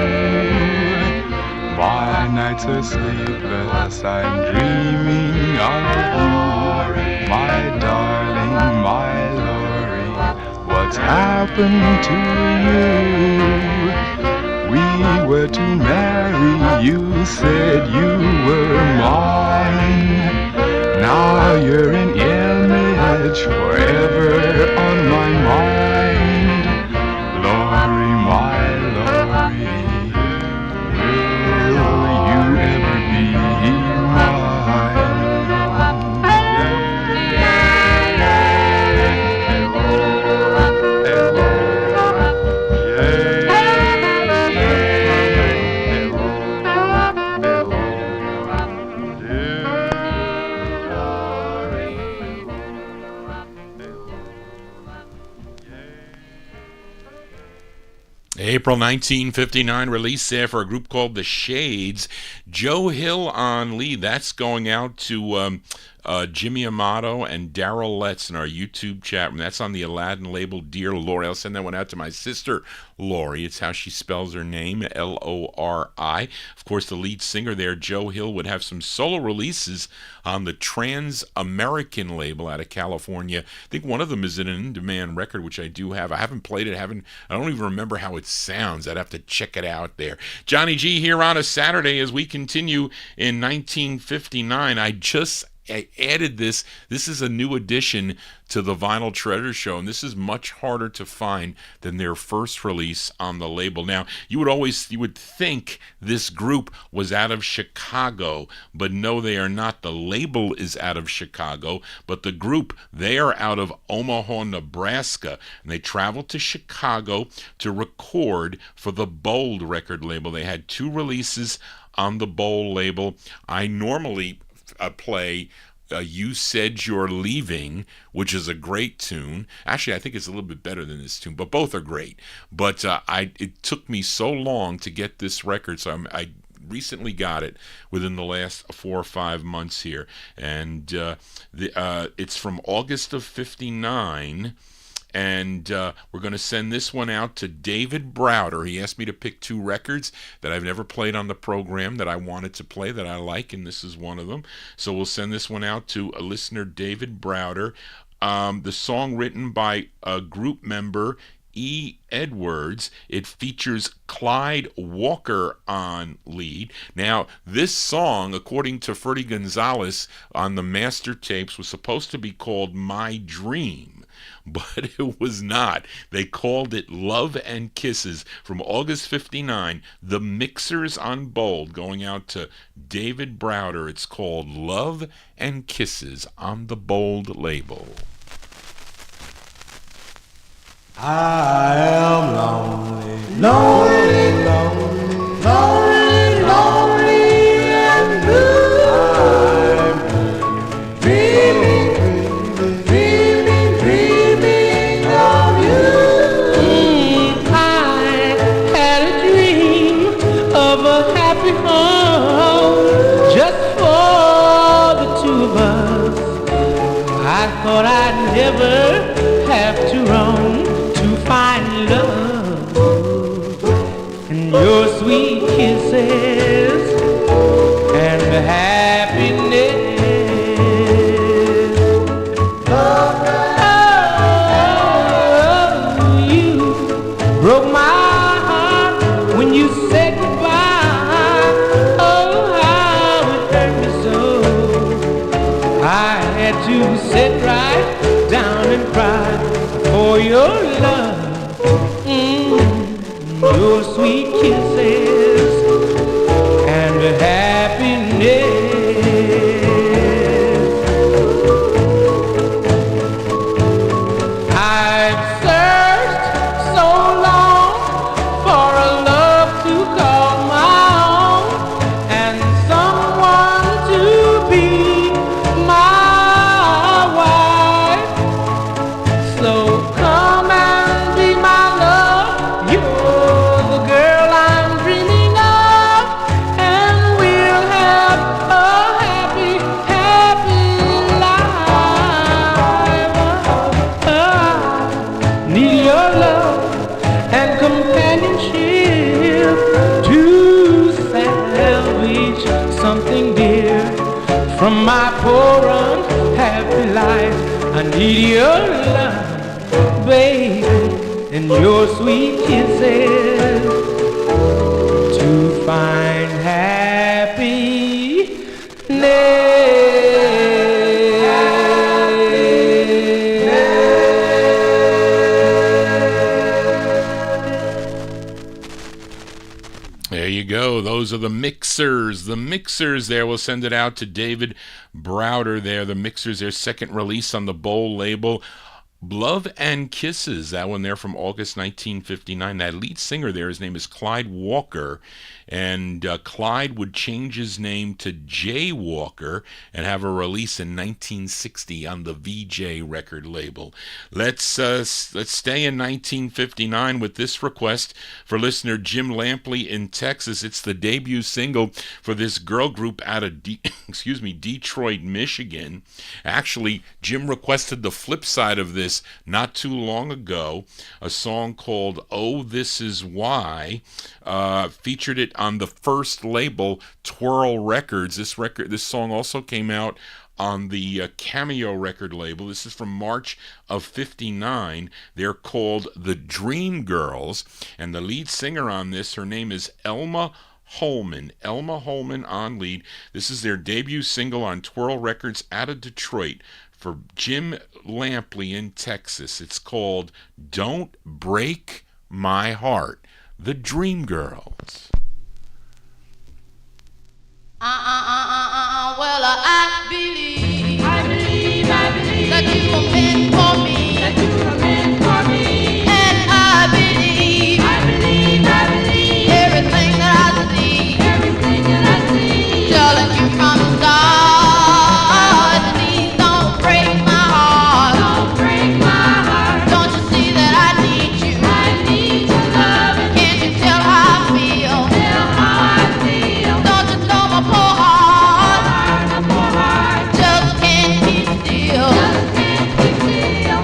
My nights are sleepless, I'm dreaming of you. My darling, my Laurie, what's happened to you? We were to marry, you said you were mine. Now you're an image forever on my mind. Laurie, my Laurie, will you ever be April 1959 release there for a group called The Shades. Joe Hill on lead. That's going out to Jimmy Amato and Daryl Letts in our YouTube chat room. That's on the Aladdin label, Dear Lori. I'll send that one out to my sister, Lori. It's how she spells her name, Lori. Of course, the lead singer there, Joe Hill, would have some solo releases on the Trans-American label out of California. I think one of them is an in-demand record, which I do have. I haven't played it. I don't even remember how it sounds. I'd have to check it out there. Johnny G here on a Saturday as we continue in 1959. I added this. This is a new addition to the Vinyl Treasure Show, and this is much harder to find than their first release on the label. Now, you would think this group was out of Chicago, but no, they are not. The label is out of Chicago, but the group, they are out of Omaha, Nebraska, and they traveled to Chicago to record for the Bold record label. They had 2 releases on the Bold label. I normally play You Said You're Leaving, which is a great tune. Actually, I think it's a little bit better than this tune, but both are great. But it took me so long to get this record, so I recently got it within the last 4 or 5 months here. And it's from August of 59. And we're going to send this one out to David Browder. He asked me to pick 2 records that I've never played on the program that I wanted to play, that I like, and this is one of them. So we'll send this one out to a listener, David Browder. The song written by a group member, E. Edwards. It features Clyde Walker on lead. Now, this song, according to Freddie Gonzalez on the master tapes, was supposed to be called My Dream, but it was not. They called it Love and Kisses. From August 59, the Mixers on Bold, going out to David Browder. It's called Love and Kisses on the Bold label. I am lonely, lonely, lonely, lonely, lonely and blue. I'm dreaming, dreaming, dreaming of you. I had a dream of a happy home just for the 2 of us. I thought I'd never have to roam to find love and your sweet kisses and happiness. Oh, you broke my heart when you said goodbye. Oh, how it hurt me so. I had to sit right down and cry for your love, your sweet kisses and happiness. I've searched so long for a love to call my own and someone to be my wife. So come and be my love. You're the girl I'm dreaming of, and we'll have a happy, happy life. I need your love and companionship to salvage something dear from my poor unhappy life. I need your love, baby, and your sweet kisses to find There you go. Those are the Mixers. The Mixers there. We'll send it out to David Browder there. The Mixers, their second release on the Bowl label. Love and Kisses, that one there from August 1959. That lead singer there, his name is Clyde Walker, and Clyde would change his name to Jay Walker and have a release in 1960 on the VJ record label. Let's stay in 1959 with this request for listener Jim Lampley in Texas. It's the debut single for this girl group out of Detroit, Michigan. Actually, Jim requested the flip side of this not too long ago, a song called Oh This Is Why. Featured it on the first label, Twirl Records. This song also came out on the Cameo record label. This is from March of 59. They're called the Dream Girls, and the lead singer on this, her name is Elma Holman on lead. This is their debut single on Twirl Records out of Detroit for Jim Lampley in Texas. It's called Don't Break My Heart. The Dream Girls. Well, I believe that you were meant for me, and I believe everything that I see, telling you from the start, please don't break my heart, don't you see that I need you, can't you tell how I feel, don't you know my poor heart just can't keep still,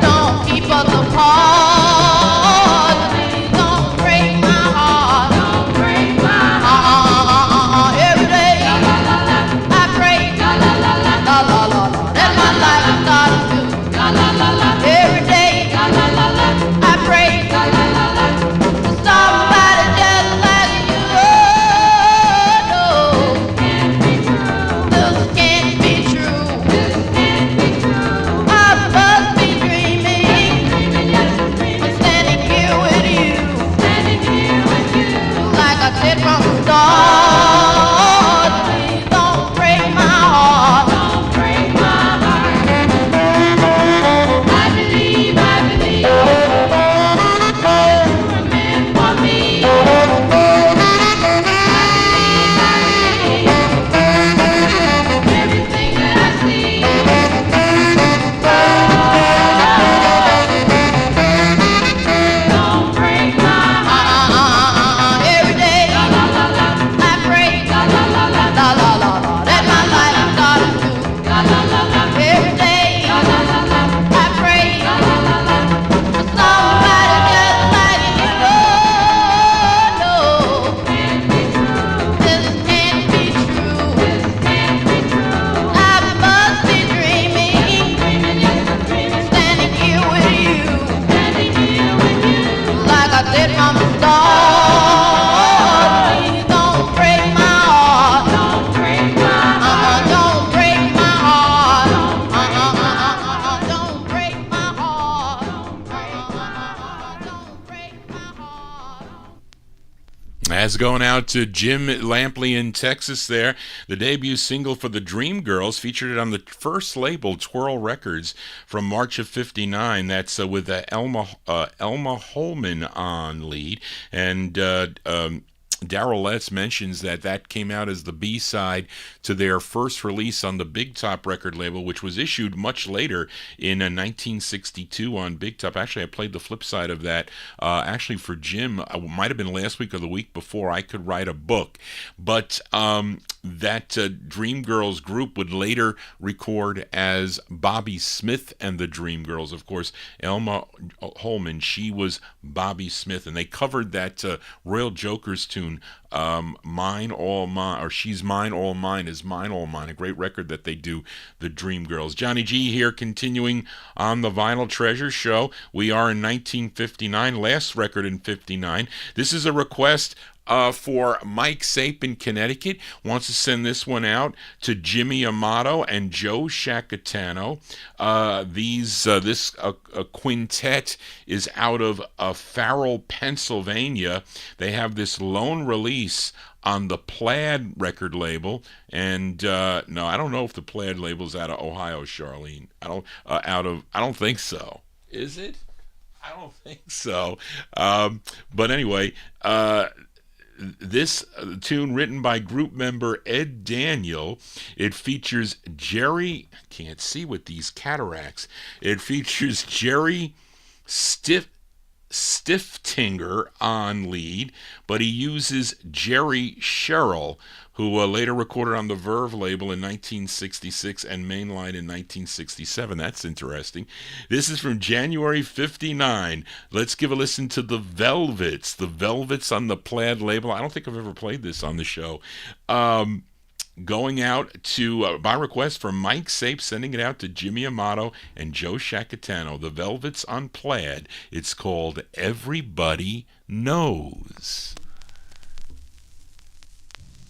don't keep us apart, please don't break my heart, every day I pray, that my life starts to, every day I pray to somebody just like you. Oh no, this can't be true. I must be dreaming. I'm standing here with you, like I said from the start. Please don't break my heart. I believe you were meant for me. Everything that I see, don't break my heart. Every day I pray, that my life starts to, every day I pray for somebody just like you. Oh no, this can't be true. I must be dreaming, standing here with you, like I said from the start. Please don't break my heart. Don't break my heart. Don't break my heart. Don't break my heart. Don't break my heart. That's going out to Jim Lampley in Texas there. The debut single for the Dream Girls, featured it on the first label, Twirl Records, from March of 59. That's with Elma Holman on lead. And Darrell Letts mentions that came out as the B-side to their first release on the Big Top record label, which was issued much later in 1962 on Big Top. Actually, I played the flip side of that, actually for Jim. It might have been last week or the week before. I Could Write a Book. But that Dream Girls group would later record as Bobby Smith and the Dream Girls. Of course, Elma Holman, she was Bobby Smith, and they covered that Royal Jokers tune, Mine All Mine, or She's Mine All Mine is Mine All Mine, a great record that they do, the Dream Girls. Johnny G here, continuing on the Vinyl Treasure Show. We are in 1959, last record in 59. This is a request for Mike Sape in Connecticut. Wants to send this one out to Jimmy Amato and Joe Shacatano. This quintet is out of Farrell, Pennsylvania. They have this lone release on the Plaid record label, and no, I don't know if the Plaid label's out of Ohio, Charlene. I don't think so. Is it? I don't think so. But anyway, this tune written by group member Ed Daniel. It features Jerry, I can't see with these cataracts. It features Jerry Stiftinger on lead, but he uses Jerry Sherrill, who later recorded on the Verve label in 1966 and Mainline in 1967. That's interesting. This is from January 59. Let's give a listen to The Velvets. The Velvets on the Plaid label. I don't think I've ever played this on the show. Going out to, by request from Mike Sape, sending it out to Jimmy Amato and Joe Shacatano. The Velvets on Plaid. It's called Everybody Knows.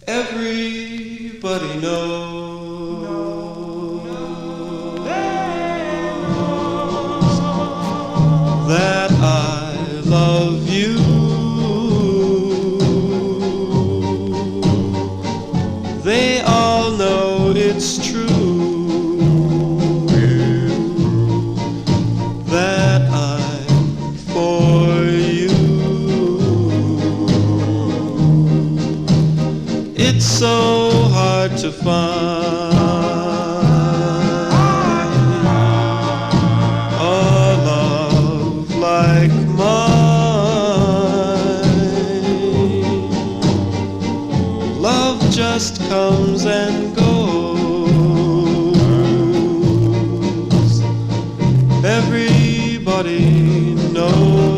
Everybody knows that I love you. They all know it's true that I'm for you. It's so hard to find a love like mine. Love just comes and goes. Everybody knows.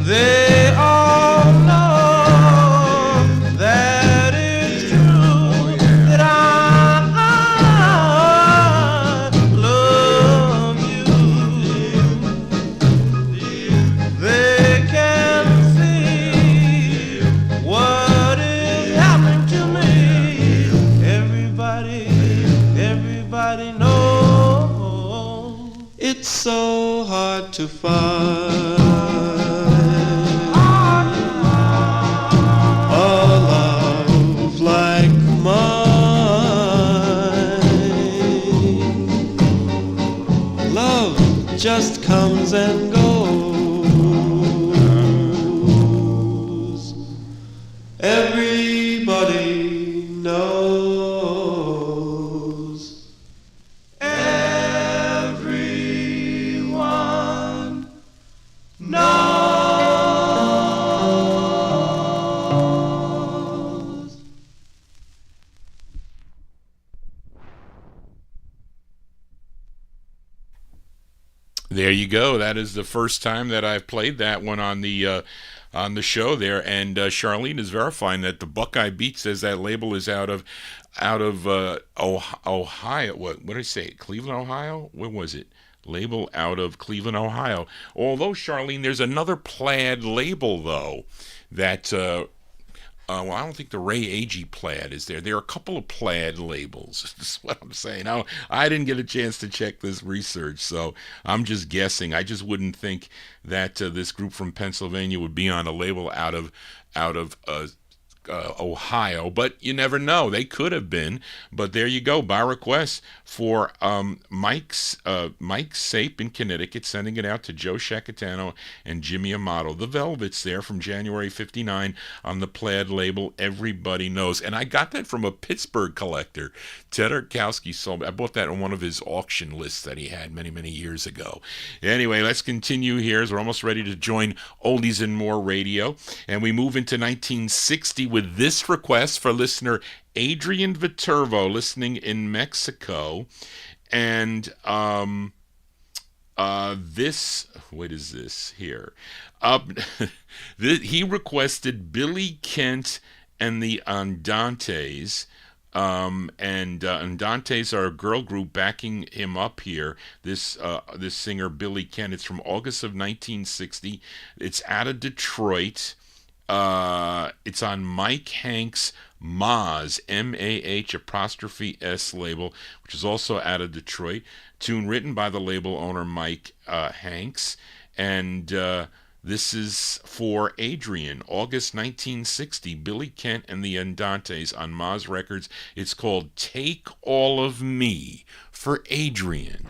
They all know that it's true that I love you. They can see what is happening to me. Everybody knows. It's so hard to find like mine. Love just comes and goes. Everybody knows. Everyone knows. There you go. That is the first time that I've played that one on the show there, and Charlene is verifying that the Buckeye Beat says that label is out of Ohio. What did I say? Cleveland, Ohio? Where was it? Label out of Cleveland, Ohio. Although, Charlene, there's another Plaid label though that well, I don't think the Ray Agee Plaid is there. There are a couple of Plaid labels. That's what I'm saying. Now, I didn't get a chance to check this research, so I'm just guessing. I just wouldn't think that this group from Pennsylvania would be on a label out of Ohio, but you never know. They could have been, but there you go. By request for Mike Sape in Connecticut, sending it out to Joe Shacatano and Jimmy Amato. The Velvets there from January 59 on the Plaid label. Everybody knows. And I got that from a Pittsburgh collector. Ted Arkowski sold. I bought that on one of his auction lists that he had many, many years ago. Anyway, let's continue here as we're almost ready to join Oldies and More Radio. And we move into 1960 with this request for listener Adrian Viterbo, listening in Mexico. And this, what is this here? He requested Billy Kent and the Andantes. Andantes are a girl group backing him up here. This singer Billy Kent. It's from August of 1960. It's out of Detroit. It's on Mike Hanks' Maz, MAH''S label, which is also out of Detroit. Tune written by the label owner Mike Hanks, and This is for Adrian, August 1960, Billy Kent and the Andantes on Maz Records. It's called Take All of Me for Adrian.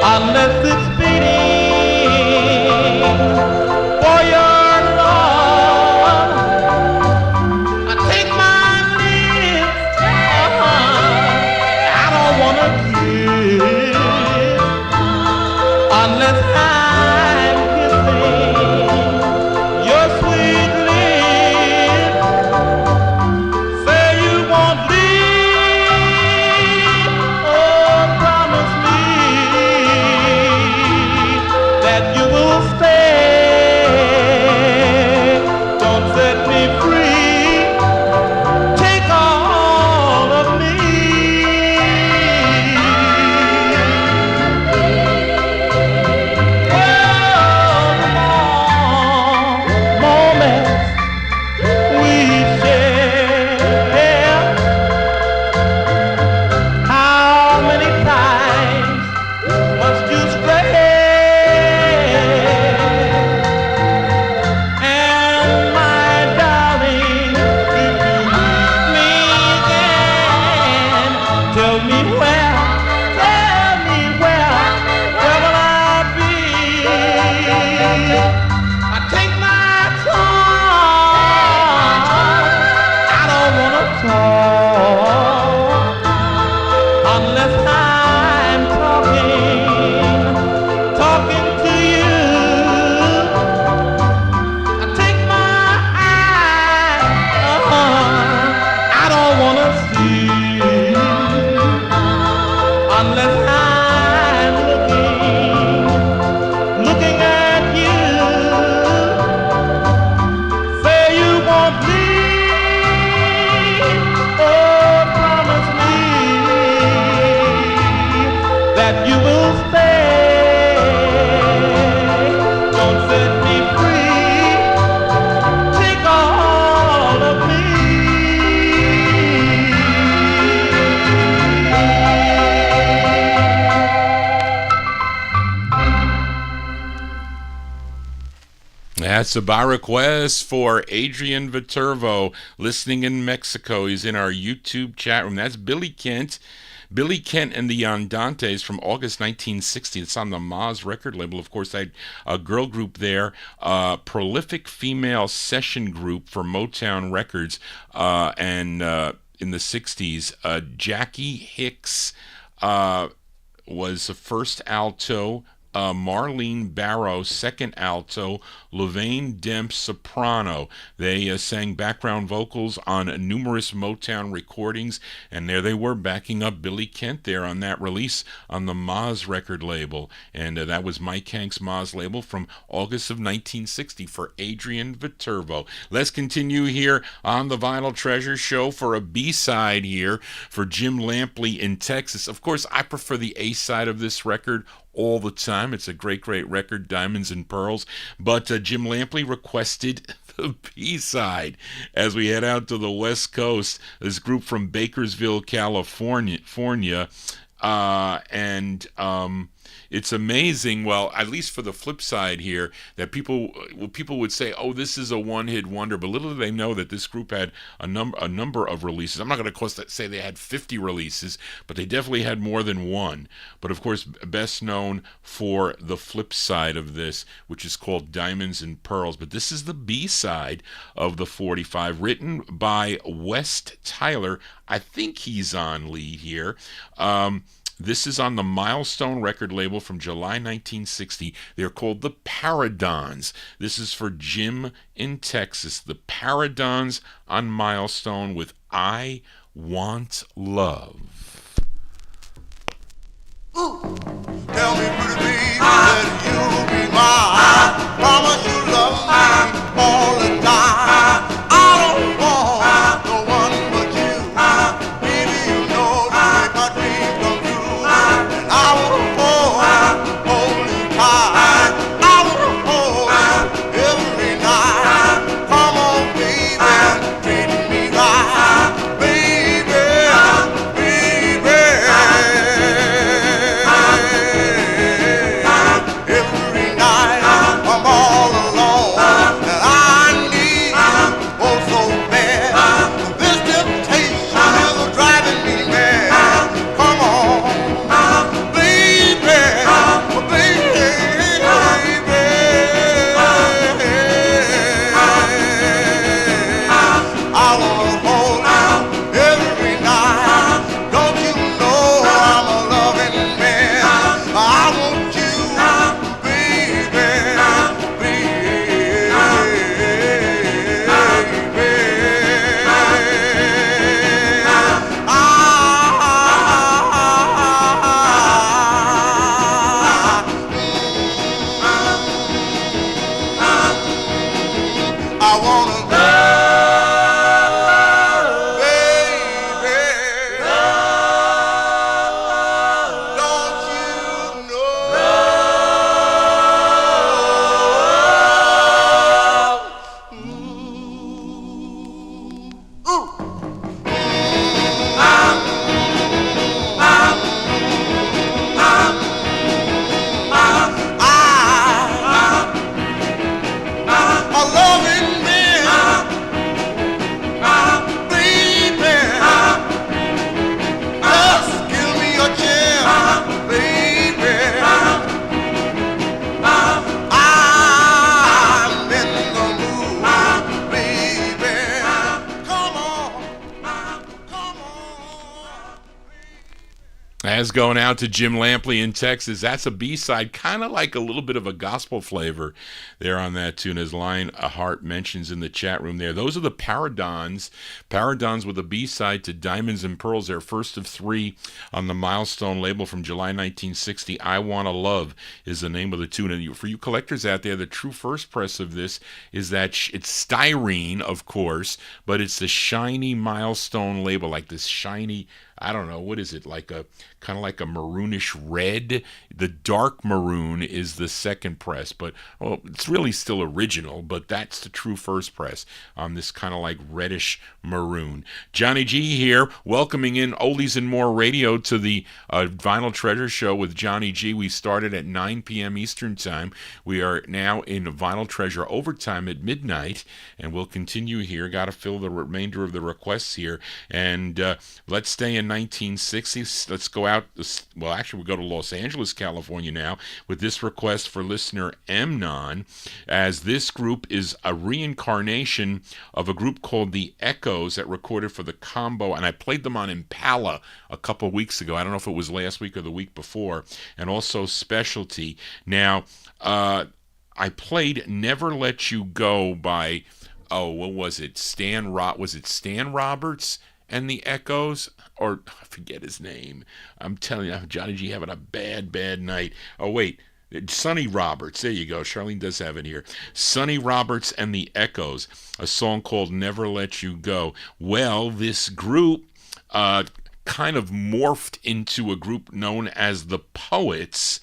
Unless it's beating for your love, I take my lips, I don't wanna kiss unless I'm kissing your sweet lips. Say you won't leave, oh promise me that you will stay. Don't set me free. Take all of me. Oh, the moments we share. How many times must you stray? And my darling, if you leave me again, tell me where will I be? I take my time, I don't wanna talk unless I'm talking to you. I take my eyes, I don't wanna see unless I'm looking at you. Say you won't leave, oh promise me that you will stay. Don't set me free. Take all of me. That's a by request for Adrian Viterbo, listening in Mexico. He's in our YouTube chat room. That's Billy Kent. Billy Kent and the Andantes from August 1960. It's on the Maz record label. Of course, I had a girl group there, prolific female session group for Motown Records, and in the 60s. Jackie Hicks was the first alto. Marlene Barrow, second alto, Levain Demp, soprano. They sang background vocals on numerous Motown recordings, and there they were backing up Billy Kent there on that release on the Maz record label. And that was Mike Hank's Maz label from August of 1960 for Adrian Viterbo. Let's continue here on the Vinyl Treasure Show for a B-side here for Jim Lampley in Texas. Of course, I prefer the A-side of this record all the time. It's a great record, Diamonds and Pearls. But Jim Lampley requested the B-side as we head out to the West Coast. This group from Bakersville, California. It's amazing, well, at least for the flip side here, that people would say, oh, this is a one-hit wonder, but little do they know that this group had a number of releases. I'm not going to say they had 50 releases, but they definitely had more than one. But of course, best known for the flip side of this, which is called Diamonds and Pearls. But this is the B-side of the 45, written by West Tyler. I think he's on lead here. This is on the Milestone record label from July 1960. They're called the Paradons. This is for Jim in Texas. The Paradons on Milestone with I Want Love. Ooh. Tell me, pretty baby, that you'll be mine. Promise you love me all the time. I don't want That's going out to Jim Lampley in Texas. That's a B-side, kind of like a little bit of a gospel flavor there on that tune, as Lion Heart mentions in the chat room there. Those are the Paradons. Paradons with a B-side to Diamonds and Pearls, their first of three on the Milestone label from July 1960. I Wanna Love is the name of the tune. And for you collectors out there, the true first press of this is that it's styrene, of course, but it's the shiny Milestone label, like this shiny, I don't know, what is it, like a kind of like a maroonish red. The dark maroon is the second press, but it's really still original, but that's the true first press on this kind of like reddish maroon. Johnny G here, welcoming in Oldies and More Radio to the Vinyl Treasure Show with Johnny G. We started at 9 p.m. Eastern Time. We are now in Vinyl Treasure overtime at midnight, and we'll continue here. Got to fill the remainder of the requests here, and let's stay in 1960s. Let's go out, well, actually, we go to Los Angeles, California now, with this request for listener Mnon, as this group is a reincarnation of a group called the Echoes that recorded for the Combo, and I played them on Impala a couple weeks ago. I don't know if it was last week or the week before, and also Specialty. Now, I played Never Let You Go by, what was it? Stan Roberts and the Echoes? Or I forget his name. I'm telling you, Johnny G having a bad night. Oh, wait. Sonny Roberts. There you go. Charlene does have it here. Sonny Roberts and the Echoes. A song called Never Let You Go. Well, this group kind of morphed into a group known as the Poets.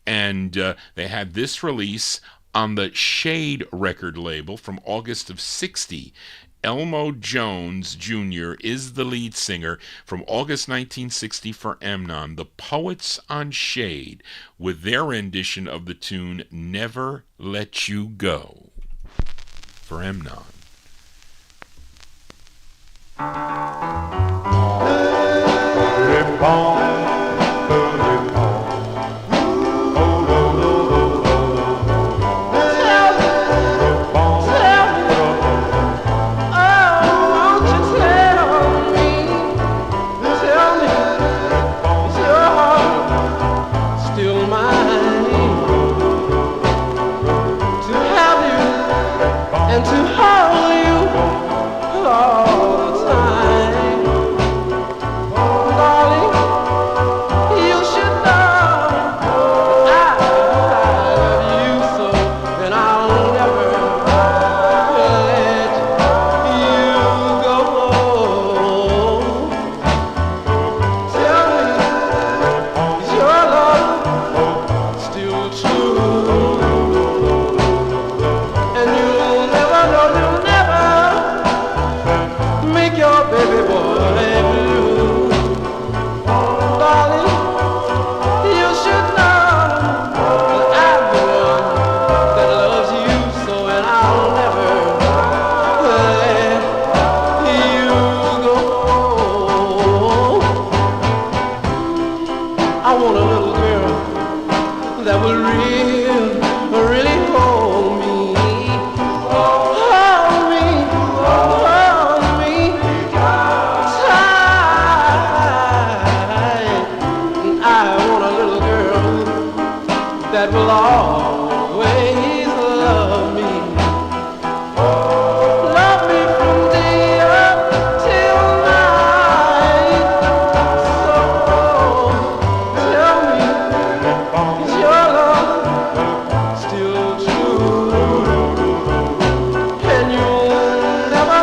And they had this release on the Shade record label from August of 60. Elmo Jones Jr. is the lead singer from August 1960 for Mnon. The Poets on Shade with their rendition of the tune Never Let You Go for Mnon. And to hold you all the time, darling, you should know I love you so, and I'll never let you go. Tell me, is your love still true? Baby boy blue, darling, you should know that I'm the one that loves you so, and I'll never let you go. I want a little girl that will really hold me. That will always love me. Love me from day up till night. So tell me, is your love still true? And you'll never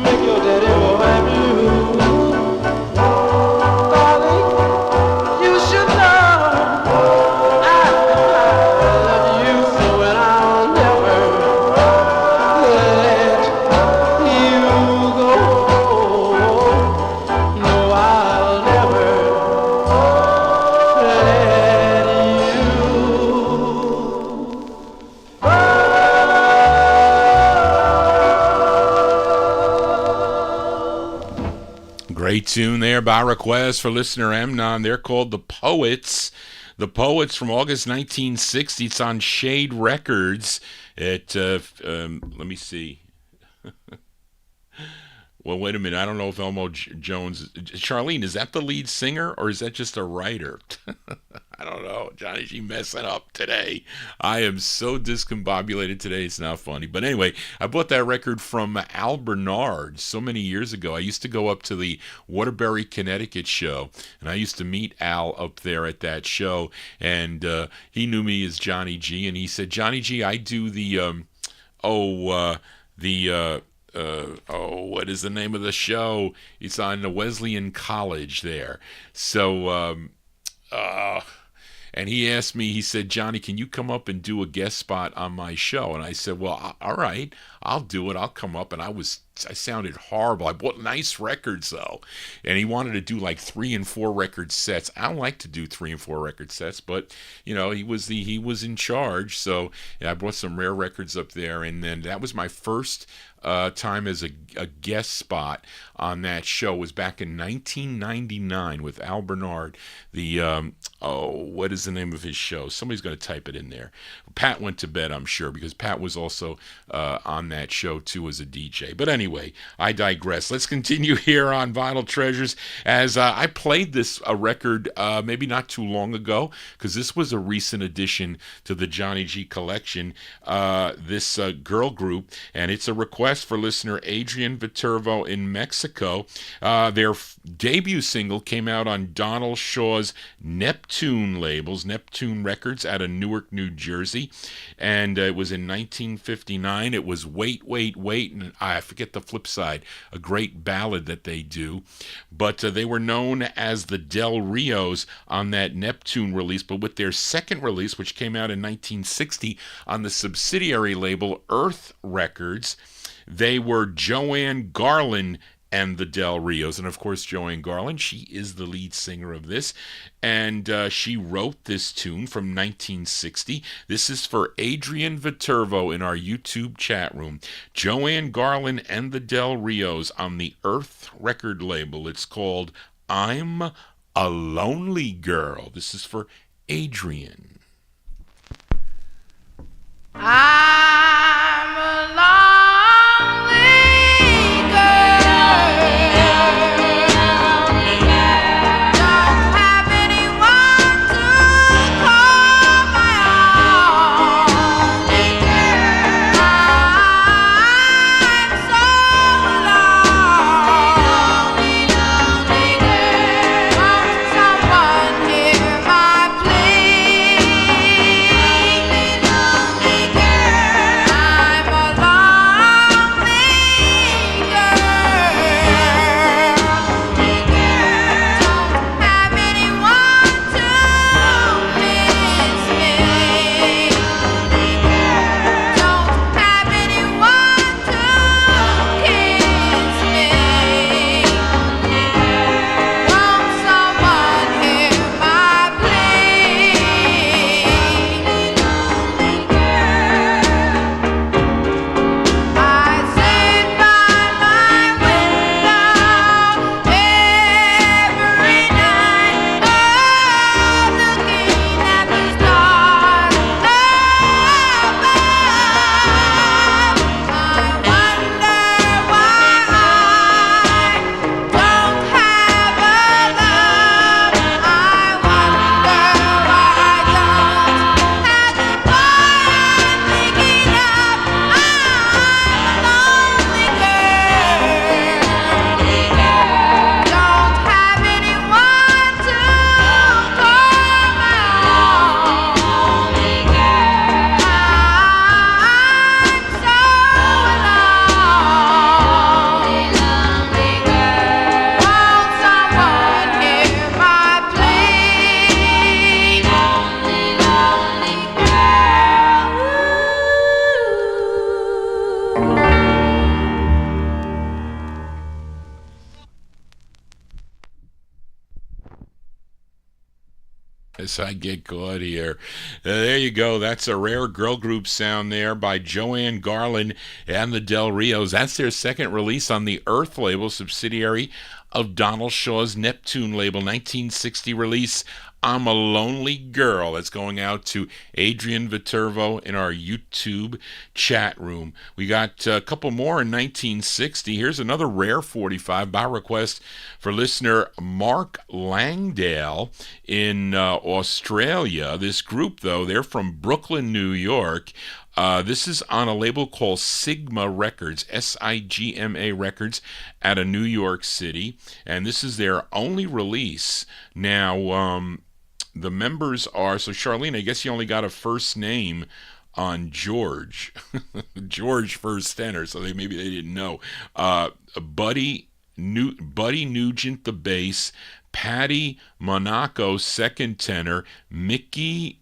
make your daddy boy blue. Great tune there by request for listener Mnon. They're called The Poets. The Poets from August 1960. It's on Shade Records. Let me see. Well, wait a minute. I don't know if Elmo Jones... Charlene, is that the lead singer or is that just a writer? I don't know. Johnny G messing up today. I am so discombobulated today. It's not funny. But anyway, I bought that record from Al Bernard so many years ago. I used to go up to the Waterbury, Connecticut show, and I used to meet Al up there at that show. And he knew me as Johnny G, and he said, Johnny G, I do what is the name of the show? It's on the Wesleyan College there. So, and he asked me, he said, Johnny, can you come up and do a guest spot on my show? And I said, well, all right, I'll do it. I'll come up. And I sounded horrible. I bought nice records, though. And he wanted to do like 3 and 4 record sets. I don't like to do 3 and 4 record sets, but, you know, he was in charge. So yeah, I brought some rare records up there. And then that was my first time as a guest spot on that show. Was back in 1999 with Al Bernard. What is the name of his show? Somebody's going to type it in there. Pat went to bed, I'm sure, because Pat was also on that show too as a DJ. But anyway, I digress. Let's continue here on Vinyl Treasures as I played this record maybe not too long ago, because this was a recent addition to the Johnny G collection, this girl group, and it's a request for listener Adrian Viterbo in Mexico. Their debut single came out on Donald Shaw's Neptune labels, Neptune Records, out of Newark, New Jersey, and it was in 1959. It was Wait, Wait, Wait, and I forget the flip side, a great ballad that they do, but they were known as the Del Rios on that Neptune release. But with their second release, which came out in 1960 on the subsidiary label Earth Records, they were Joanne Garland and the Del Rios. And of course, Joanne Garland, she is the lead singer of this. And she wrote this tune from 1960. This is for Adrian Viterbo in our YouTube chat room. Joanne Garland and the Del Rios on the Earth record label. It's called I'm a Lonely Girl. This is for Adrian. I'm a lonely I get caught here. There you go. That's a rare girl group sound there by Joanne Garland and the Del Rios. That's their second release on the Earth label, subsidiary of Donald Shaw's Neptune label 1960 release, I'm a Lonely Girl. That's going out to Adrian Viterbo in our YouTube chat room. We got a couple more in 1960. Here's another rare 45 by request for listener Mark Langdale in Australia. This group, though, they're from Brooklyn, New York. This is on a label called Sigma Records, S-I-G-M-A Records, out of New York City. And this is their only release. Now, the members are, so Charlene, I guess you only got a first name on George. George first tenor, so maybe they didn't know. Buddy Nugent, the bass. Patty Monaco, second tenor. Mickey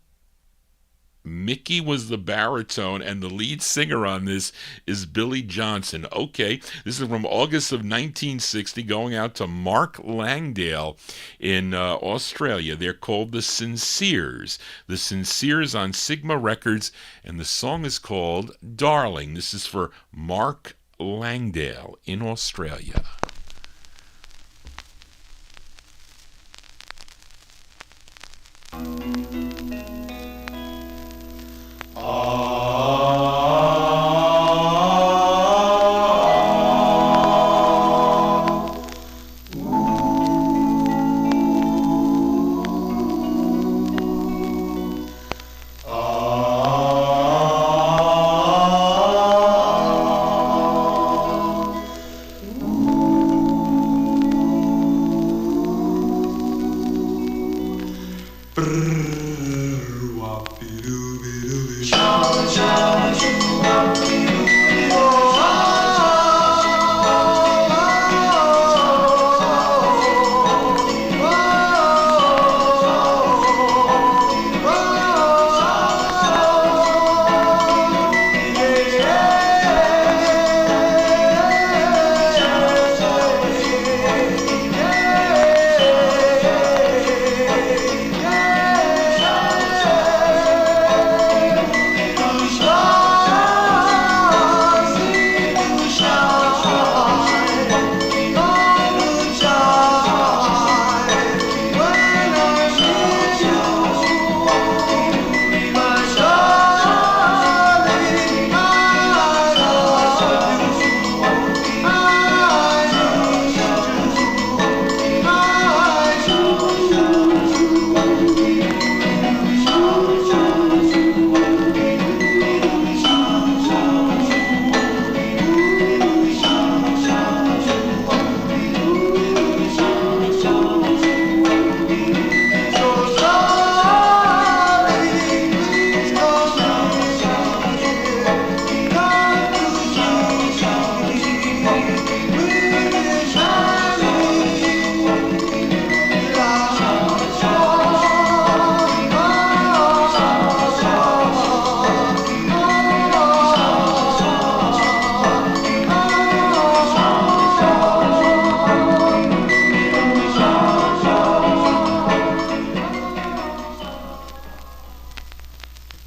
was the baritone, and the lead singer on this is Billy Johnson. Okay, this is from August of 1960, going out to Mark Langdale in Australia. They're called the Sinceres. The Sinceres on Sigma Records, and the song is called Darling. This is for Mark Langdale in Australia.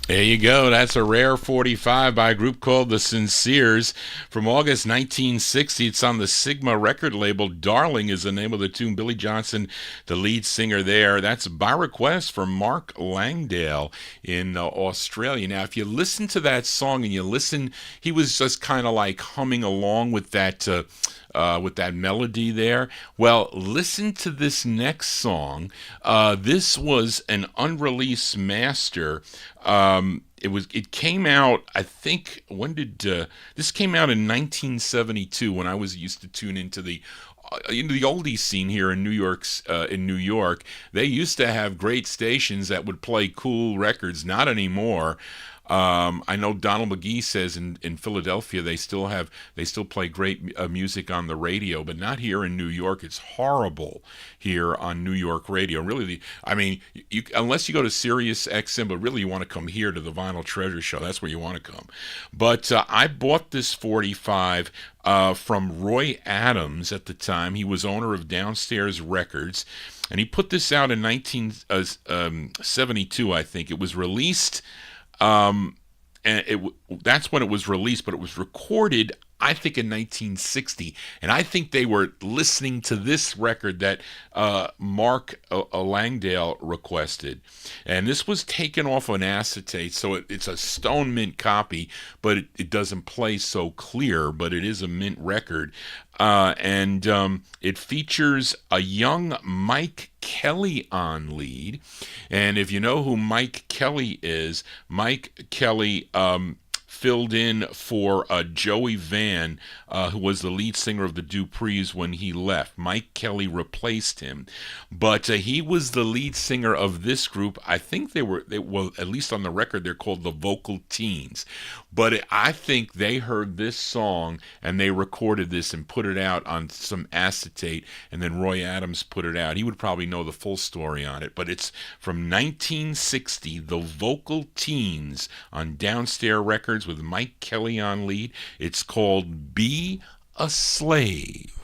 There you go. That's a rare 45 by a group called the Sinceres from August 1960. It's on the Sigma record label. Darling is the name of the tune. Billy Johnson, the lead singer there. That's by request from Mark Langdale in Australia. Now, if you listen to that song and you listen, he was just kind of like humming along with that melody there. Well, listen to this next song. This was an unreleased master. It came out, I think, this came out in 1972 when I was used to tune into the oldies scene here in New York. They used to have great stations that would play cool records. Not anymore. I know Donald McGee says in Philadelphia they still play great music on the radio, but not here in New York. It's horrible here on New York radio. Really, unless you go to Sirius XM, but really you want to come here to the Vinyltreasure show. That's where you want to come. But I bought this 45 from Roy Adams at the time. He was owner of Downstairs Records, and he put this out in 1972, I think. It was released. And that's when it was released, but it was recorded I think in 1960, and I think they were listening to this record that Mark Langdale requested, and this was taken off an acetate, so it's a Stone Mint copy, but it doesn't play so clear, but it is a mint record, and it features a young Mike Kelly on lead, and if you know who Mike Kelly is, Mike Kelly filled in for Joey Vann, who was the lead singer of the Duprees when he left. Mike Kelly replaced him, but he was the lead singer of this group. I think they were, at least on the record, they're called the Vocal Teens. But I think they heard this song and they recorded this and put it out on some acetate, and then Roy Adams put it out. He would probably know the full story on it, but it's from 1960, the Vocal Teens on Downstairs Records with Mike Kelly on lead. It's called Be a Slave.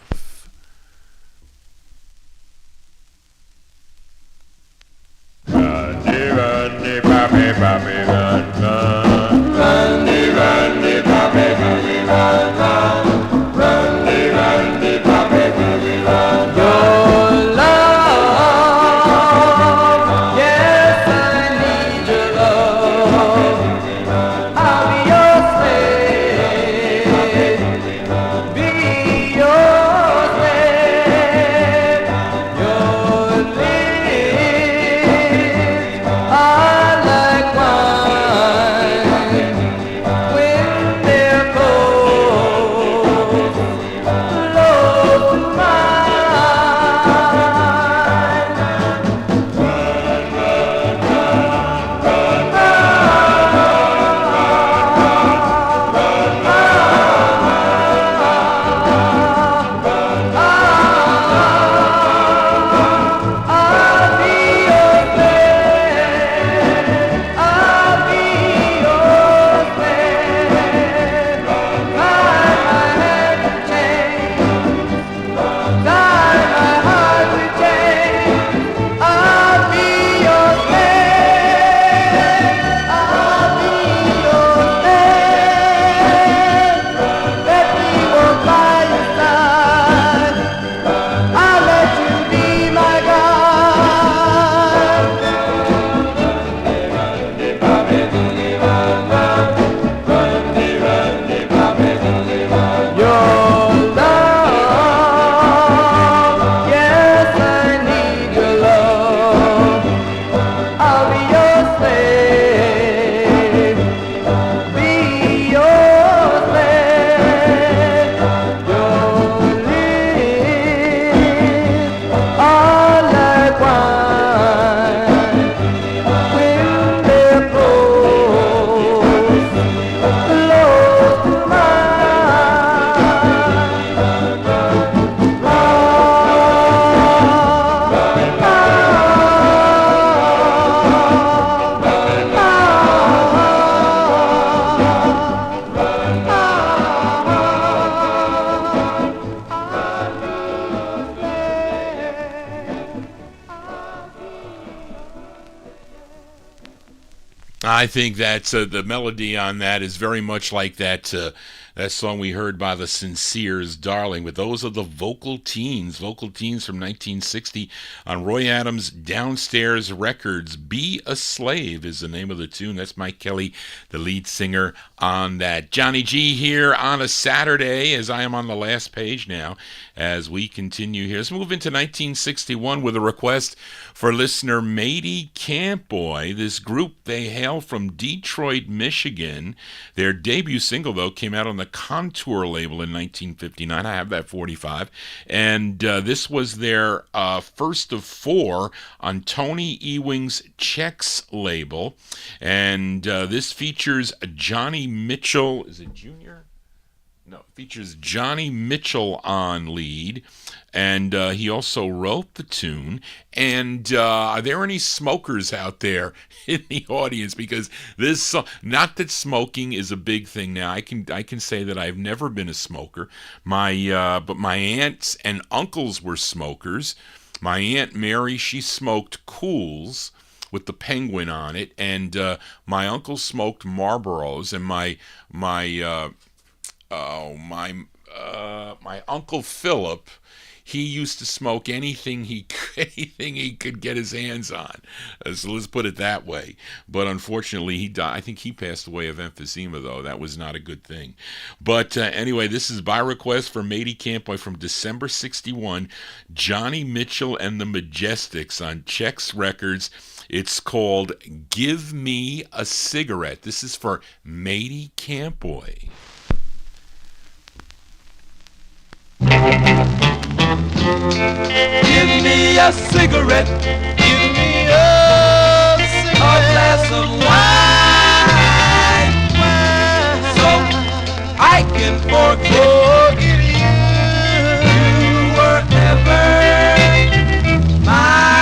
Randy, Randy, Pappy, Pappy, run, run. Randy, Randy, Pappy, Pappy, run, run. Randy, Randy, Pappy, Pappy, run, run. Your love, yes, I need your love. I'll be your slave, be your slave. Your lips are like wine when they're close, close to mine. I'll be your slave, I'll be your slave. Tie my head with chains, tie my heart with chains. I'll be your slave, I'll be your slave. Let me walk by your side, I'll let you be my God. Your love, yes, I need your love. I'll be your slave, be your slave. Your lips are like wine when they're close, close to mine. I think that's the melody on that is very much like that song we heard by the Sinceres, Darling. But those are the Vocal Teens from 1960 on Roy Adams' Downstairs Records. Be a Slave is the name of the tune. That's Mike Kelly, the lead singer on that. Johnny G here on a Saturday, as I am on the last page now, as we continue here. Let's move into 1961 with a request for listener Matey Campboy. This group, they hail from Detroit, Michigan. Their debut single, though, came out on the Contour label in 1959. I have that 45. And this was their first of four on Tony Ewing's Chex label. And this features Johnny Mitchell. Is it Junior? No, it features Johnny Mitchell on lead, and he also wrote the tune. And are there any smokers out there in the audience? Because this song, not that smoking is a big thing now. I can say that I've never been a smoker. But my aunts and uncles were smokers. My Aunt Mary, she smoked Cools with the penguin on it, and my uncle smoked Marlboros, and my my Uncle Philip, he used to smoke anything he could get his hands on. So let's put it that way. But unfortunately, he died. I think he passed away of emphysema, though. That was not a good thing. But anyway, this is by request for Matey Campoy from December 61, Johnny Mitchell and the Majestics on Chex Records. It's called Give Me a Cigarette. This is for Matey Campoy. Give me a cigarette. Give me a cigarette. A glass of wine, so I can forget you wherever mine.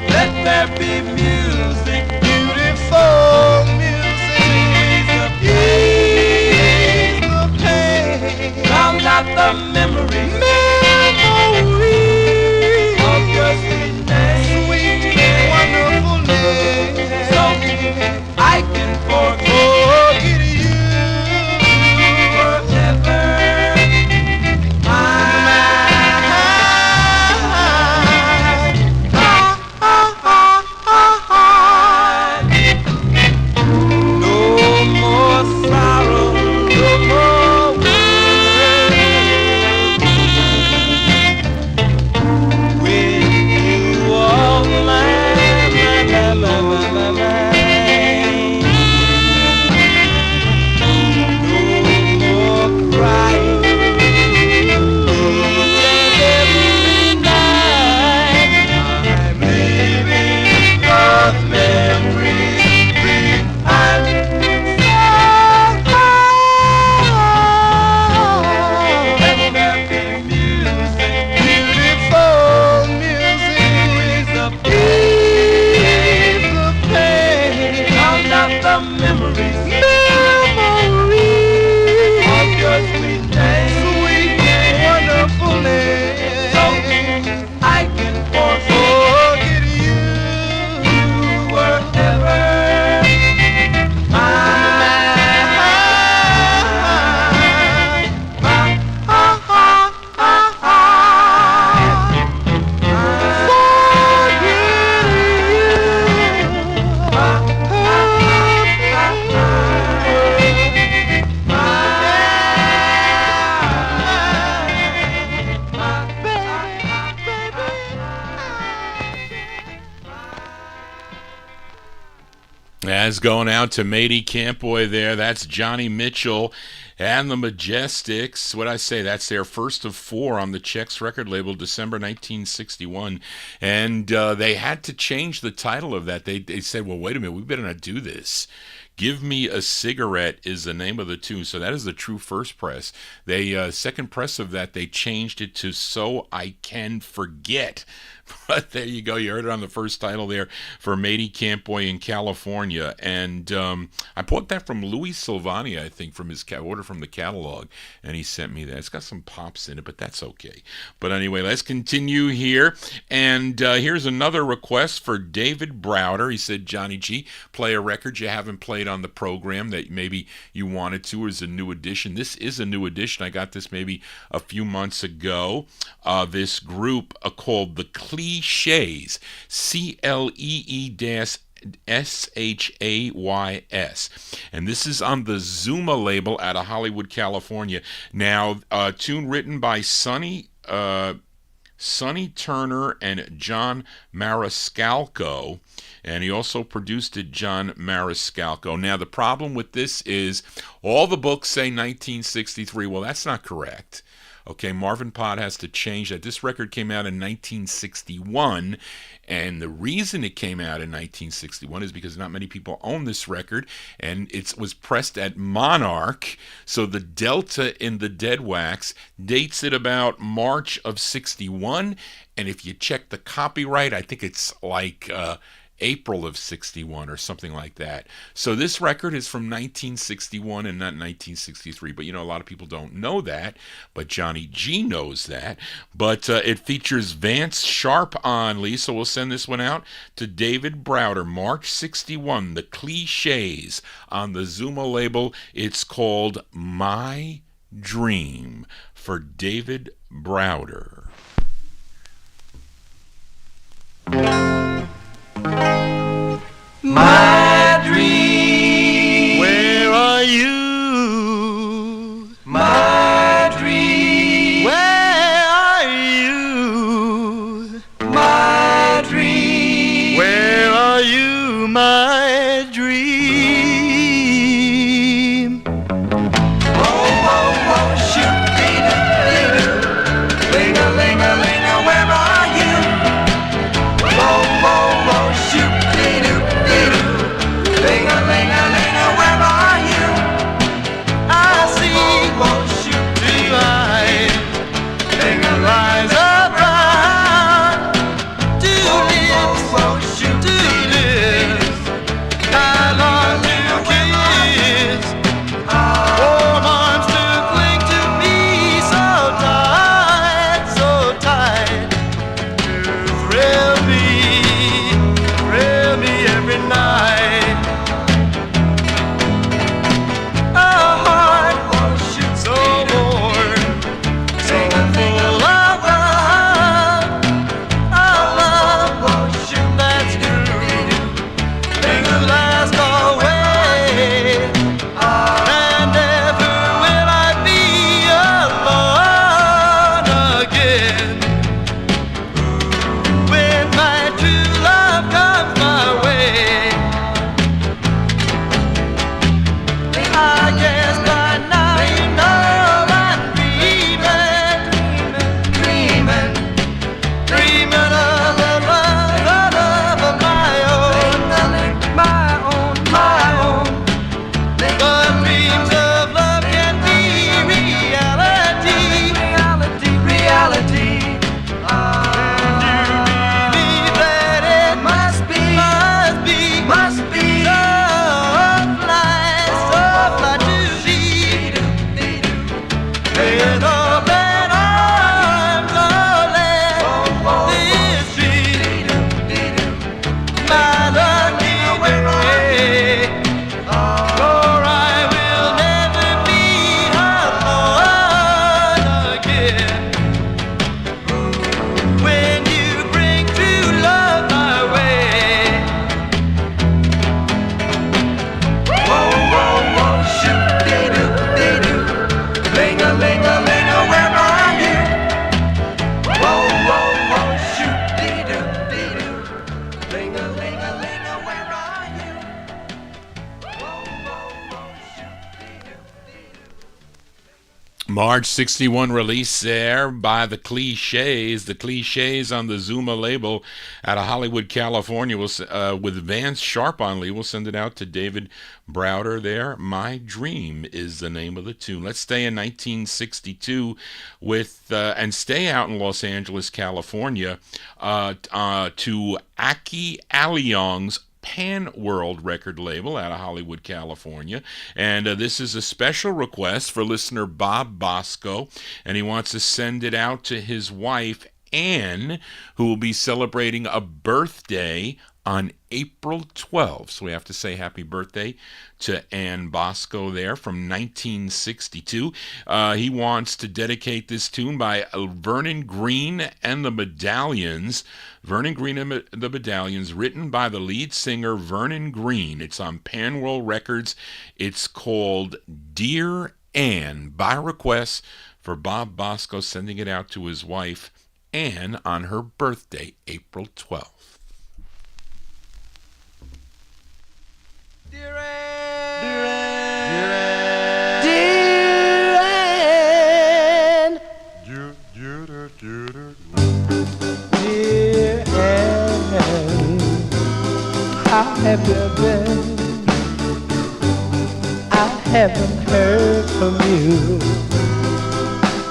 Let there be music, beautiful music, ease the pain, drown out the memory of your sweet name, wonderful name, so I can forget you forever. Going out to Matey Campoy there. That's Johnny Mitchell and the Majestics. What'd I say? That's their first of 4 on the Chex record label, December 1961. And they had to change the title of that. They said, well, wait a minute, we better not do this. Give Me a Cigarette is the name of the tune. So that is the true first press. They second press of that, they changed it to So I Can Forget. But there you go. You heard it on the first title there for Matey Campoy in California. And I bought that from Louis Silvani, I think, from his order from the catalog. And he sent me that. It's got some pops in it, but that's okay. But anyway, let's continue here. And here's another request for David Browder. He said, Johnny G, play a record you haven't played on the program that maybe you wanted to, or is a new edition. This is a new edition. I got this maybe a few months ago. This group called The Clichés, CLEE-SHAYS. And this is on the Zuma label out of Hollywood, California. Now, tune written by Sonny Turner and John Mariscalco. And he also produced it, John Mariscalco. Now, the problem with this is all the books say 1963. Well, that's not correct. Okay, Marvin Pott has to change that. This record came out in 1961, and the reason it came out in 1961 is because not many people own this record, and it was pressed at Monarch, so the delta in the dead wax dates it about March of 61, and if you check the copyright, I think it's like April of 61 or something like that. So this record is from 1961 and not 1963. But, a lot of people don't know that. But Johnny G knows that. But it features Vance Sharp on lead. So we'll send this one out to David Browder. March 61, The Clichés on the Zuma label. It's called My Dream for David Browder. My dream, where are you? My dream, where are you? My dream, where are you? My dream. Oh, oh, oh, shoot-dee-doo-dee-doo, ling-a-ling-a-ling-a, where are you? Oh, oh, oh, shoot-dee-doo-dee-doo, ling-a-ling-a-ling-a, where are you? I see, oh, oh, shoot-dee-doo-dee-doo, ling-a-rise around, do lips, oh, shoot-dee-doo, I long to kiss, warm arms to cling to me, so tight, to thrill me every night. A heart so warm, so full of love that's true, things that last always, and never will I be alone again. When my true love comes my way, I guess by now you know I'm dreaming of the love of my own. But dreams of love can be reality. And you believe that it must be so fly to be. With open arms, all this dream, my lucky day, for I will never be alone again. When you bring true love my way, whoa, whoa, whoa, shoot-dee-doo-dee-doo, ling-a-ling-a-ling-a, where are you? Whoa, whoa, whoa, shoot-dee-doo-dee-doo, ling-a-ling-a-ling-a, where are you? Whoa, whoa, whoa, shoot-dee-doo-dee-doo. March 61 release there by The Clichés. The Clichés on the Zuma label out of Hollywood, California, with Vance Sharp on lead. We'll send it out to David Browder there. My Dream is the name of the tune. Let's stay in 1962 and stay out in Los Angeles, California, to Aki Aleong's Pan World record label out of Hollywood, California. And this is a special request for listener Bob Bosco, and he wants to send it out to his wife, Anne, who will be celebrating a birthday on April 12th. So we have to say happy birthday to Ann Bosco there from 1962. He wants to dedicate this tune by Vernon Green and the Medallions. Vernon Green and the Medallions, written by the lead singer Vernon Green. It's on Panworld Records. It's called Dear Ann, by request for Bob Bosco, sending it out to his wife Ann on her birthday, April 12th. Dear Ann, dear Ann, dear Ann, how have you been? I haven't heard from you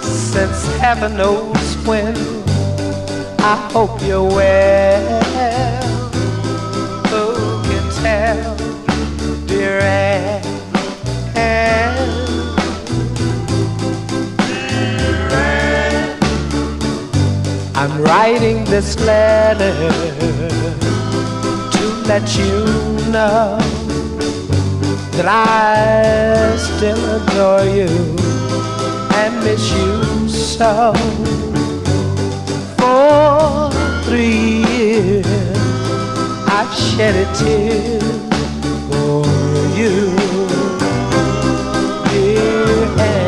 since heaven knows when. I hope you're well. I'm writing this letter to let you know that I still adore you and miss you so. For 3 years I've shed a tear for you, dear Anne.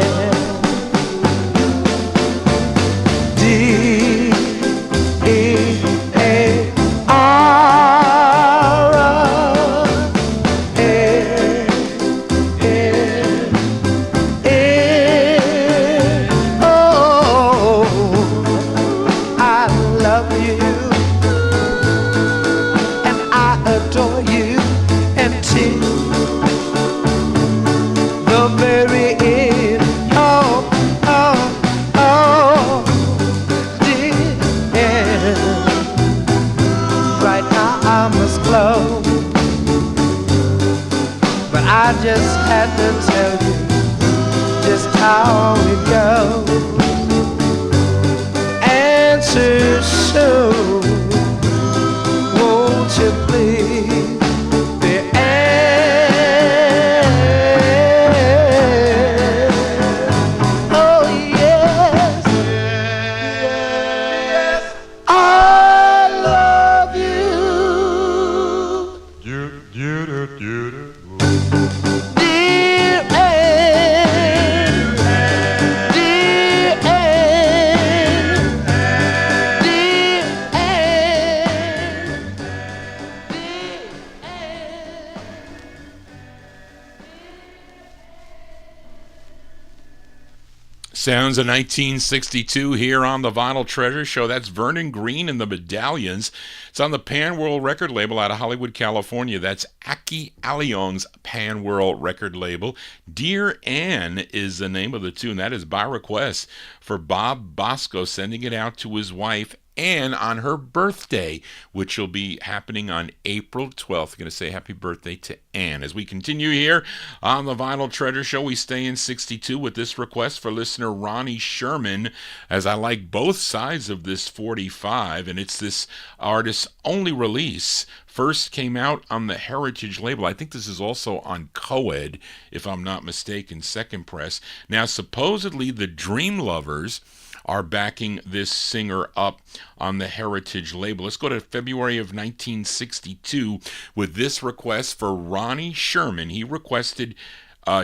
I just had to tell you just how it goes. Answer soon, won't you please? The oh yes, yes, I love you. Sounds of 1962 here on the Vinyl Treasure Show. That's Vernon Green and the Medallions. It's on the Pan World record label out of Hollywood, California. That's Aki Alion's Pan World record label. Dear Anne is the name of the tune. That is by request for Bob Bosco, sending it out to his wife Anne on her birthday, which will be happening on April 12th. Going to say happy birthday to Anne. As we continue here on the Vinyl Treasure Show, we stay in 62 with this request for listener Ronnie Sherman, as I like both sides of this 45, and it's this artist's only release. First came out on the Heritage label. I think this is also on Coed, if I'm not mistaken, Second Press. Now, supposedly the Dream Lovers are backing this singer up on the Heritage label. Let's go to February of 1962 with this request for Ronnie Sherman. He requested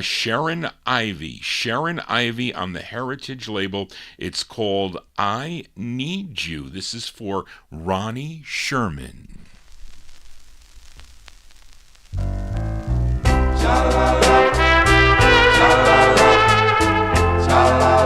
Sharon Ivy. Sharon Ivy on the Heritage label. It's called I Need You. This is for Ronnie Sherman. Cha-la-la, cha-la-la, cha-la-la.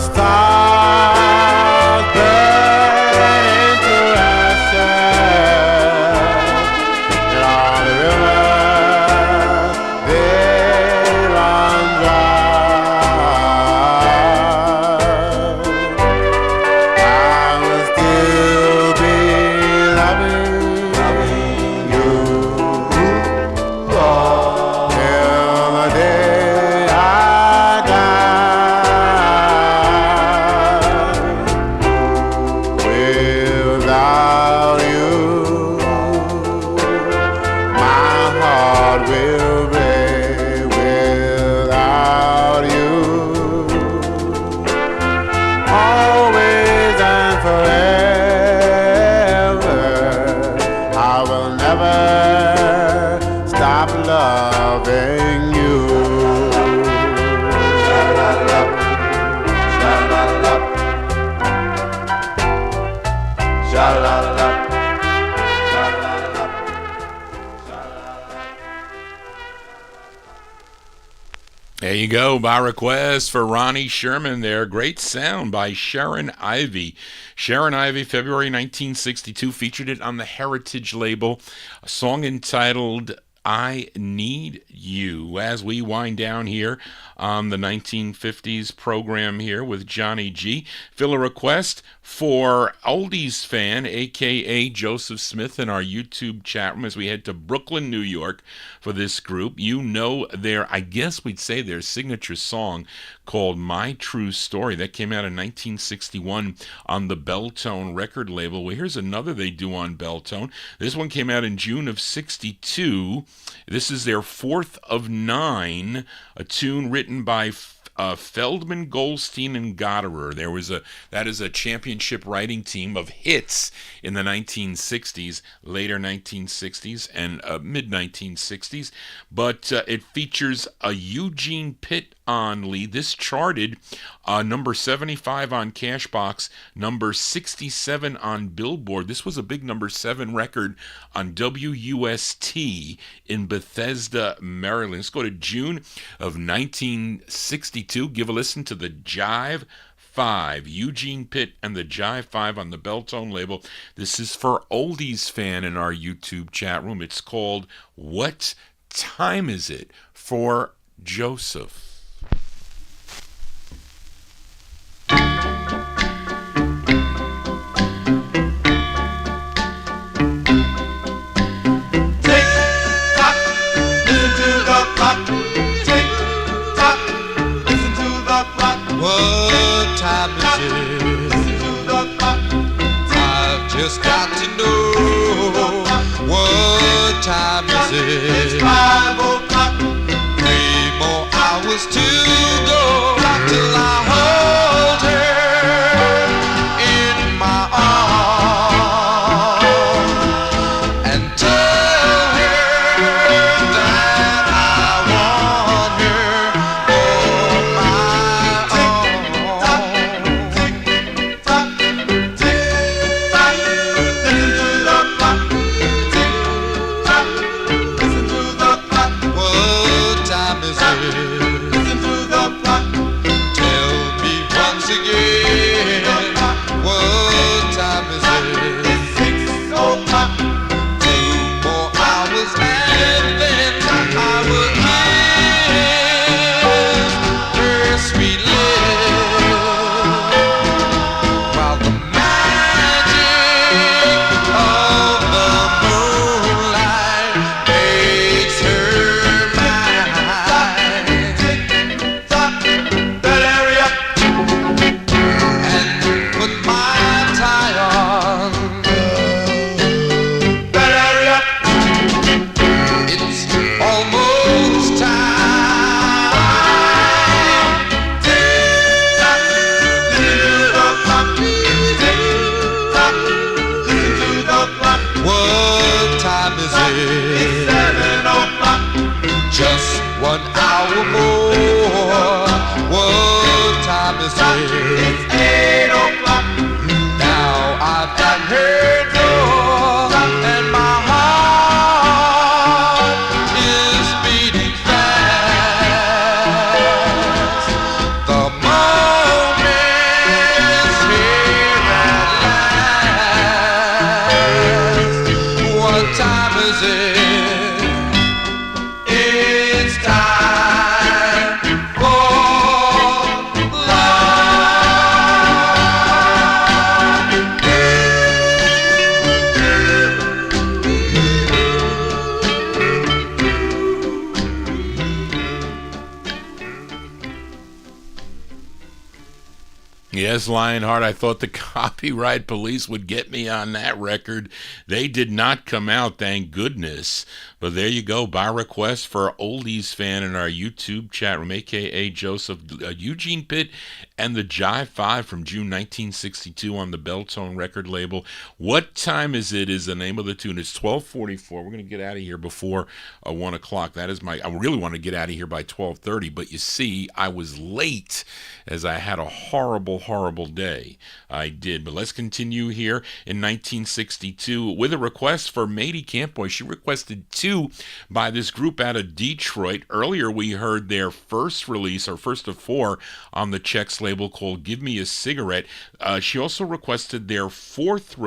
Stars There you go, by request for Ronnie Sherman there. Great sound by Sharon Ivy. Sharon Ivy, February 1962, featured it on the Heritage label, a song entitled I Need You. As we wind down here on the 1950s program here with Johnny G, fill a request for Oldies fan, a.k.a. Joseph Smith, in our YouTube chat room as we head to Brooklyn, New York for this group. You know their, I guess we'd say their signature song called My True Story. That came out in 1961 on the Belltone record label. Well, here's another they do on Belltone. This one came out in June of 62. This is their fourth of 9, a tune written by Feldman, Goldstein, and Goddard. That is a championship writing team of hits in the 1960s, later 1960s, and mid-1960s. But it features a Eugene Pitt on lead. This charted number 75 on Cashbox, number 67 on Billboard. This was a big number 7 record on WUST in Bethesda, Maryland. Let's go to June of 1962. Give a listen to the Jive Five, Eugene Pitt and the Jive Five on the Belltone label. This is for Oldies fan in our YouTube chat room. It's called What Time Is It for Joseph? What time is it? Listen to the clock. I've just got to know. What time is it? It's 5 o'clock. 3 more hours to go till I hold her in my arms and tell her that I want her for my own. Tick tock, tick tock, listen to the clock. Tick tock, listen to the clock. What time is it? Listen to the clock. Tell me once again. What time is it? It's 6 o'clock. 2 more hours and then I will kiss her sweet lips while the magic of the moonlight makes her mine. Tick tock, better hurry up and put my tie on. Better hurry up. It's almost time. Tick tock, listen to the clock. Tick tock, listen to the clock. What time is it? It's 7 o'clock. Just 1 hour more. What time is it? It's 8 o'clock. Now I've got her door and my heart is beating fast. The moment's here at last. What time is it? It's time for love. Yes, Lionheart, I thought the copyright police would get me on that record. They did not come out, thank goodness. But there you go, by request for Oldies fan in our YouTube chat room, a.k.a. Joseph, Eugene Pitt and the Jive Five from June 1962 on the Belltone record label. What Time Is It is the name of the tune. It's 12:44. We're going to get out of here before 1 o'clock. That is I really want to get out of here by 12:30, but you see, I was late as I had a horrible horrible day. I did. But let's continue here in 1962 with a request for Matey Campboy. She requested two by this group out of Detroit. Earlier we heard their first release, or first of four, on the Chex label called Give Me a Cigarette. She also requested their third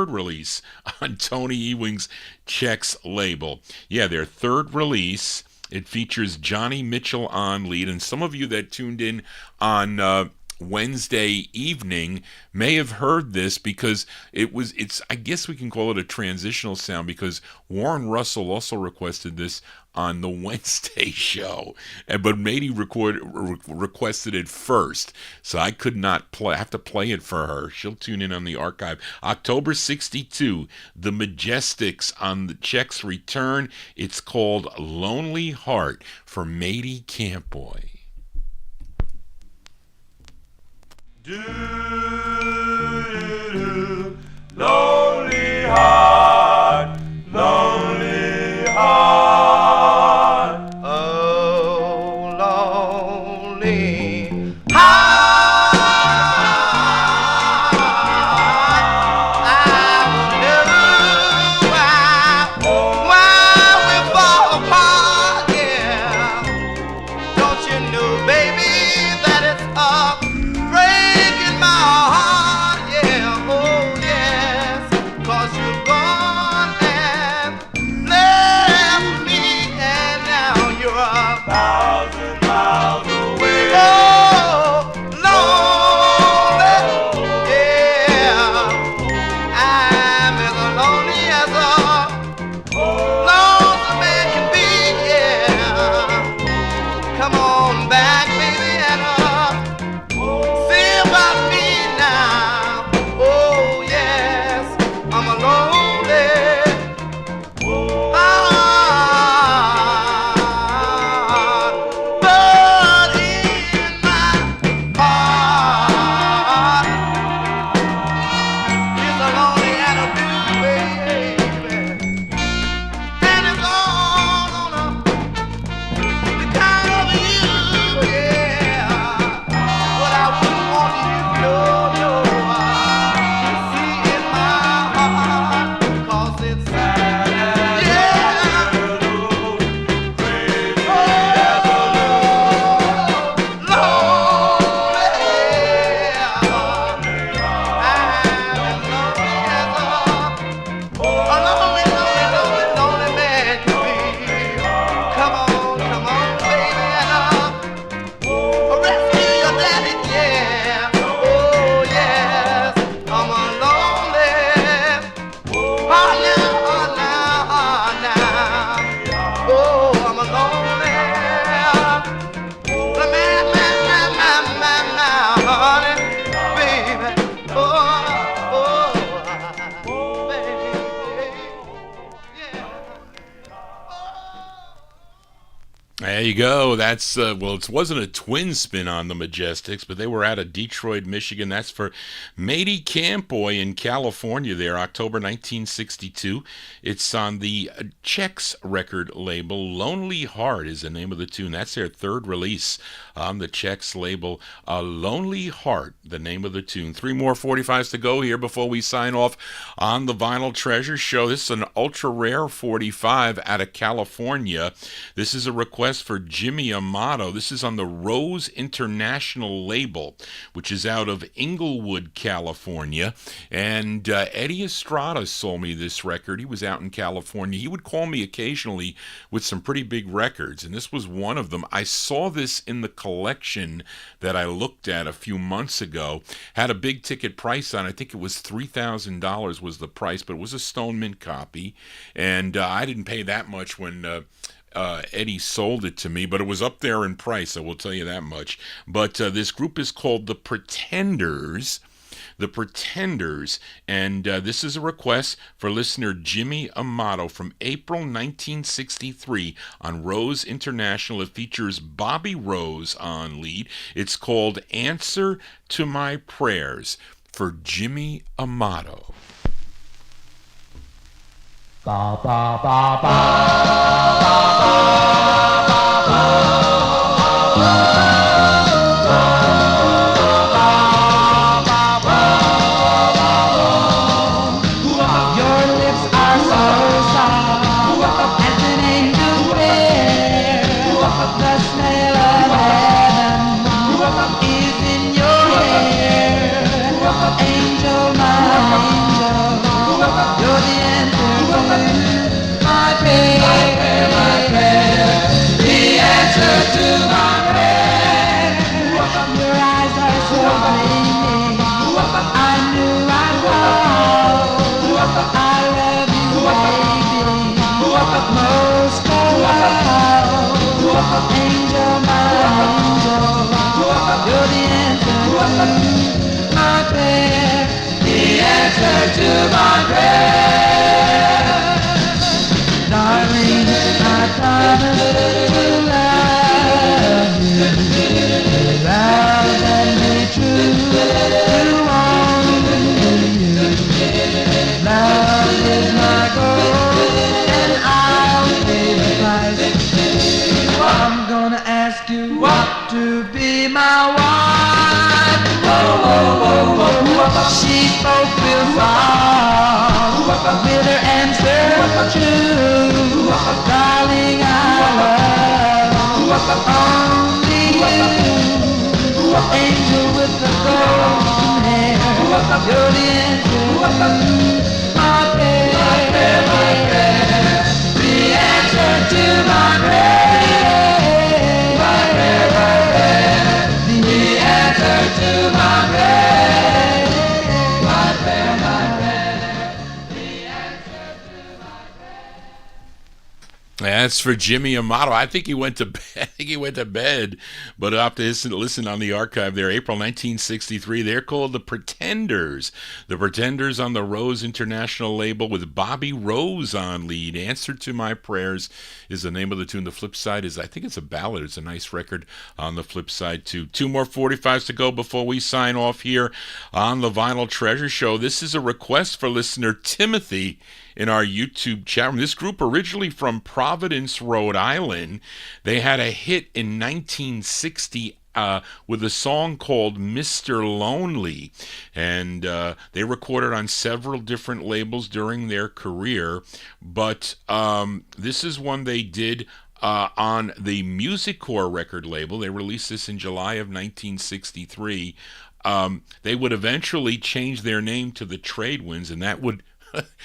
release on Tony Ewing's Chex label. Yeah, their third release. It features Johnny Mitchell on lead, and some of you that tuned in on Wednesday evening may have heard this because it's I guess we can call it a transitional sound, because Warren Russell also requested this on the Wednesday show, but Matey requested it first, so I could not play. I have to play it for her. She'll tune in on the archive. October 62, the Majestics on the Chex return. It's called Lonely Heart for Matey Campboy. Lonely heart, lonely heart. Oh, lonely heart. I wonder why we fall apart, yeah. Don't you know, baby, that it's up breaking my heart, yeah, oh yes, 'cause you're gone and left me, and now you're a thousand miles away. Oh, lonely, yeah, I'm as lonely as a lonesome man can be, yeah. Come on back, baby, and see about me now. Oh yes, I'm a lonely heart, but in my heart is a lonely and a blue baby, and it's all on account of you, yeah. But I wouldn't want you, no, to see in my heart, 'cause it's sad, yeah. Crazy as a lonely, lonely man can be. Come on, baby, and rescue your daddy, yeah. Oh yes, I'm a lonely heart now. Oh, I'm a lonely man, honey, baby. Oh, baby, yeah. There you go. That's, well, it wasn't a twin spin on the Majestics, but they were out of Detroit, Michigan. That's for Matey Campboy in California there, October 1962. It's on the Chex record label. Lonely Heart is the name of the tune. That's their third release on the Chex label. Lonely Heart, the name of the tune. Three more 45s to go here before we sign off on the Vinyl Treasure Show. This is an ultra rare 45 out of California. This is a request for Jimmy Amato. This is on the Rose International label, which is out of Inglewood, California. And Eddie Estrada sold me this record. He was out in California. He would call me occasionally with some pretty big records, and this was one of them. I saw this in the collection that I looked at a few months ago. Had a big ticket price on it. I think it was $3,000 was the price, but it was a Stone Mint copy, and I didn't pay that much when Eddie sold it to me, but it was up there in price, I will tell you that much. But this group is called The Pretenders. The Pretenders, and this is a request for listener Jimmy Amato from April 1963 on Rose International. It features Bobby Rose on lead. It's called Answer to My Prayers for Jimmy Amato. Ba ba ba ba ba ba ba ba ba. prayer, the answer to my prayer. Darling, I promise to love you, love and be true to only you. Love is my goal, and I'll pay the price. I'm gonna ask you to be my wife. Whoa, whoa, whoa, whoa. She spoke real soft with her answer true. Darling, I love only you. Angel with the golden hair, you're the answer to my prayer. The answer to my prayer. The answer to my prayer. My prayer, my prayer. The answer to my prayer. That's for Jimmy Amato. I think he went to bed. But I'll have to listen on the archive there. April 1963. They're called the Pretenders. The Pretenders on the Rose International label with Bobby Rose on lead. Answer to My Prayers is the name of the tune. The flip side is, I think it's a ballad. It's a nice record on the flip side too. 2 more 45s to go before we sign off here on the Vinyl Treasure Show. This is a request for listener Timothy in our YouTube chat room. This group originally from Providence, Rhode Island. They had a hit in 1960 with a song called Mr. Lonely. And they recorded on several different labels during their career. But this is one they did on the Music Core record label. They released this in July of 1963. They would eventually change their name to the Tradewinds, and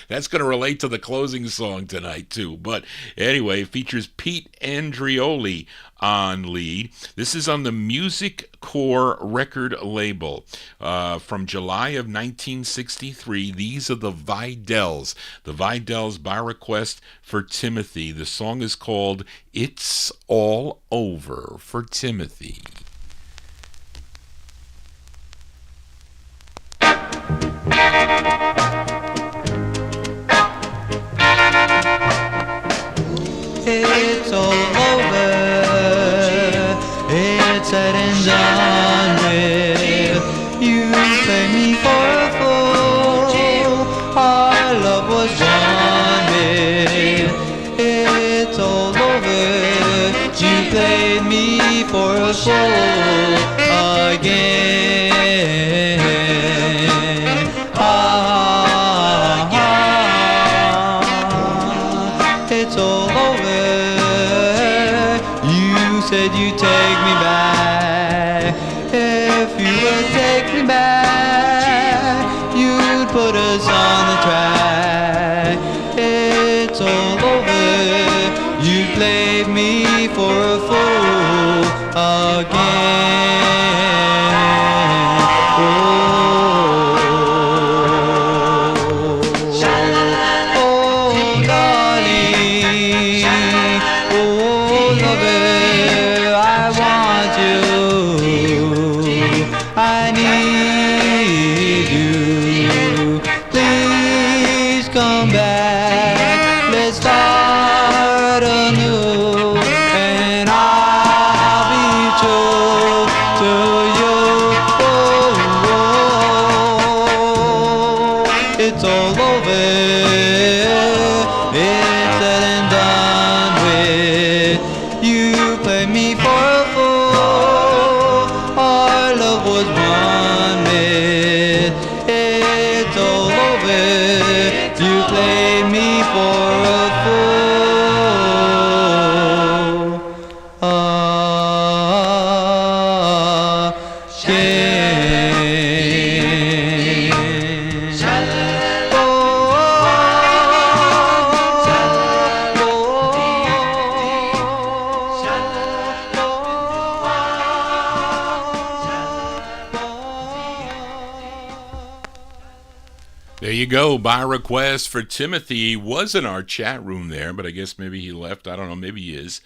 that's going to relate to the closing song tonight, too. But anyway, it features Pete Andreoli on lead. This is on the Music Core record label from July of 1963. These are the Vidells. The Vidells by request for Timothy. The song is called It's All Over for Timothy. It's all over, it's said and done with. You play me for a fool, our love was done with. It's all over, you played me for a fool again. It's all over. You said you'd take me back. If you would take me back, you'd put us on the track. It's all over. You played me for a fool again. There you go. By request for Timothy. He was in our chat room there, but I guess maybe he left. I don't know. Maybe he is.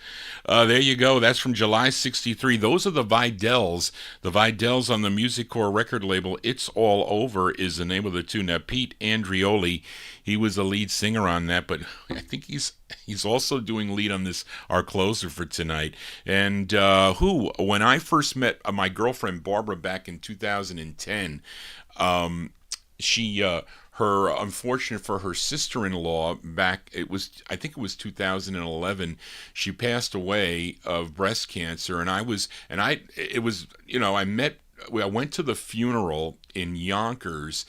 There you go. That's from July 63. Those are the Vidals. The Vidals on the Music Core record label. It's All Over is the name of the tune. Now, Pete Andrioli, he was the lead singer on that, but I think he's also doing lead on this, our closer for tonight. And when I first met my girlfriend Barbara back in 2010, unfortunate for her sister-in-law back, I think it was 2011, she passed away of breast cancer, I went to the funeral in Yonkers,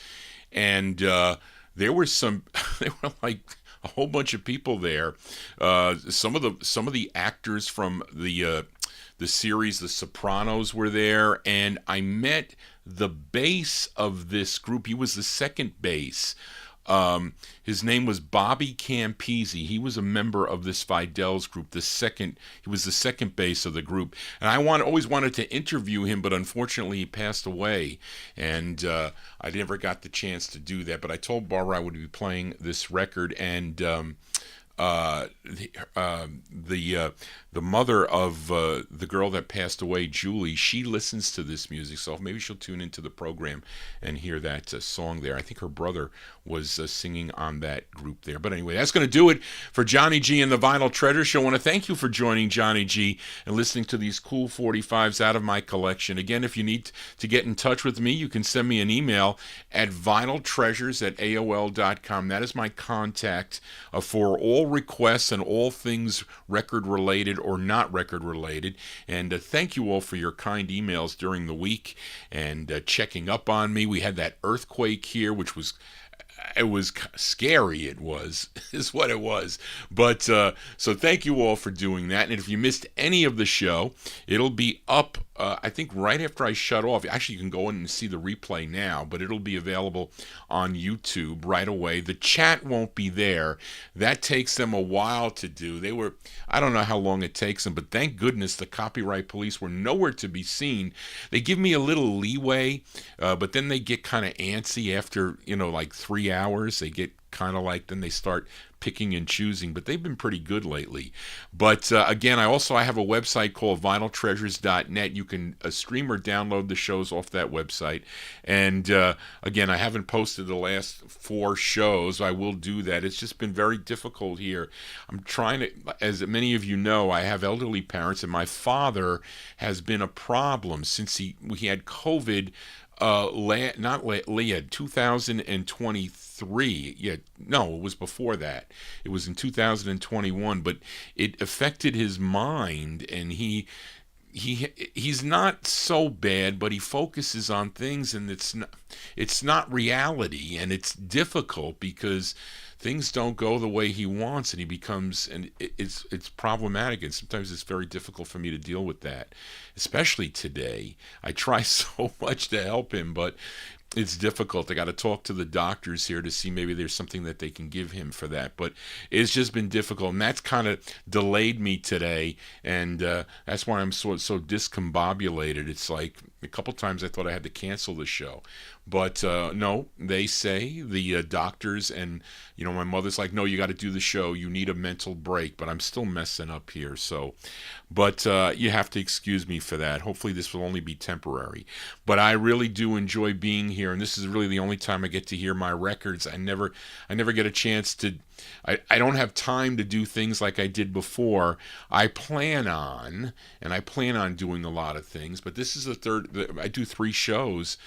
and there were like a whole bunch of people there. Some of the actors from the series The Sopranos were there, and I met the bass of this group. He was the second bass. His name was Bobby Campisi. He was a member of this Vidals group. He was the second bass of the group, and I always wanted to interview him, but unfortunately he passed away, and I never got the chance to do that. But I told Barbara I would be playing this record, and the mother of the girl that passed away, Julie, she listens to this music, so maybe she'll tune into the program and hear that song there. I think her brother was singing on that group there. But anyway, that's going to do it for Johnny G and the Vinyl Treasure Show. I want to thank you for joining Johnny G and listening to these cool 45s out of my collection. Again, if you need to get in touch with me, you can send me an email at vinyltreasures@aol.com. That is my contact for all requests and all things record related or not record related. And thank you all for your kind emails during the week and checking up on me. We had that earthquake here, which was scary. Is what it was. But so thank you all for doing that. And if you missed any of the show, it'll be up I think right after I shut off. Actually, you can go in and see the replay now, but it'll be available on YouTube right away. The chat won't be there. That takes them a while to do. I don't know how long it takes them, but thank goodness the copyright police were nowhere to be seen. They give me a little leeway, but then they get kind of antsy after, like 3 hours. They get kind of like, then they start picking and choosing, but they've been pretty good lately. But again, I have a website called vinyltreasures.net. You can stream or download the shows off that website. And again, I haven't posted the last 4 shows. I will do that. It's just been very difficult here. I'm trying to, as many of you know, I have elderly parents, and my father has been a problem since he had COVID. 2023. It was before that. It was in 2021, but it affected his mind, and he's not so bad, but he focuses on things, and it's not reality, and it's difficult because things don't go the way he wants, and it's problematic, and sometimes it's very difficult for me to deal with that, especially today. I try so much to help him, but it's difficult. I got to talk to the doctors here to see maybe there's something that they can give him for that. But it's just been difficult, and that's kind of delayed me today, and that's why I'm so discombobulated. It's like a couple times I thought I had to cancel the show. But no, they say, the doctors, and my mother's like, no, you got to do the show. You need a mental break. But I'm still messing up here. But you have to excuse me for that. Hopefully this will only be temporary. But I really do enjoy being here, and this is really the only time I get to hear my records. I never get a chance to. I don't have time to do things like I did before. I plan on doing a lot of things, but this is the third. I do 3 shows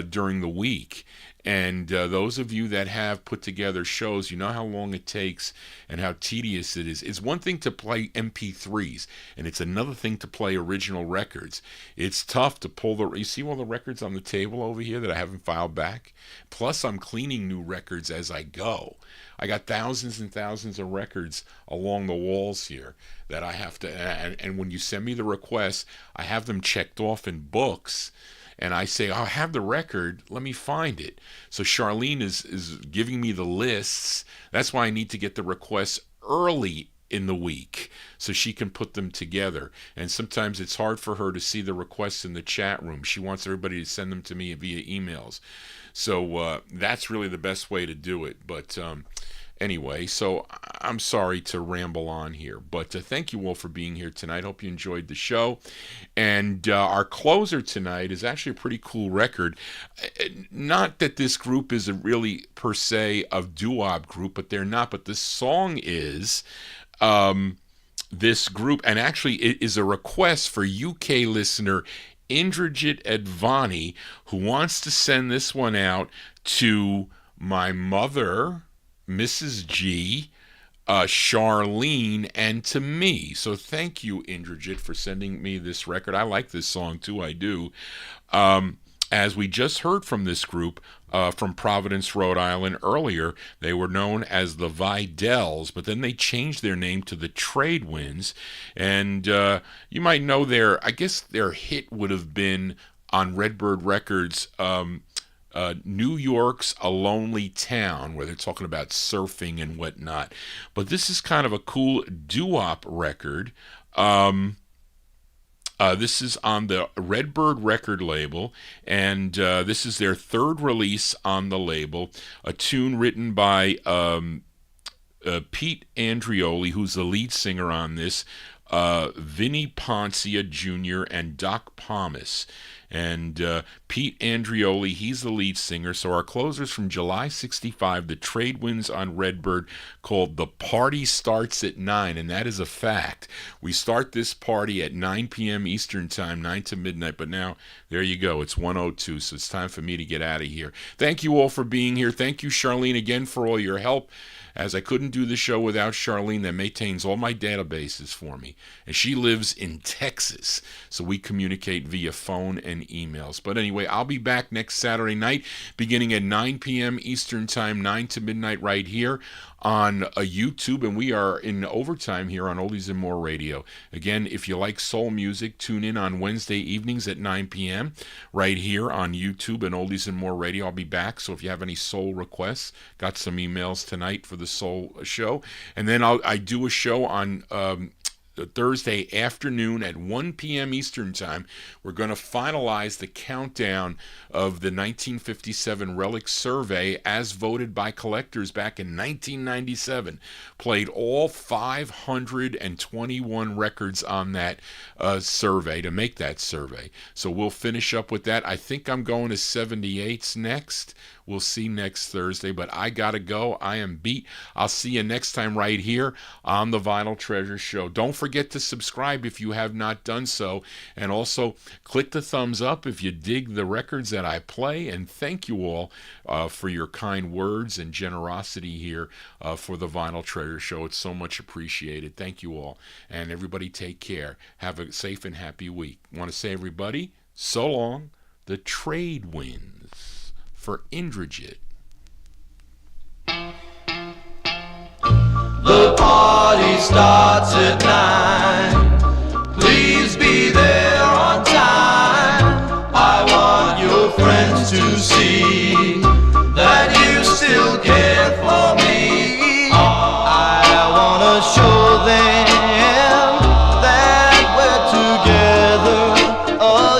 during the week, and those of you that have put together shows, you know how long it takes and how tedious it is. It's one thing to play MP3s, and it's another thing to play original records. It's tough to pull you see all the records on the table over here that I haven't filed back? Plus, I'm cleaning new records as I go. I got thousands and thousands of records along the walls here that I have to, and when you send me the requests, I have them checked off in books, and I say, I have the record, let me find it. So Charlene is giving me the lists. That's why I need to get the requests early in the week so she can put them together. And sometimes it's hard for her to see the requests in the chat room. She wants everybody to send them to me via emails. So that's really the best way to do it. But anyway, so I'm sorry to ramble on here, but thank you all for being here tonight. Hope you enjoyed the show. And our closer tonight is actually a pretty cool record. Not that this group is a really, per se, a doo-wop group, but they're not. But the song is this group, and actually it is a request for UK listener Indrajit Advani, who wants to send this one out to my mother, Mrs. G, Charlene, and to me. So thank you, Indrajit, for sending me this record. I like this song too, I do. As we just heard from this group from Providence, Rhode Island earlier, they were known as the Vidals, but then they changed their name to the Tradewinds. And you might know I guess their hit would have been on Redbird Records, New York's A Lonely Town, where they're talking about surfing and whatnot. But this is kind of a cool doo-wop record. This is on the Redbird record label, and this is their third release on the label, a tune written by Pete Andreoli, who's the lead singer on this, Vinny Poncia Jr., and Doc Pomus. And Pete Andreoli, he's the lead singer. So our closers from July 65, the Tradewinds on Redbird, called The Party Starts at 9, and that is a fact. We start this party at 9 p.m. Eastern Time, 9 to midnight, but now, there you go, it's 1:02, so it's time for me to get out of here. Thank you all for being here. Thank you, Charlene, again for all your help, as I couldn't do the show without Charlene, that maintains all my databases for me. And she lives in Texas, so we communicate via phone and emails. But anyway, I'll be back next Saturday night, beginning at 9 p.m. Eastern Time, 9 to midnight, right here on YouTube, and we are in overtime here on Oldies and More Radio. Again, if you like soul music, tune in on Wednesday evenings at 9 p.m. right here on YouTube and Oldies and More Radio. I'll be back, so if you have any soul requests, got some emails tonight for the soul show. And then I do a show on Thursday afternoon at 1 p.m. Eastern Time. We're going to finalize the countdown of the 1957 Relic Survey as voted by collectors back in 1997. Played all 521 records on that survey to make that survey. So we'll finish up with that. I think I'm going to 78s next. We'll see next Thursday, but I gotta go. I am beat. I'll see you next time right here on the Vinyl Treasure Show. Don't forget to subscribe if you have not done so, and also click the thumbs up if you dig the records that I play, and thank you all for your kind words and generosity here for the Vinyl Treasure Show. It's so much appreciated. Thank you all, and everybody take care. Have a safe and happy week. Want to say, everybody, so long. The Tradewinds. For Indrajit. The party starts at 9. Please be there on time. I want your friends to see that you still care for me. I want to show them that we're together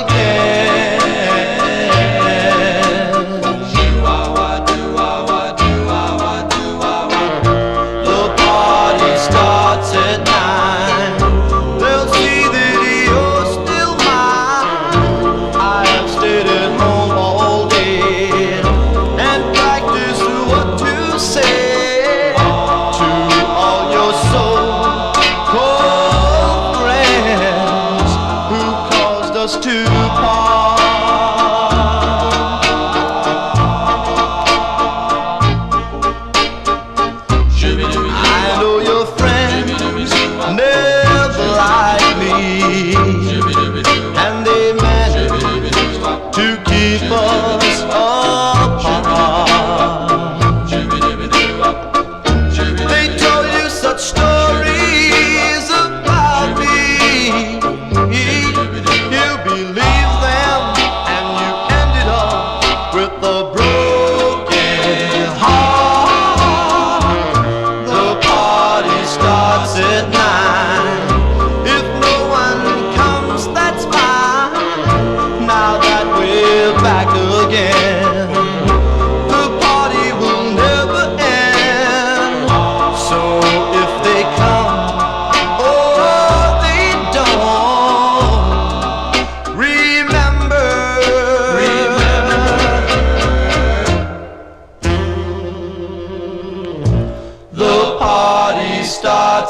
again.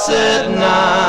at night.